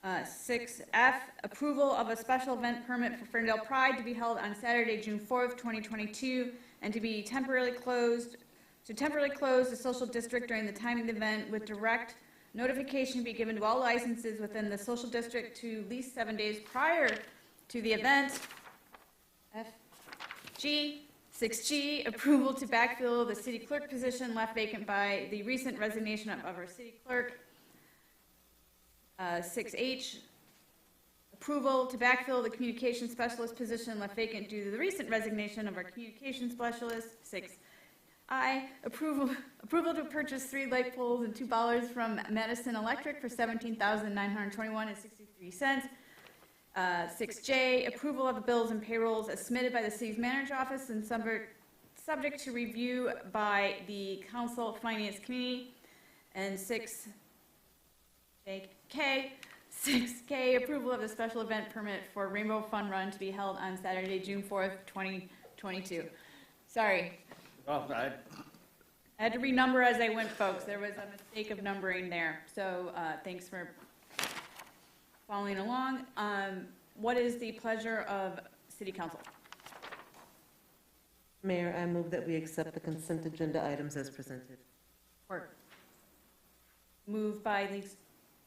Speaker 1: 6F, approval of a special event permit for Ferndale Pride to be held on Saturday, June 4th, 2022, and to be temporarily close the social district during the time of the event, with direct notification be given to all licenses within the social district to at least 7 days prior to the event. G, 6G, approval to backfill the city clerk position left vacant by the recent resignation of our city clerk. 6H, approval to backfill the communication specialist position left vacant due to the recent resignation of our communication specialist. 6I, approval to purchase 3 light poles and 2 bollards from Madison Electric for $17,921.63. 6J, approval of the bills and payrolls as submitted by the city's manager's office and subject to review by the council finance committee. And 6K, approval of the special event permit for Rainbow Fun Run to be held on Saturday, June 4th, 2022. Sorry,
Speaker 4: Oh,
Speaker 1: I had to renumber as I went, folks. There was a mistake of numbering there. So thanks for following along. What is the pleasure of City Council?
Speaker 3: Mayor, I move that we accept the consent agenda items as presented.
Speaker 1: Support. Moved by Lisa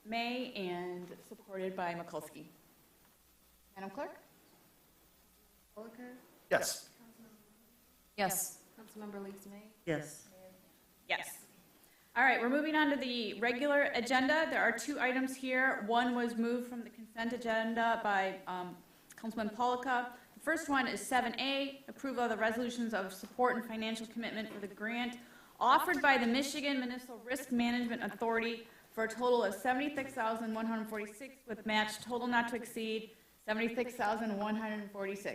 Speaker 1: May and supported by Mikulski. Madam Clerk?
Speaker 4: yes.
Speaker 2: Yes.
Speaker 1: Councilmember Lisa May?
Speaker 3: Yes.
Speaker 1: Yes. All right, we're moving on to the regular agenda. There are two items here. One was moved from the consent agenda by Councilman Polika. The first one is 7A, approval of the resolutions of support and financial commitment for the grant offered by the Michigan Municipal Risk Management Authority for a total of $76,146 with match total not to exceed $76,146.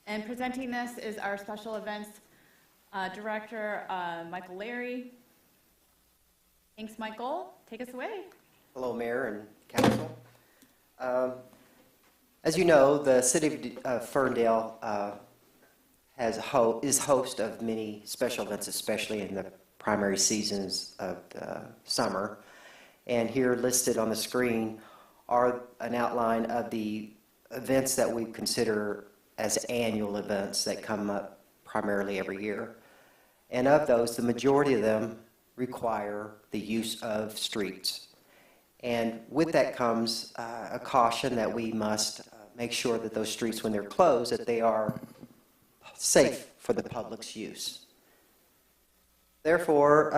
Speaker 1: And presenting this is our special events director, Michael Larry. Thanks, Michael. Take us away.
Speaker 16: Hello, Mayor and Council. As you know, the City of Ferndale is host of many special events, especially in the primary seasons of the summer. And here listed on the screen are an outline of the events that we consider as annual events that come up primarily every year. And of those, the majority of them require the use of streets. And with that comes a caution that we must make sure that those streets, when they're closed, that they are safe for the public's use. Therefore,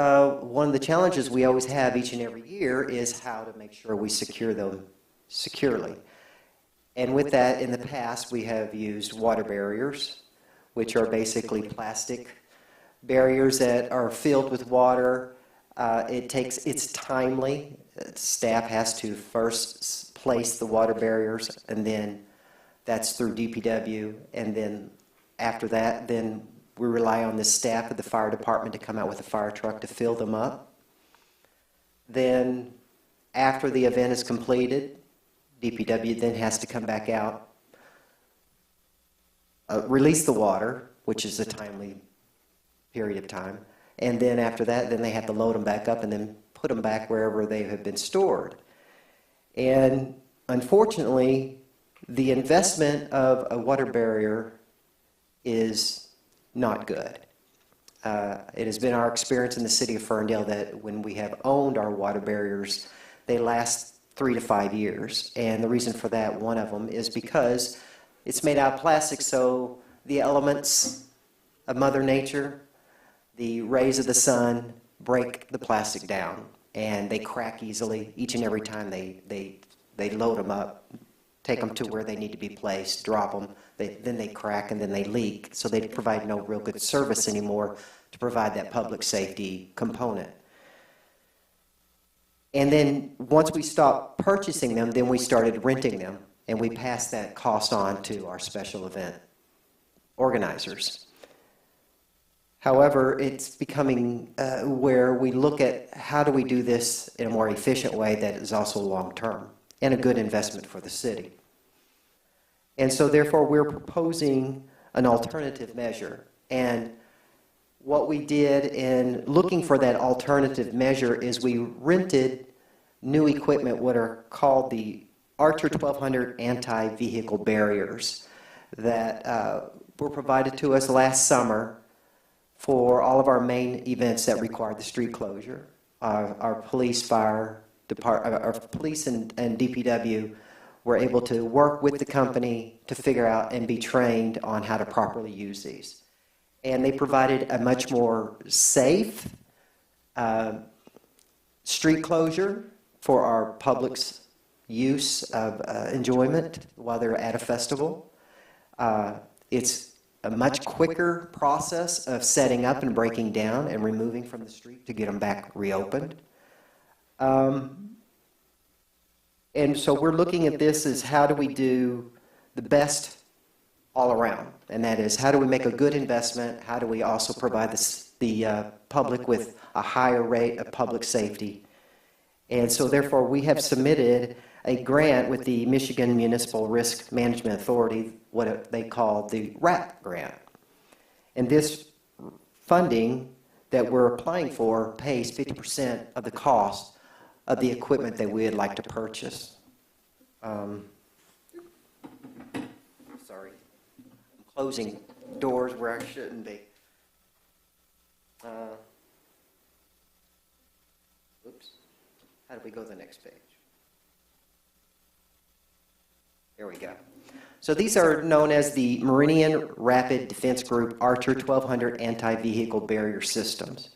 Speaker 16: one of the challenges we always have each and every year is how to make sure we secure them securely. And with that, in the past, we have used water barriers, which are basically plastic barriers that are filled with water. It's timely. Staff has to first place the water barriers, and then that's through DPW. And then after that, then we rely on the staff of the fire department to come out with a fire truck to fill them up. Then after the event is completed, DPW then has to come back out, release the water, which is a timely period of time, and then after that, then they have to load them back up and then put them back wherever they have been stored. And unfortunately, the investment of a water barrier is not good. It has been our experience in the city of Ferndale that when we have owned our water barriers, they last 3 to 5 years. And the reason for that, one of them, is because it's made out of plastic, so the elements of Mother Nature, the rays of the sun, break the plastic down, and they crack easily each and every time they load them up, take them to where they need to be placed, drop them, then they crack and then they leak, so they provide no real good service anymore to provide that public safety component. And then once we stopped purchasing them, then we started renting them, and we passed that cost on to our special event organizers. However, it's becoming where we look at how do we do this in a more efficient way that is also long-term and a good investment for the city. And so therefore, we're proposing an alternative measure. And what we did in looking for that alternative measure is we rented new equipment, what are called the Archer 1200 anti-vehicle barriers that were provided to us last summer for all of our main events that required the street closure. Our police, fire department, our police and DPW were able to work with the company to figure out and be trained on how to properly use these. And they provided a much more safe street closure for our public's use of enjoyment while they're at a festival. It's a much quicker process of setting up and breaking down and removing from the street to get them back reopened. And so we're looking at this as how do we do the best all around. And that is, how do we make a good investment? How do we also provide the public with a higher rate of public safety? And so therefore, we have submitted a grant with the Michigan Municipal Risk Management Authority, what they call the RAP grant. And this funding that we're applying for pays 50% of the cost of the equipment that we would like to purchase. Sorry, I'm closing doors where I shouldn't be. Oops, how do we go to the next page? There we go. So these are known as the Meridian Rapid Defense Group Archer 1200 anti-vehicle barrier systems.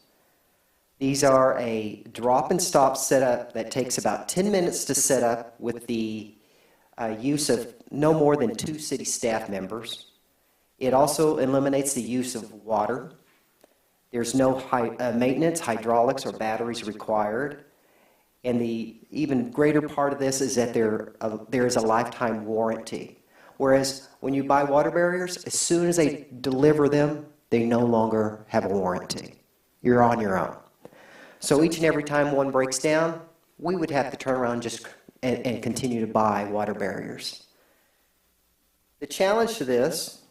Speaker 16: These are a drop and stop setup that takes about 10 minutes to set up with the use of no more than 2 city staff members. It also eliminates the use of water. There's no maintenance, hydraulics, or batteries required. And the even greater part of this is that there is a lifetime warranty. Whereas when you buy water barriers, as soon as they deliver them, they no longer have a warranty. You're on your own. So each and every time one breaks down, we would have to turn around and continue to buy water barriers. The challenge to this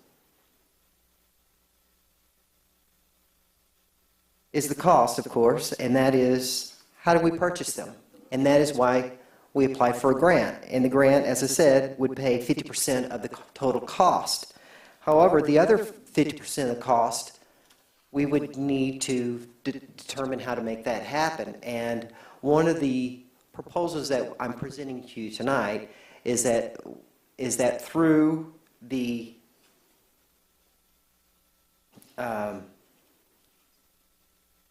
Speaker 16: is the cost, of course, and that is, how do we purchase them? And that is why we applied for a grant. And the grant, as I said, would pay 50% of the total cost. However, the other 50% of the cost, we would need to determine how to make that happen. And one of the proposals that I'm presenting to you tonight is that through the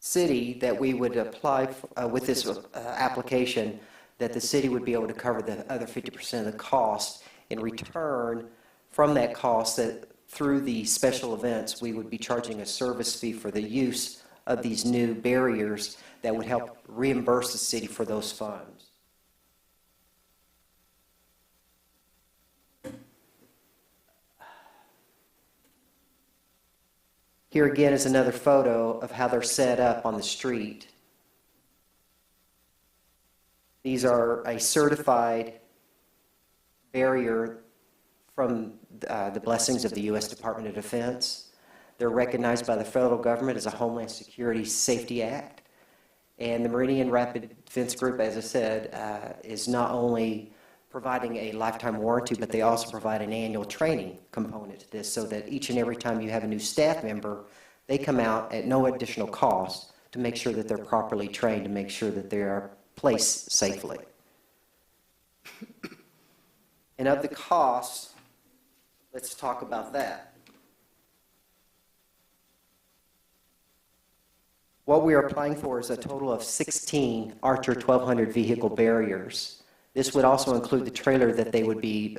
Speaker 16: city, that we would apply with this application, that the city would be able to cover the other 50% of the cost. In return from that cost, that through the special events, we would be charging a service fee for the use of these new barriers that would help reimburse the city for those funds. Here again is another photo of how they're set up on the street. These are a certified barrier from the blessings of the U.S. Department of Defense. They're recognized by the federal government as a Homeland Security Safety Act. And the Meridian Rapid Defense Group, as I said, is not only providing a lifetime warranty, but they also provide an annual training component to this, so that each and every time you have a new staff member, they come out at no additional cost to make sure that they're properly trained, to make sure that they are placed safely. And of the costs, let's talk about that. What we are applying for is a total of 16 Archer 1200 vehicle barriers. This would also include the trailer that they would be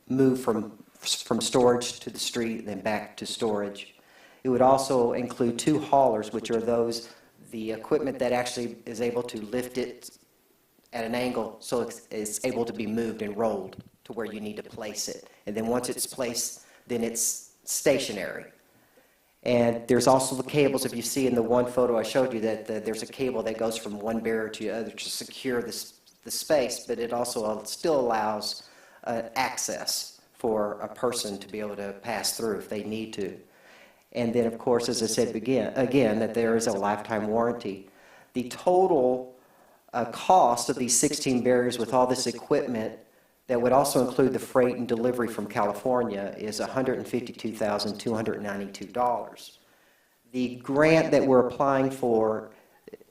Speaker 16: moved from storage to the street and then back to storage. It would also include 2 haulers, which are the equipment that actually is able to lift it at an angle so it's able to be moved and rolled to where you need to place it. And then once it's placed, then it's stationary. And there's also the cables. If you see in the one photo I showed you, that there's a cable that goes from one barrier to the other to secure the space, but it also still allows access for a person to be able to pass through if they need to. And then, of course, as I said again, that there is a lifetime warranty. The total cost of these 16 barriers with all this equipment, that would also include the freight and delivery from California, is $152,292. The grant that we're applying for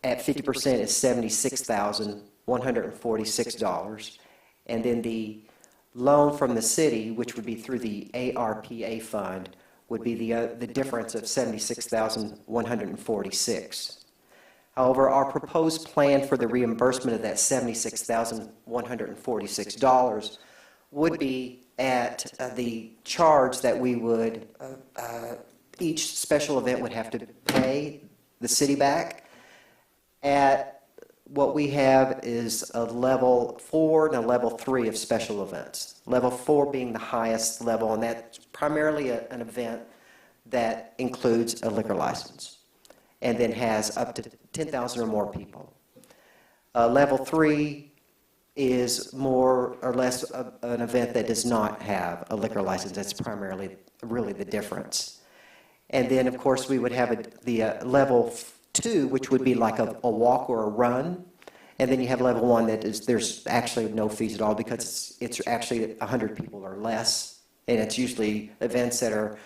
Speaker 16: at 50% is $76,146. And then the loan from the city, which would be through the ARPA fund, would be the difference of $76,146. However, our proposed plan for the reimbursement of that $76,146 would be at the charge that we would, each special event would have to pay the city back at what we have is a level 4 and a level 3 of special events. Level 4 being the highest level, and that's primarily an event that includes a liquor license and then has up to 10,000 or more people. Level 3 is more or less an event that does not have a liquor license. That's primarily really the difference. And then, of course, we would have the level 2, which would be like a walk or a run. And then you have level 1 that is, there's actually no fees at all because it's actually 100 people or less. And it's usually events that are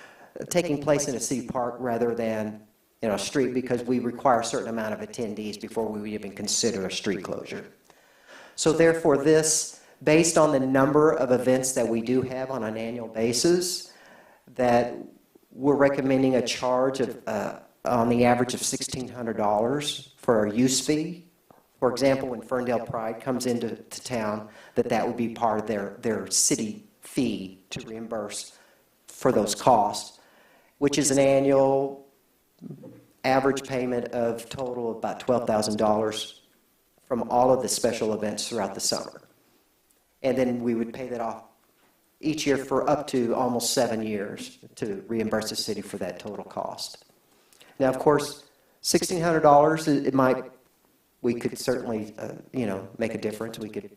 Speaker 16: taking place in a city park rather than in a street, because we require a certain amount of attendees before we would even consider a street closure. So therefore this, based on the number of events that we do have on an annual basis, that we're recommending a charge of, on the average of $1,600 for a use fee. For example, when Ferndale Pride comes into town, that would be part of their city fee to reimburse for those costs, which is an annual average payment of total of about $12,000 from all of the special events throughout the summer. And then we would pay that off each year for up to almost 7 years to reimburse the city for that total cost. Now, of course, $1,600, we could certainly, make a difference. We could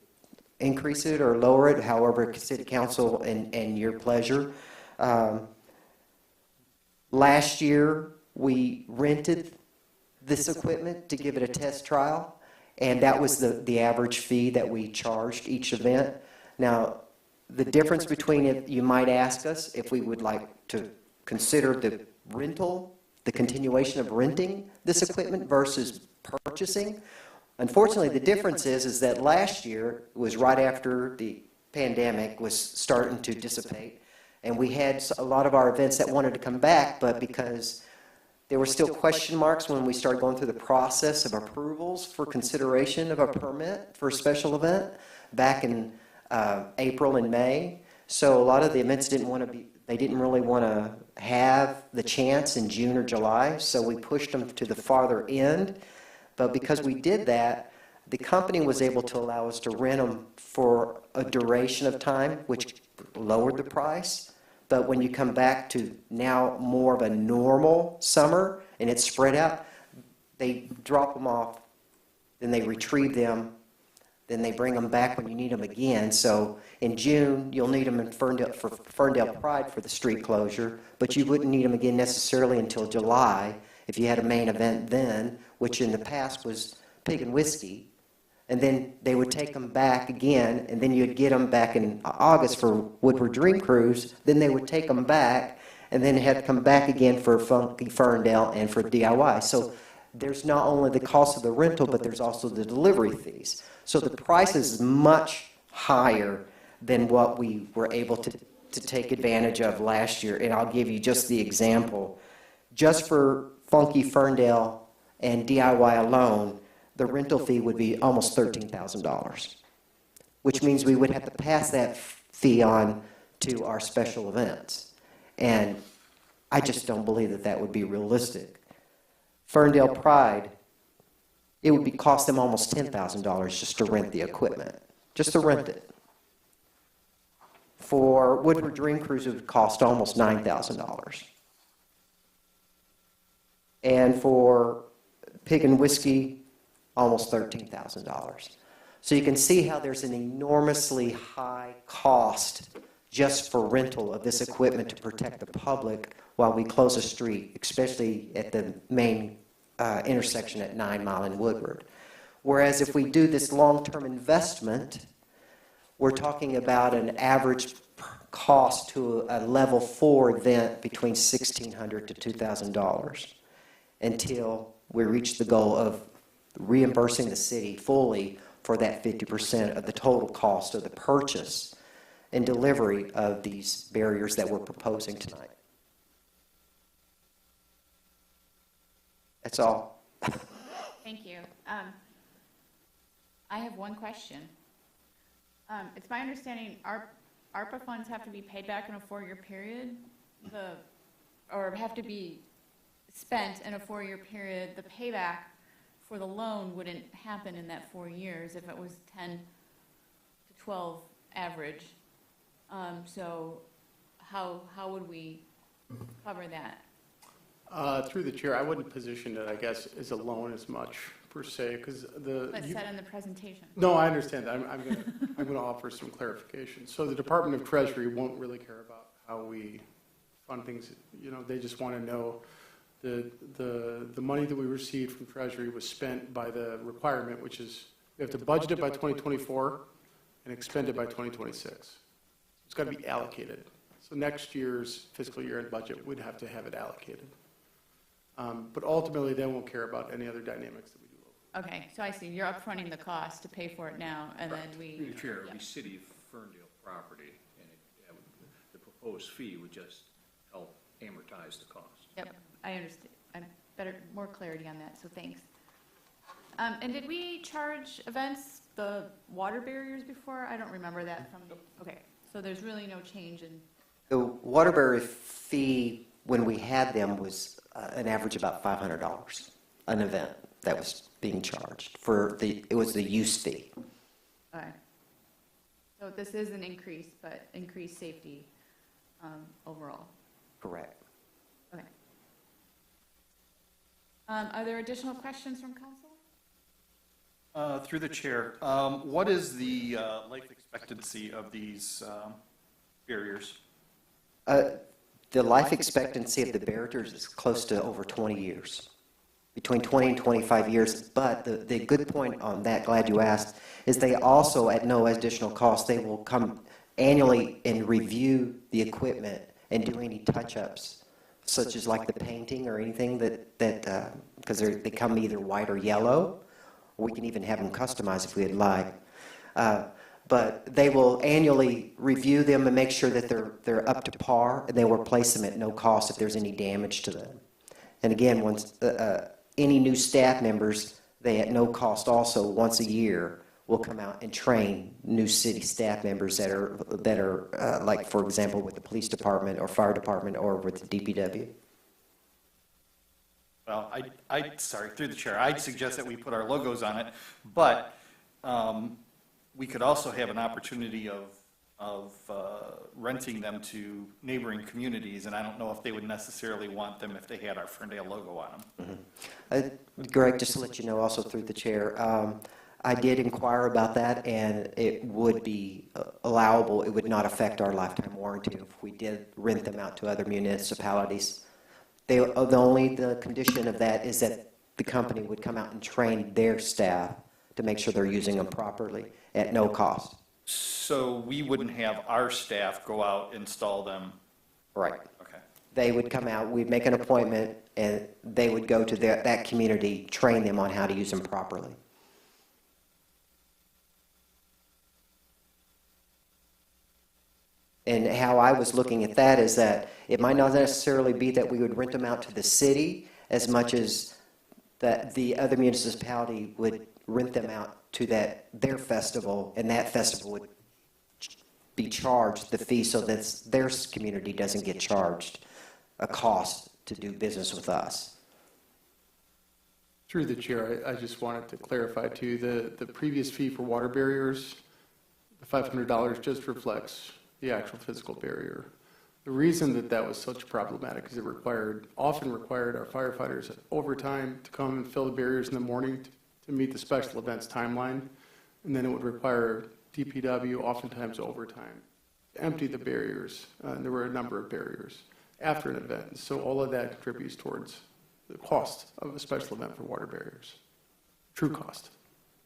Speaker 16: increase it or lower it, however, city council and your pleasure. Last year, we rented this equipment to give it a test trial, and that was the average fee that we charged each event. Now, the difference between it, you might ask us if we would like to consider the rental, the continuation of renting this equipment versus purchasing. Unfortunately, the difference is that last year was right after the pandemic was starting to dissipate, and we had a lot of our events that wanted to come back, but because there were still question marks when we started going through the process of approvals for consideration of a permit for a special event back in April and May. So a lot of the events they didn't really want to have the chance in June or July, so we pushed them to the farther end. But because we did that, the company was able to allow us to rent them for a duration of time, which lowered the price. But when you come back to now more of a normal summer and it's spread out, they drop them off, then they retrieve them, then they bring them back when you need them again. So in June, you'll need them in Ferndale, for Ferndale Pride for the street closure, but you wouldn't need them again necessarily until July if you had a main event then, which in the past was Pig and Whiskey. And then they would take them back again, and then you'd get them back in August for Woodward Dream Cruise. Then they would take them back, and then have to come back again for Funky Ferndale and for DIY. So there's not only the cost of the rental, but there's also the delivery fees. So the price is much higher than what we were able to take advantage of last year. And I'll give you just the example. Just for Funky Ferndale and DIY alone, the rental fee would be almost $13,000, which means we would have to pass that fee on to our special events. And I just don't believe that would be realistic. Ferndale Pride, it would cost them almost $10,000 just to rent the equipment, just to rent it. For Woodward Dream Cruise, it would cost almost $9,000. And for Pig and Whiskey, almost $13,000. So you can see how there's an enormously high cost just for rental of this equipment to protect the public while we close a street, especially at the main intersection at 9 Mile and Woodward. Whereas if we do this long-term investment, we're talking about an average cost to a level 4 event between $1,600 to $2,000 until we reach the goal of reimbursing the city fully for that 50% of the total cost of the purchase and delivery of these barriers that we're proposing tonight. That's all.
Speaker 1: Thank you. I have one question. It's my understanding ARPA funds have to be paid back in a 4-year period, or have to be spent in a 4-year period. The payback for the loan wouldn't happen in that 4 years if it was 10 to 12 average. So how would we cover that?
Speaker 13: Through the chair, I wouldn't position it, I guess, as a loan as much per se, because
Speaker 1: But said in the presentation.
Speaker 13: No, I understand. I'm going to offer some clarification. So the Department of Treasury won't really care about how we fund things. You know, they just want to know the money that we received from Treasury was spent by the requirement, which is we have to budget it by 2024 and expend it by 2026. It's got to be allocated. So next year's fiscal year and budget would have to have it allocated. But ultimately, they won't care about any other dynamics that we do.
Speaker 1: Okay, so I see, you're upfronting the cost to pay for it now, and then we.
Speaker 15: Through the chair, it would
Speaker 1: yeah.
Speaker 15: be City of Ferndale property, and the proposed fee would just help amortize the cost.
Speaker 1: Yep, I understand. More clarity on that, so thanks. And did we charge events the water barriers before? I don't remember that from, okay, so there's really no change in.
Speaker 16: The water barrier fee, when we had them, was an average about $500 an event that was being charged it was the use fee.
Speaker 1: Okay. So this is an increase, but increased safety overall.
Speaker 16: Correct.
Speaker 1: Okay. Are there additional questions from council?
Speaker 4: Through the chair, what is the life expectancy of these barriers?
Speaker 16: The life expectancy of the barriers is close to over 20 years, between 20 and 25 years. But the good point on that, glad you asked, is they also, at no additional cost, they will come annually and review the equipment and do any touch-ups, such as like the painting or anything because they come either white or yellow. We can even have them customized if we'd like. But they will annually review them and make sure that they're up to par, and they will replace them at no cost if there's any damage to them. And again, once any new staff members, they at no cost also once a year will come out and train new city staff members that are like, for example, with the police department or fire department or with the DPW.
Speaker 4: Well, sorry, through the chair, I'd suggest that we put our logos on it, but we could also have an opportunity of renting them to neighboring communities, and I don't know if they would necessarily want them if they had our Ferndale logo on them.
Speaker 16: Mm-hmm. Greg, just to let you know, also through the chair, I did inquire about that, and it would be allowable. It would not affect our lifetime warranty if we did rent them out to other municipalities. The condition of that is that the company would come out and train their staff to make sure they're using them properly at no cost.
Speaker 4: So we wouldn't have our staff go out, install them?
Speaker 16: Right.
Speaker 4: Okay.
Speaker 16: They would come out, we'd make an appointment, and they would go to that community, train them on how to use them properly. And how I was looking at that is that it might not necessarily be that we would rent them out to the city as much as that the other municipality would rent them out to their festival, and that festival would be charged the fee so that their community doesn't get charged a cost to do business with us.
Speaker 13: Through the chair, I just wanted to clarify too, the previous fee for water barriers, the $500 just reflects the actual physical barrier. The reason that was such problematic is it often required our firefighters overtime to come and fill the barriers in the morning to meet the special events timeline, and then it would require DPW oftentimes overtime to empty the barriers, and there were a number of barriers after an event. So all of that contributes towards the cost of a special event for water barriers, true cost.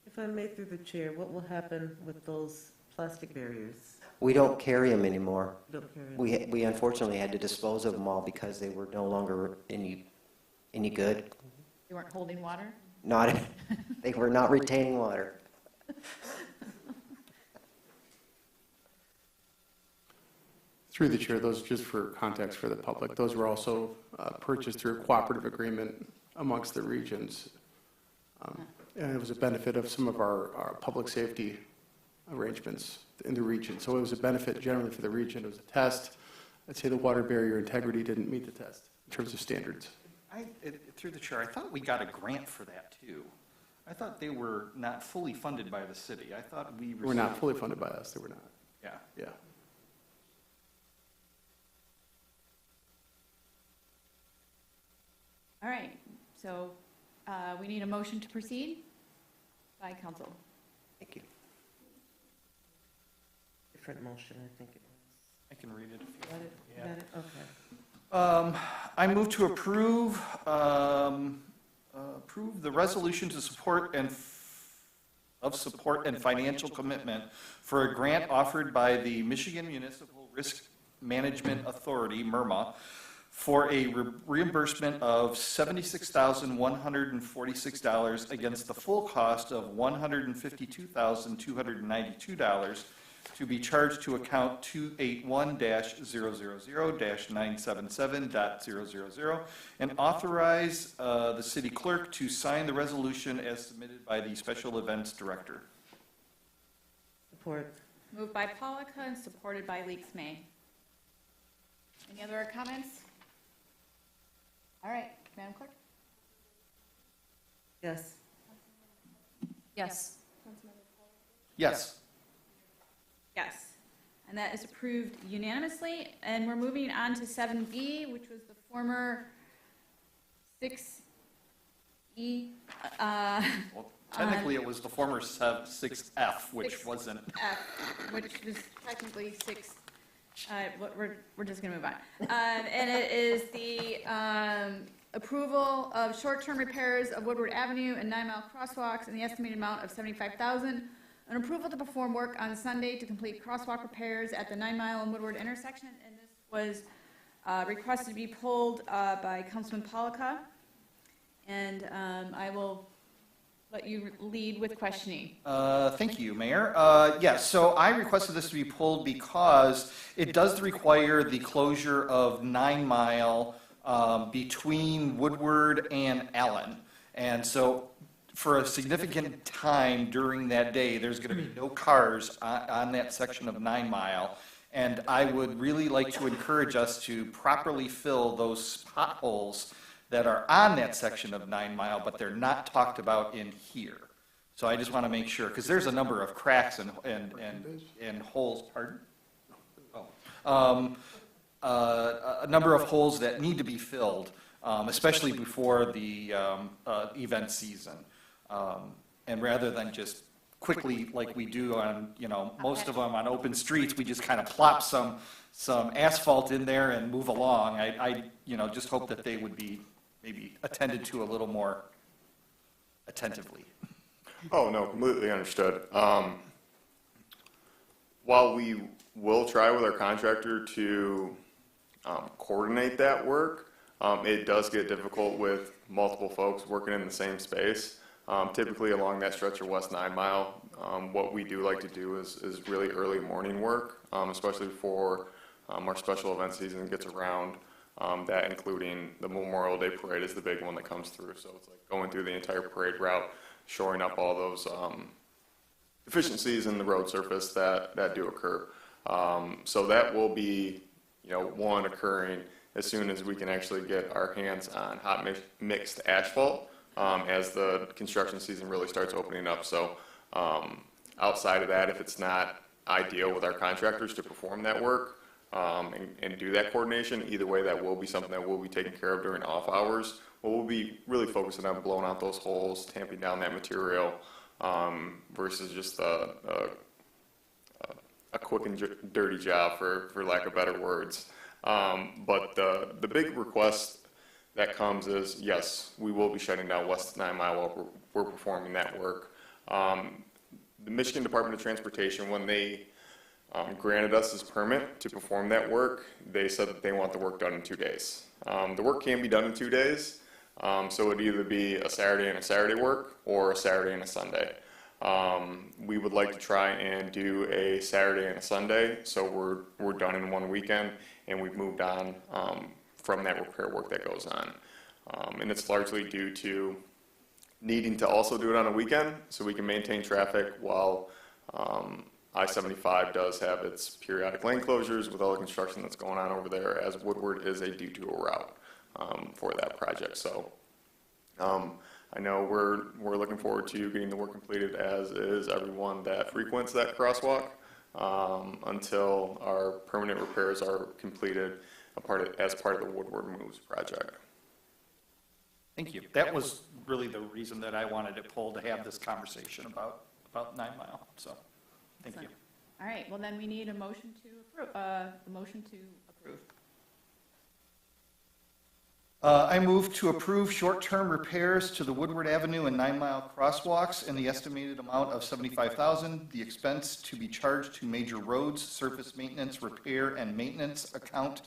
Speaker 3: If I may, through the chair, what will happen with those plastic barriers?
Speaker 16: We don't carry them anymore.
Speaker 3: Don't carry them.
Speaker 16: We unfortunately had to dispose of them all because they were no longer any good.
Speaker 1: You weren't holding water?
Speaker 16: They were not retaining water.
Speaker 13: Through the chair, those, just for context for the public, those were also purchased through a cooperative agreement amongst the regions. And it was a benefit of some of our public safety arrangements in the region. So it was a benefit generally for the region. It was a test. I'd say the water barrier integrity didn't meet the test in terms of standards.
Speaker 4: Through the chair, I thought we got a grant for that too. I thought they were not fully funded by the city. I thought we received.
Speaker 13: They were not fully funded by us, they were not.
Speaker 4: Yeah.
Speaker 13: Yeah.
Speaker 1: All right, so we need a motion to proceed by council.
Speaker 16: Thank you.
Speaker 3: Different motion, I think it was.
Speaker 4: I can read it if you
Speaker 3: Got it?
Speaker 4: Yeah.
Speaker 3: Got it? Okay.
Speaker 4: I move to approve the resolution to support support and financial commitment for a grant offered by the Michigan Municipal Risk Management Authority, MIRMA, for a reimbursement of $76,146 against the full cost of $152,292 to be charged to account 281-000-977.000 and authorize the city clerk to sign the resolution as submitted by the special events director.
Speaker 3: Support.
Speaker 1: Moved by Polika and supported by Leaks May. Any other comments? All right, Madam Clerk?
Speaker 3: Yes.
Speaker 2: Yes.
Speaker 4: Yes.
Speaker 1: Yes. And that is approved unanimously. And we're moving on to 7B, which was the former 6E.
Speaker 4: Well, technically, it was the former 6F, which
Speaker 1: 6F,
Speaker 4: wasn't.
Speaker 1: which was technically 6. We're just going to move on. And it is the approval of short-term repairs of Woodward Avenue and 9 Mile crosswalks in the estimated amount of $75,000. An approval to perform work on Sunday to complete crosswalk repairs at the 9 Mile and Woodward intersection. And this was requested to be pulled by Councilman Polika. And I will let you lead with questioning.
Speaker 4: Thank you, Mayor. Yes, so I requested this to be pulled because it does require the closure of 9 Mile between Woodward and Allen. And so for a significant time during that day, there's going to be no cars on that section of 9 Mile. And I would really like to encourage us to properly fill those potholes that are on that section of 9 Mile, but they're not talked about in here. So I just want to make sure, because there's a number of cracks and holes, pardon? A number of holes that need to be filled, especially before the event season. And rather than just quickly, like we do on, most of them on open streets, we just kind of plop some asphalt in there and move along. I just hope that they would be maybe attended to a little more attentively.
Speaker 10: Oh, no, completely understood. While we will try with our contractor to coordinate that work, it does get difficult with multiple folks working in the same space. Typically along that stretch of West 9 Mile, what we do like to do is really early morning work, especially before our special event season gets around. That including the Memorial Day Parade is the big one that comes through. So it's like going through the entire parade route, shoring up all those deficiencies in the road surface that do occur. So that will be, one occurring as soon as we can actually get our hands on hot mixed asphalt as the construction season really starts opening up. So outside of that, if it's not ideal with our contractors to perform that work and do that coordination, either way, that will be something that we'll be taking care of during off hours. We'll be really focusing on blowing out those holes, tamping down that material versus just a quick and dirty job, for lack of better words. But the big request that comes is, yes, we will be shutting down West 9 Mile while we're performing that work. The Michigan Department of Transportation, when they granted us this permit to perform that work, they said that they want the work done in 2 days. The work can be done in 2 days, so it'd either be a Saturday and a Saturday work or a Saturday and a Sunday. We would like to try and do a Saturday and a Sunday, so we're done in one weekend, and we've moved on from that repair work that goes on. And it's largely due to needing to also do it on a weekend so we can maintain traffic while I-75 does have its periodic lane closures with all the construction that's going on over there, as Woodward is a detour route for that project. So I know we're looking forward to getting the work completed, as is everyone that frequents that crosswalk, until our permanent repairs are completed as part of the Woodward Moves project.
Speaker 4: Thank you. That was really the reason that I wanted it pulled, to have this conversation about 9 Mile, so, thank you.
Speaker 1: All right, well then we need a motion to approve.
Speaker 4: I move to approve short-term repairs to the Woodward Avenue and 9 Mile crosswalks in the estimated amount of $75,000. The expense to be charged to major roads, surface maintenance, repair, and maintenance account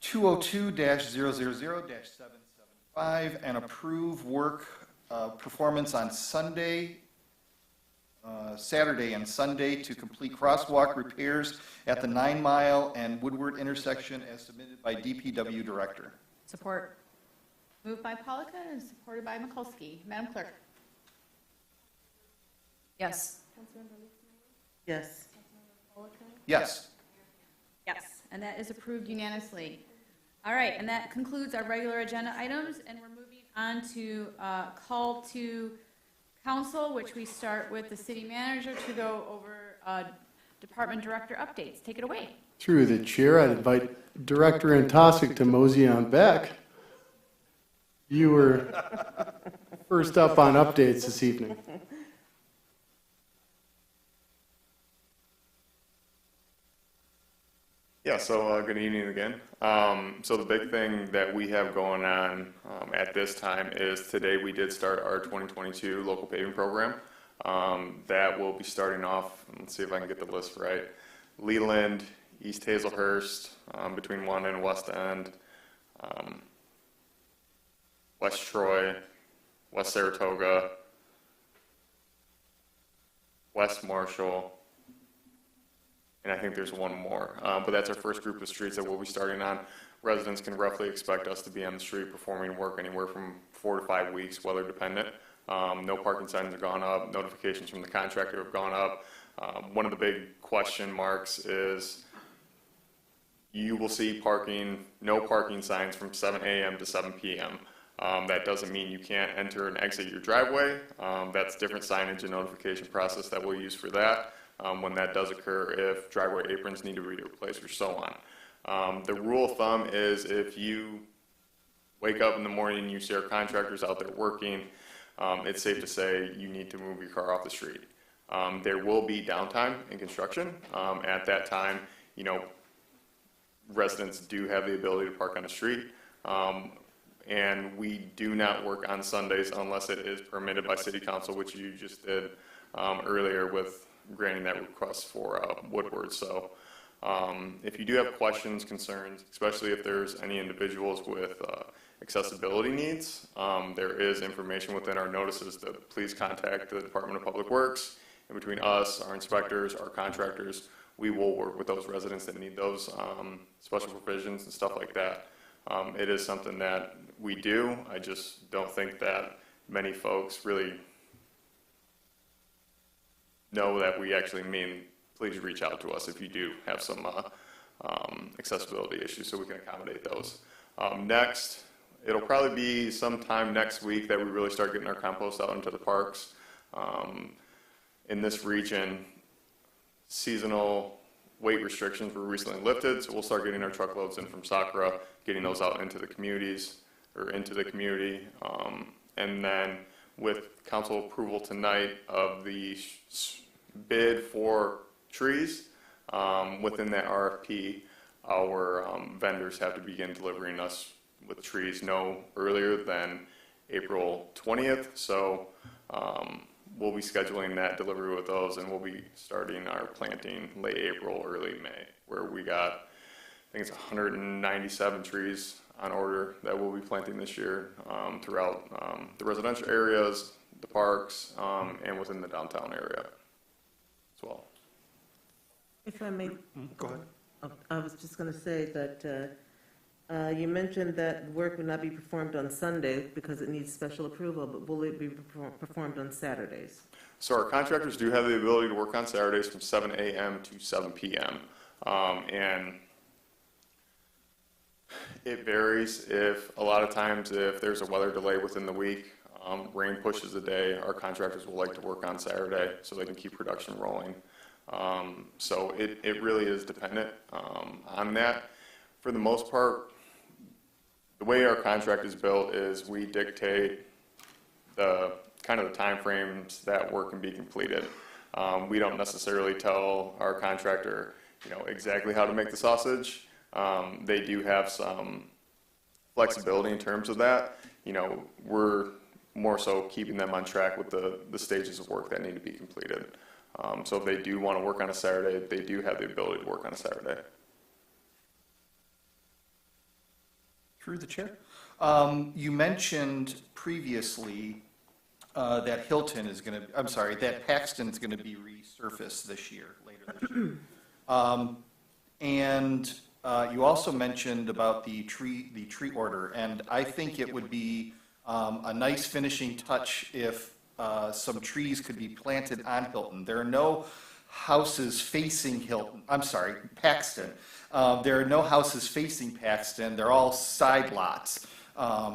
Speaker 4: 202-000-775, and approve work performance on Saturday and Sunday to complete crosswalk repairs at the 9 Mile and Woodward intersection as submitted by DPW Director.
Speaker 1: Support. Moved by Polika and supported by Mikulski. Madam Clerk.
Speaker 2: Yes.
Speaker 3: Yes.
Speaker 4: Yes.
Speaker 1: Yes, and that is approved unanimously. All right, and that concludes our regular agenda items, and we're moving on to call to council, which we start with the city manager to go over department director updates. Take it away.
Speaker 13: Through the chair, I'd invite Director Antosik to mosey on back. You were first up on updates this evening.
Speaker 10: Yeah, so good evening again. So the big thing that we have going on at this time is today we did start our 2022 local paving program. That will be starting off, let's see if I can get the list right, Leland, East Hazelhurst, between 1 and West End, West Troy, West Saratoga, West Marshall, and I think there's one more. But that's our first group of streets that we'll be starting on. Residents can roughly expect us to be on the street performing work anywhere from 4 to 5 weeks, weather dependent. No parking signs have gone up, notifications from the contractor have gone up. One of the big question marks is you will see no parking signs from 7 a.m. to 7 p.m. That doesn't mean you can't enter and exit your driveway. That's different signage and notification process that we'll use for that when that does occur, if driveway aprons need to be replaced or so on. The rule of thumb is if you wake up in the morning and you see our contractors out there working, it's safe to say you need to move your car off the street. There will be downtime in construction. At that time, residents do have the ability to park on the street. And we do not work on Sundays unless it is permitted by City Council, which you just did earlier with granting that request for Woodward. So if you do have questions, concerns, especially if there's any individuals with accessibility needs, there is information within our notices to please contact the Department of Public Works. And between us, our inspectors, our contractors, we will work with those residents that need those special provisions and stuff like that. It is something that we do. I just don't think that many folks really know that we actually mean please reach out to us if you do have some accessibility issues so we can accommodate those. Next, it'll probably be sometime next week that we really start getting our compost out into the parks. In this region, seasonal weight restrictions were recently lifted, so we'll start getting our truckloads in from Sakura, getting those out into the communities, or into the community. And then with council approval tonight of the bid for trees, within that RFP, our vendors have to begin delivering us with trees no earlier than April 20th. So we'll be scheduling that delivery with those, and we'll be starting our planting late April, early May, where we got, I think it's 197 trees on order that we'll be planting this year throughout the residential areas, the parks, and within the downtown area as well.
Speaker 3: If I may.
Speaker 4: Go ahead.
Speaker 3: I was just going to say that you mentioned that work would not be performed on Sunday because it needs special approval, but will it be performed on Saturdays?
Speaker 10: So our contractors do have the ability to work on Saturdays from 7 a.m. to 7 p.m. And it varies. A lot of times if there's a weather delay within the week, Rain pushes a day, our contractors will like to work on Saturday so they can keep production rolling. So it really is dependent on that. For the most part, the way our contract is built is we dictate the kind of the timeframes that work can be completed. We don't necessarily tell our contractor, exactly how to make the sausage. They do have some flexibility in terms of that. We're more so keeping them on track with the stages of work that need to be completed. So if they do want to work on a Saturday, they do have the ability to work on a Saturday.
Speaker 4: Through the chair. You mentioned previously that Hilton is going to, I'm sorry, that Paxton is going to be resurfaced later this year. And you also mentioned about the tree order, and I think it would be a nice finishing touch if some trees could be planted on Hilton. There are no houses facing Paxton. There are no houses facing Paxton. They're all side lots.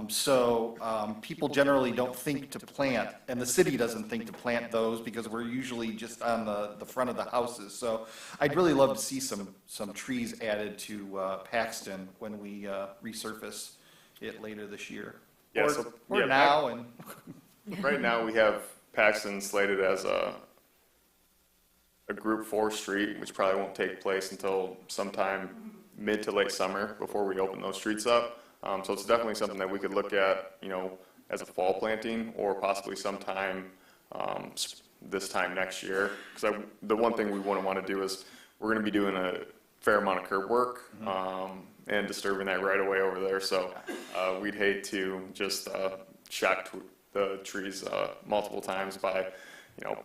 Speaker 4: So people generally don't think to plant, and the city doesn't think to plant those because we're usually just on the front of the houses. So I'd really love to see some trees added to Paxton when we resurface it later this year.
Speaker 10: Yeah,
Speaker 4: now. And
Speaker 10: right now we have Paxton slated as a Group 4 street, which probably won't take place until sometime mid to late summer before we open those streets up. So it's definitely something that we could look at, as a fall planting or possibly sometime this time next year. Because the one thing we wouldn't want to do is we're going to be doing a fair amount of curb work and disturbing that right away over there. So we'd hate to just shock the trees multiple times by,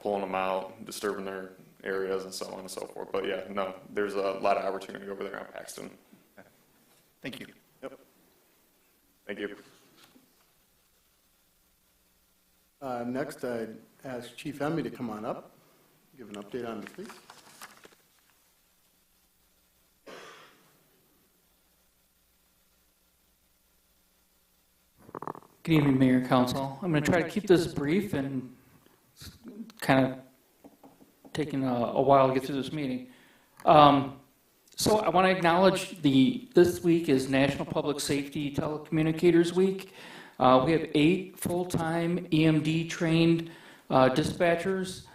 Speaker 10: pulling them out, disturbing their areas and so on and so forth. But yeah, no, there's a lot of opportunity over there on Paxton.
Speaker 4: Thank you.
Speaker 10: Yep. Thank you.
Speaker 13: Next, I'd ask Chief Emmy to come on up, give an update on the fleet.
Speaker 17: Good evening, Mayor and Council. I'm going to try to keep this brief and kind of taking a while to get through this meeting. So I want to acknowledge this week is National Public Safety Telecommunicators Week. We have 8 full-time EMD trained dispatchers.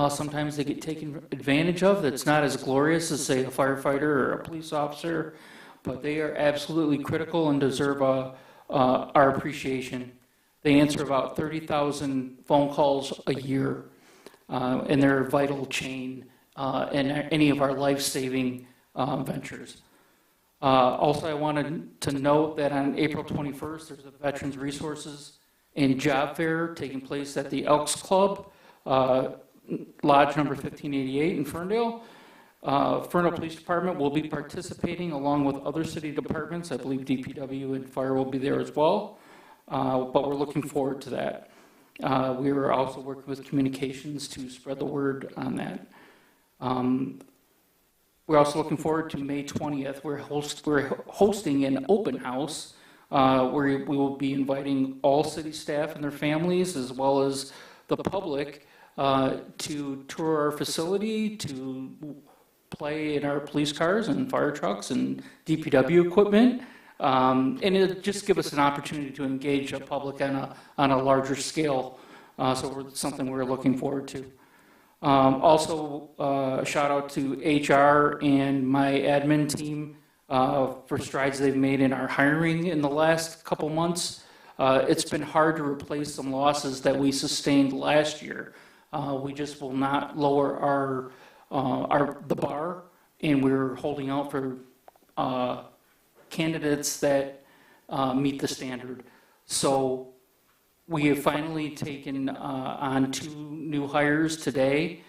Speaker 17: Sometimes they get taken advantage of. That's not as glorious as, say, a firefighter or a police officer, but they are absolutely critical and deserve our appreciation. They answer about 30,000 phone calls a year, and they're a vital chain in any of our life-saving ventures. Also, I wanted to note that on April 21st, there's a Veterans Resources and Job Fair taking place at the Elks Club, Lodge number 1588 in Ferndale. Ferndale Police Department will be participating along with other city departments. I believe DPW and Fire will be there as well, but we're looking forward to that. We are also working with communications to spread the word on that. We're also looking forward to May 20th. We're hosting an open house where we will be inviting all city staff and their families as well as the public to tour our facility, to play in our police cars and fire trucks and DPW equipment. And it'll just give us an opportunity to engage the public on a larger scale. So something we're looking forward to. Also, a shout out to HR and my admin team for strides they've made in our hiring in the last couple months. It's been hard to replace some losses that we sustained last year. We just will not lower the bar, and we're holding out for candidates that meet the standard. So we have finally taken on 2 new hires today,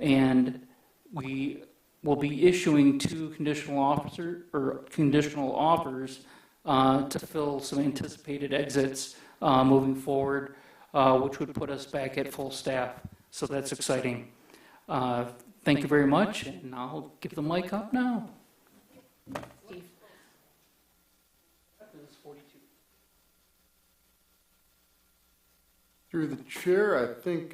Speaker 17: and we will be issuing 2 conditional offers to fill some anticipated exits moving forward, which would put us back at full staff. So that's exciting. Thank you very much, and I'll give the mic up now.
Speaker 1: Steve.
Speaker 13: Through the chair, I think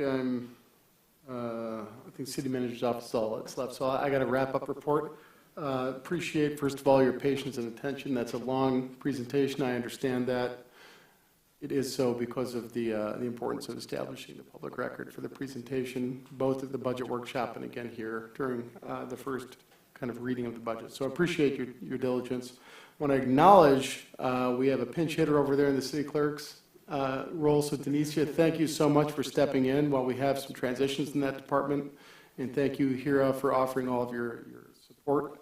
Speaker 13: city manager's office is all that's left. So I got a wrap-up report. Appreciate, first of all, your patience and attention. That's a long presentation. I understand that. It is so because of the importance of establishing the public record for the presentation, both at the budget workshop and again here during the first kind of reading of the budget. So I appreciate your diligence. I want to acknowledge we have a pinch hitter over there in the city clerk's role. So Denicia, thank you so much for stepping in while we have some transitions in that department. And thank you, Hira, for offering all of your support.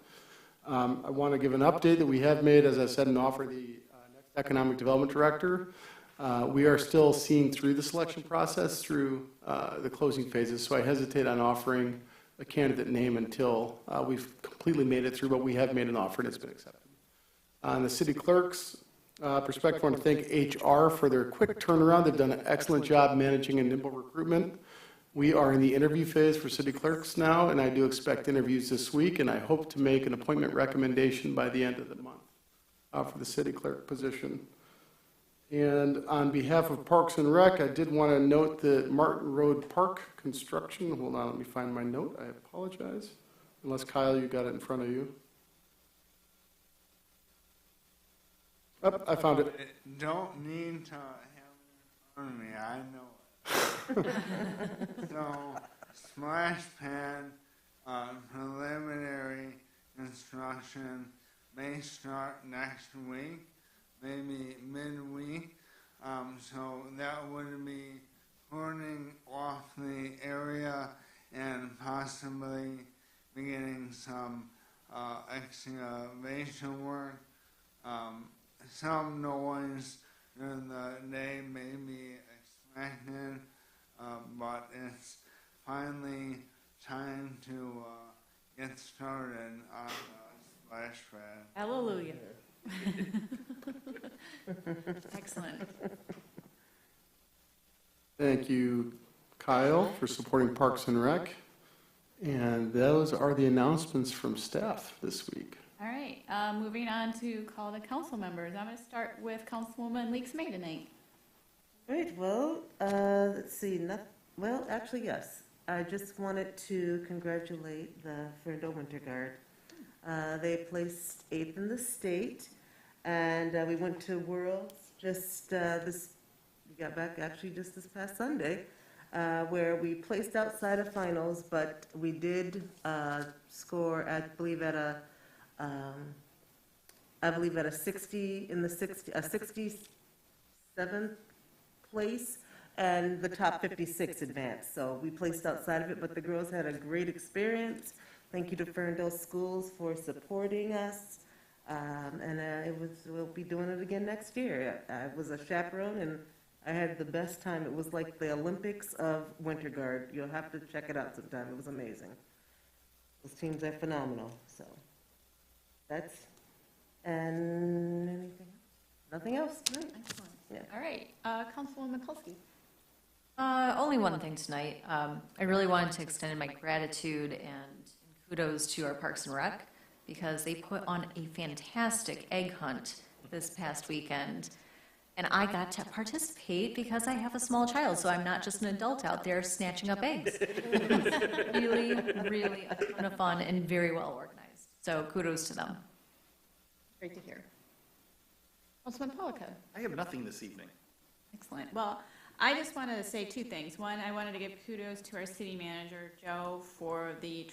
Speaker 13: I want to give an update that we have made, as I said, an offer the next economic development director. We are still seeing through the selection process, through the closing phases, so I hesitate on offering a candidate name until we've completely made it through, but we have made an offer and it's been accepted. On the city clerk's perspective, I want to thank HR for their quick turnaround. They've done an excellent job managing a nimble recruitment. We are in the interview phase for city clerks now, and I do expect interviews this week, and I hope to make an appointment recommendation by the end of the month for the city clerk position. And on behalf of Parks and Rec, I did want to note the Martin Road Park construction. Hold on, let me find my note. I apologize. Unless, Kyle, you got it in front of you. Oh, I found it.
Speaker 14: Don't need to have it in front of me, I know it. So, splash pad, preliminary construction may start next week, maybe midweek. So that would be turning off the area and possibly beginning some excavation work. Some noise during the day may be expected, but it's finally time to get started on the splash pad.
Speaker 1: Hallelujah. Excellent.
Speaker 13: Thank you, Kyle, for supporting Parks and Rec. And those are the announcements from staff this week.
Speaker 1: All right, moving on to call the council members. I'm going to start with Councilwoman Leaks May tonight.
Speaker 3: Great, well, let's see, well, actually, yes. I just wanted to congratulate the Ferndale Winter Guard. They placed 8th in the state, and we went to Worlds we got back actually just this past Sunday, where we placed outside of finals, but we did score, I believe at a 67th place, and the top 56 advanced. So we placed outside of it, but the girls had a great experience. Thank you to Ferndale Schools for supporting us. We'll be doing it again next year. I was a chaperone and I had the best time. It was like the Olympics of Winter Guard. You'll have to check it out sometime. It was amazing. Those teams are phenomenal. So and anything else? Nothing else tonight?
Speaker 1: Excellent.
Speaker 3: Yeah.
Speaker 1: All right, Councilwoman Mikulski.
Speaker 2: Only one thing tonight. I really wanted to extend my gratitude and kudos to our Parks and Rec because they put on a fantastic egg hunt this past weekend. And I got to participate because I have a small child, so I'm not just an adult out there snatching up eggs. Really, really a ton of fun and very well organized. So kudos to them.
Speaker 1: Great to hear. Councilman Polika.
Speaker 4: I have nothing this evening.
Speaker 1: Excellent. Well, I just wanted to say two things. One, I wanted to give kudos to our city manager, Joe, for the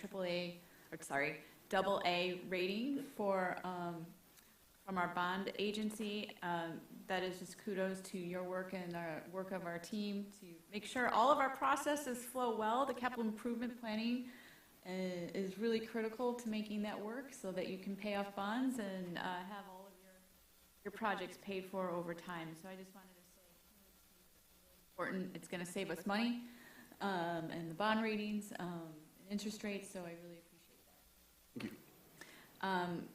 Speaker 1: AA rating from our bond agency. That is just kudos to your work and the work of our team to make sure all of our processes flow well. The capital improvement planning is really critical to making that work so that you can pay off bonds and have all of your projects paid for over time. So I just wanted to say it's important. It's going to save us money and the bond ratings and interest rates, so I really appreciate that.
Speaker 13: Thank you.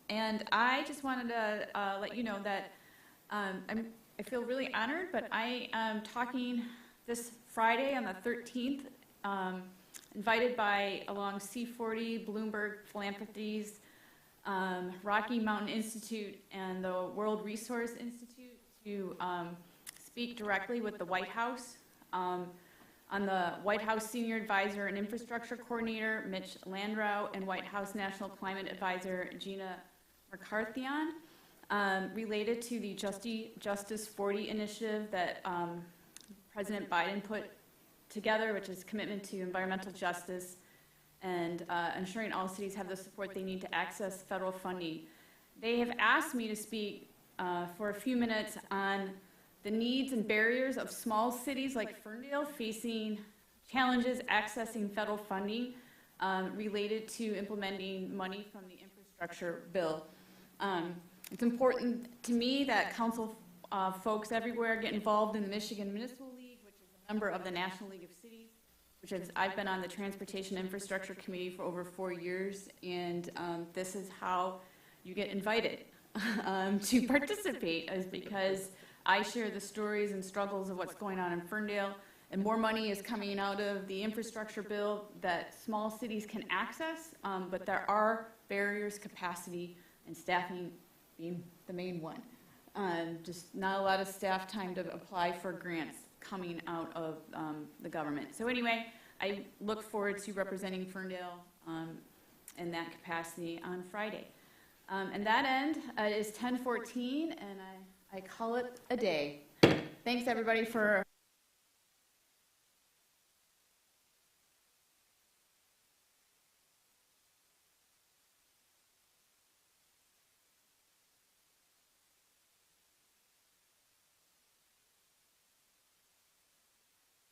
Speaker 1: And I just wanted to let you know that I feel really honored, but I am talking this Friday on the 13th, invited by along C40, Bloomberg Philanthropies, Rocky Mountain Institute, and the World Resource Institute to speak directly with the White House on the White House Senior Advisor and Infrastructure Coordinator, Mitch Landrieu, and White House National Climate Advisor, Gina McCarthyan, related to the Justice 40 initiative that President Biden put together, which is commitment to environmental justice and ensuring all cities have the support they need to access federal funding. They have asked me to speak for a few minutes on the needs and barriers of small cities like Ferndale facing challenges accessing federal funding related to implementing money from the infrastructure bill. It's important to me that council folks everywhere get involved in the Michigan Municipal League, which is a member of the National League of Cities, which is, I've been on the Transportation Infrastructure Committee for over 4 years, and this is how you get invited to participate, is because I share the stories and struggles of what's going on in Ferndale, and more money is coming out of the infrastructure bill that small cities can access, but there are barriers, capacity, and staffing being the main one. Just not a lot of staff time to apply for grants coming out of the government. So anyway, I look forward to representing Ferndale in that capacity on Friday. And that end is 10:14, and I call it a day. Thanks, everybody, for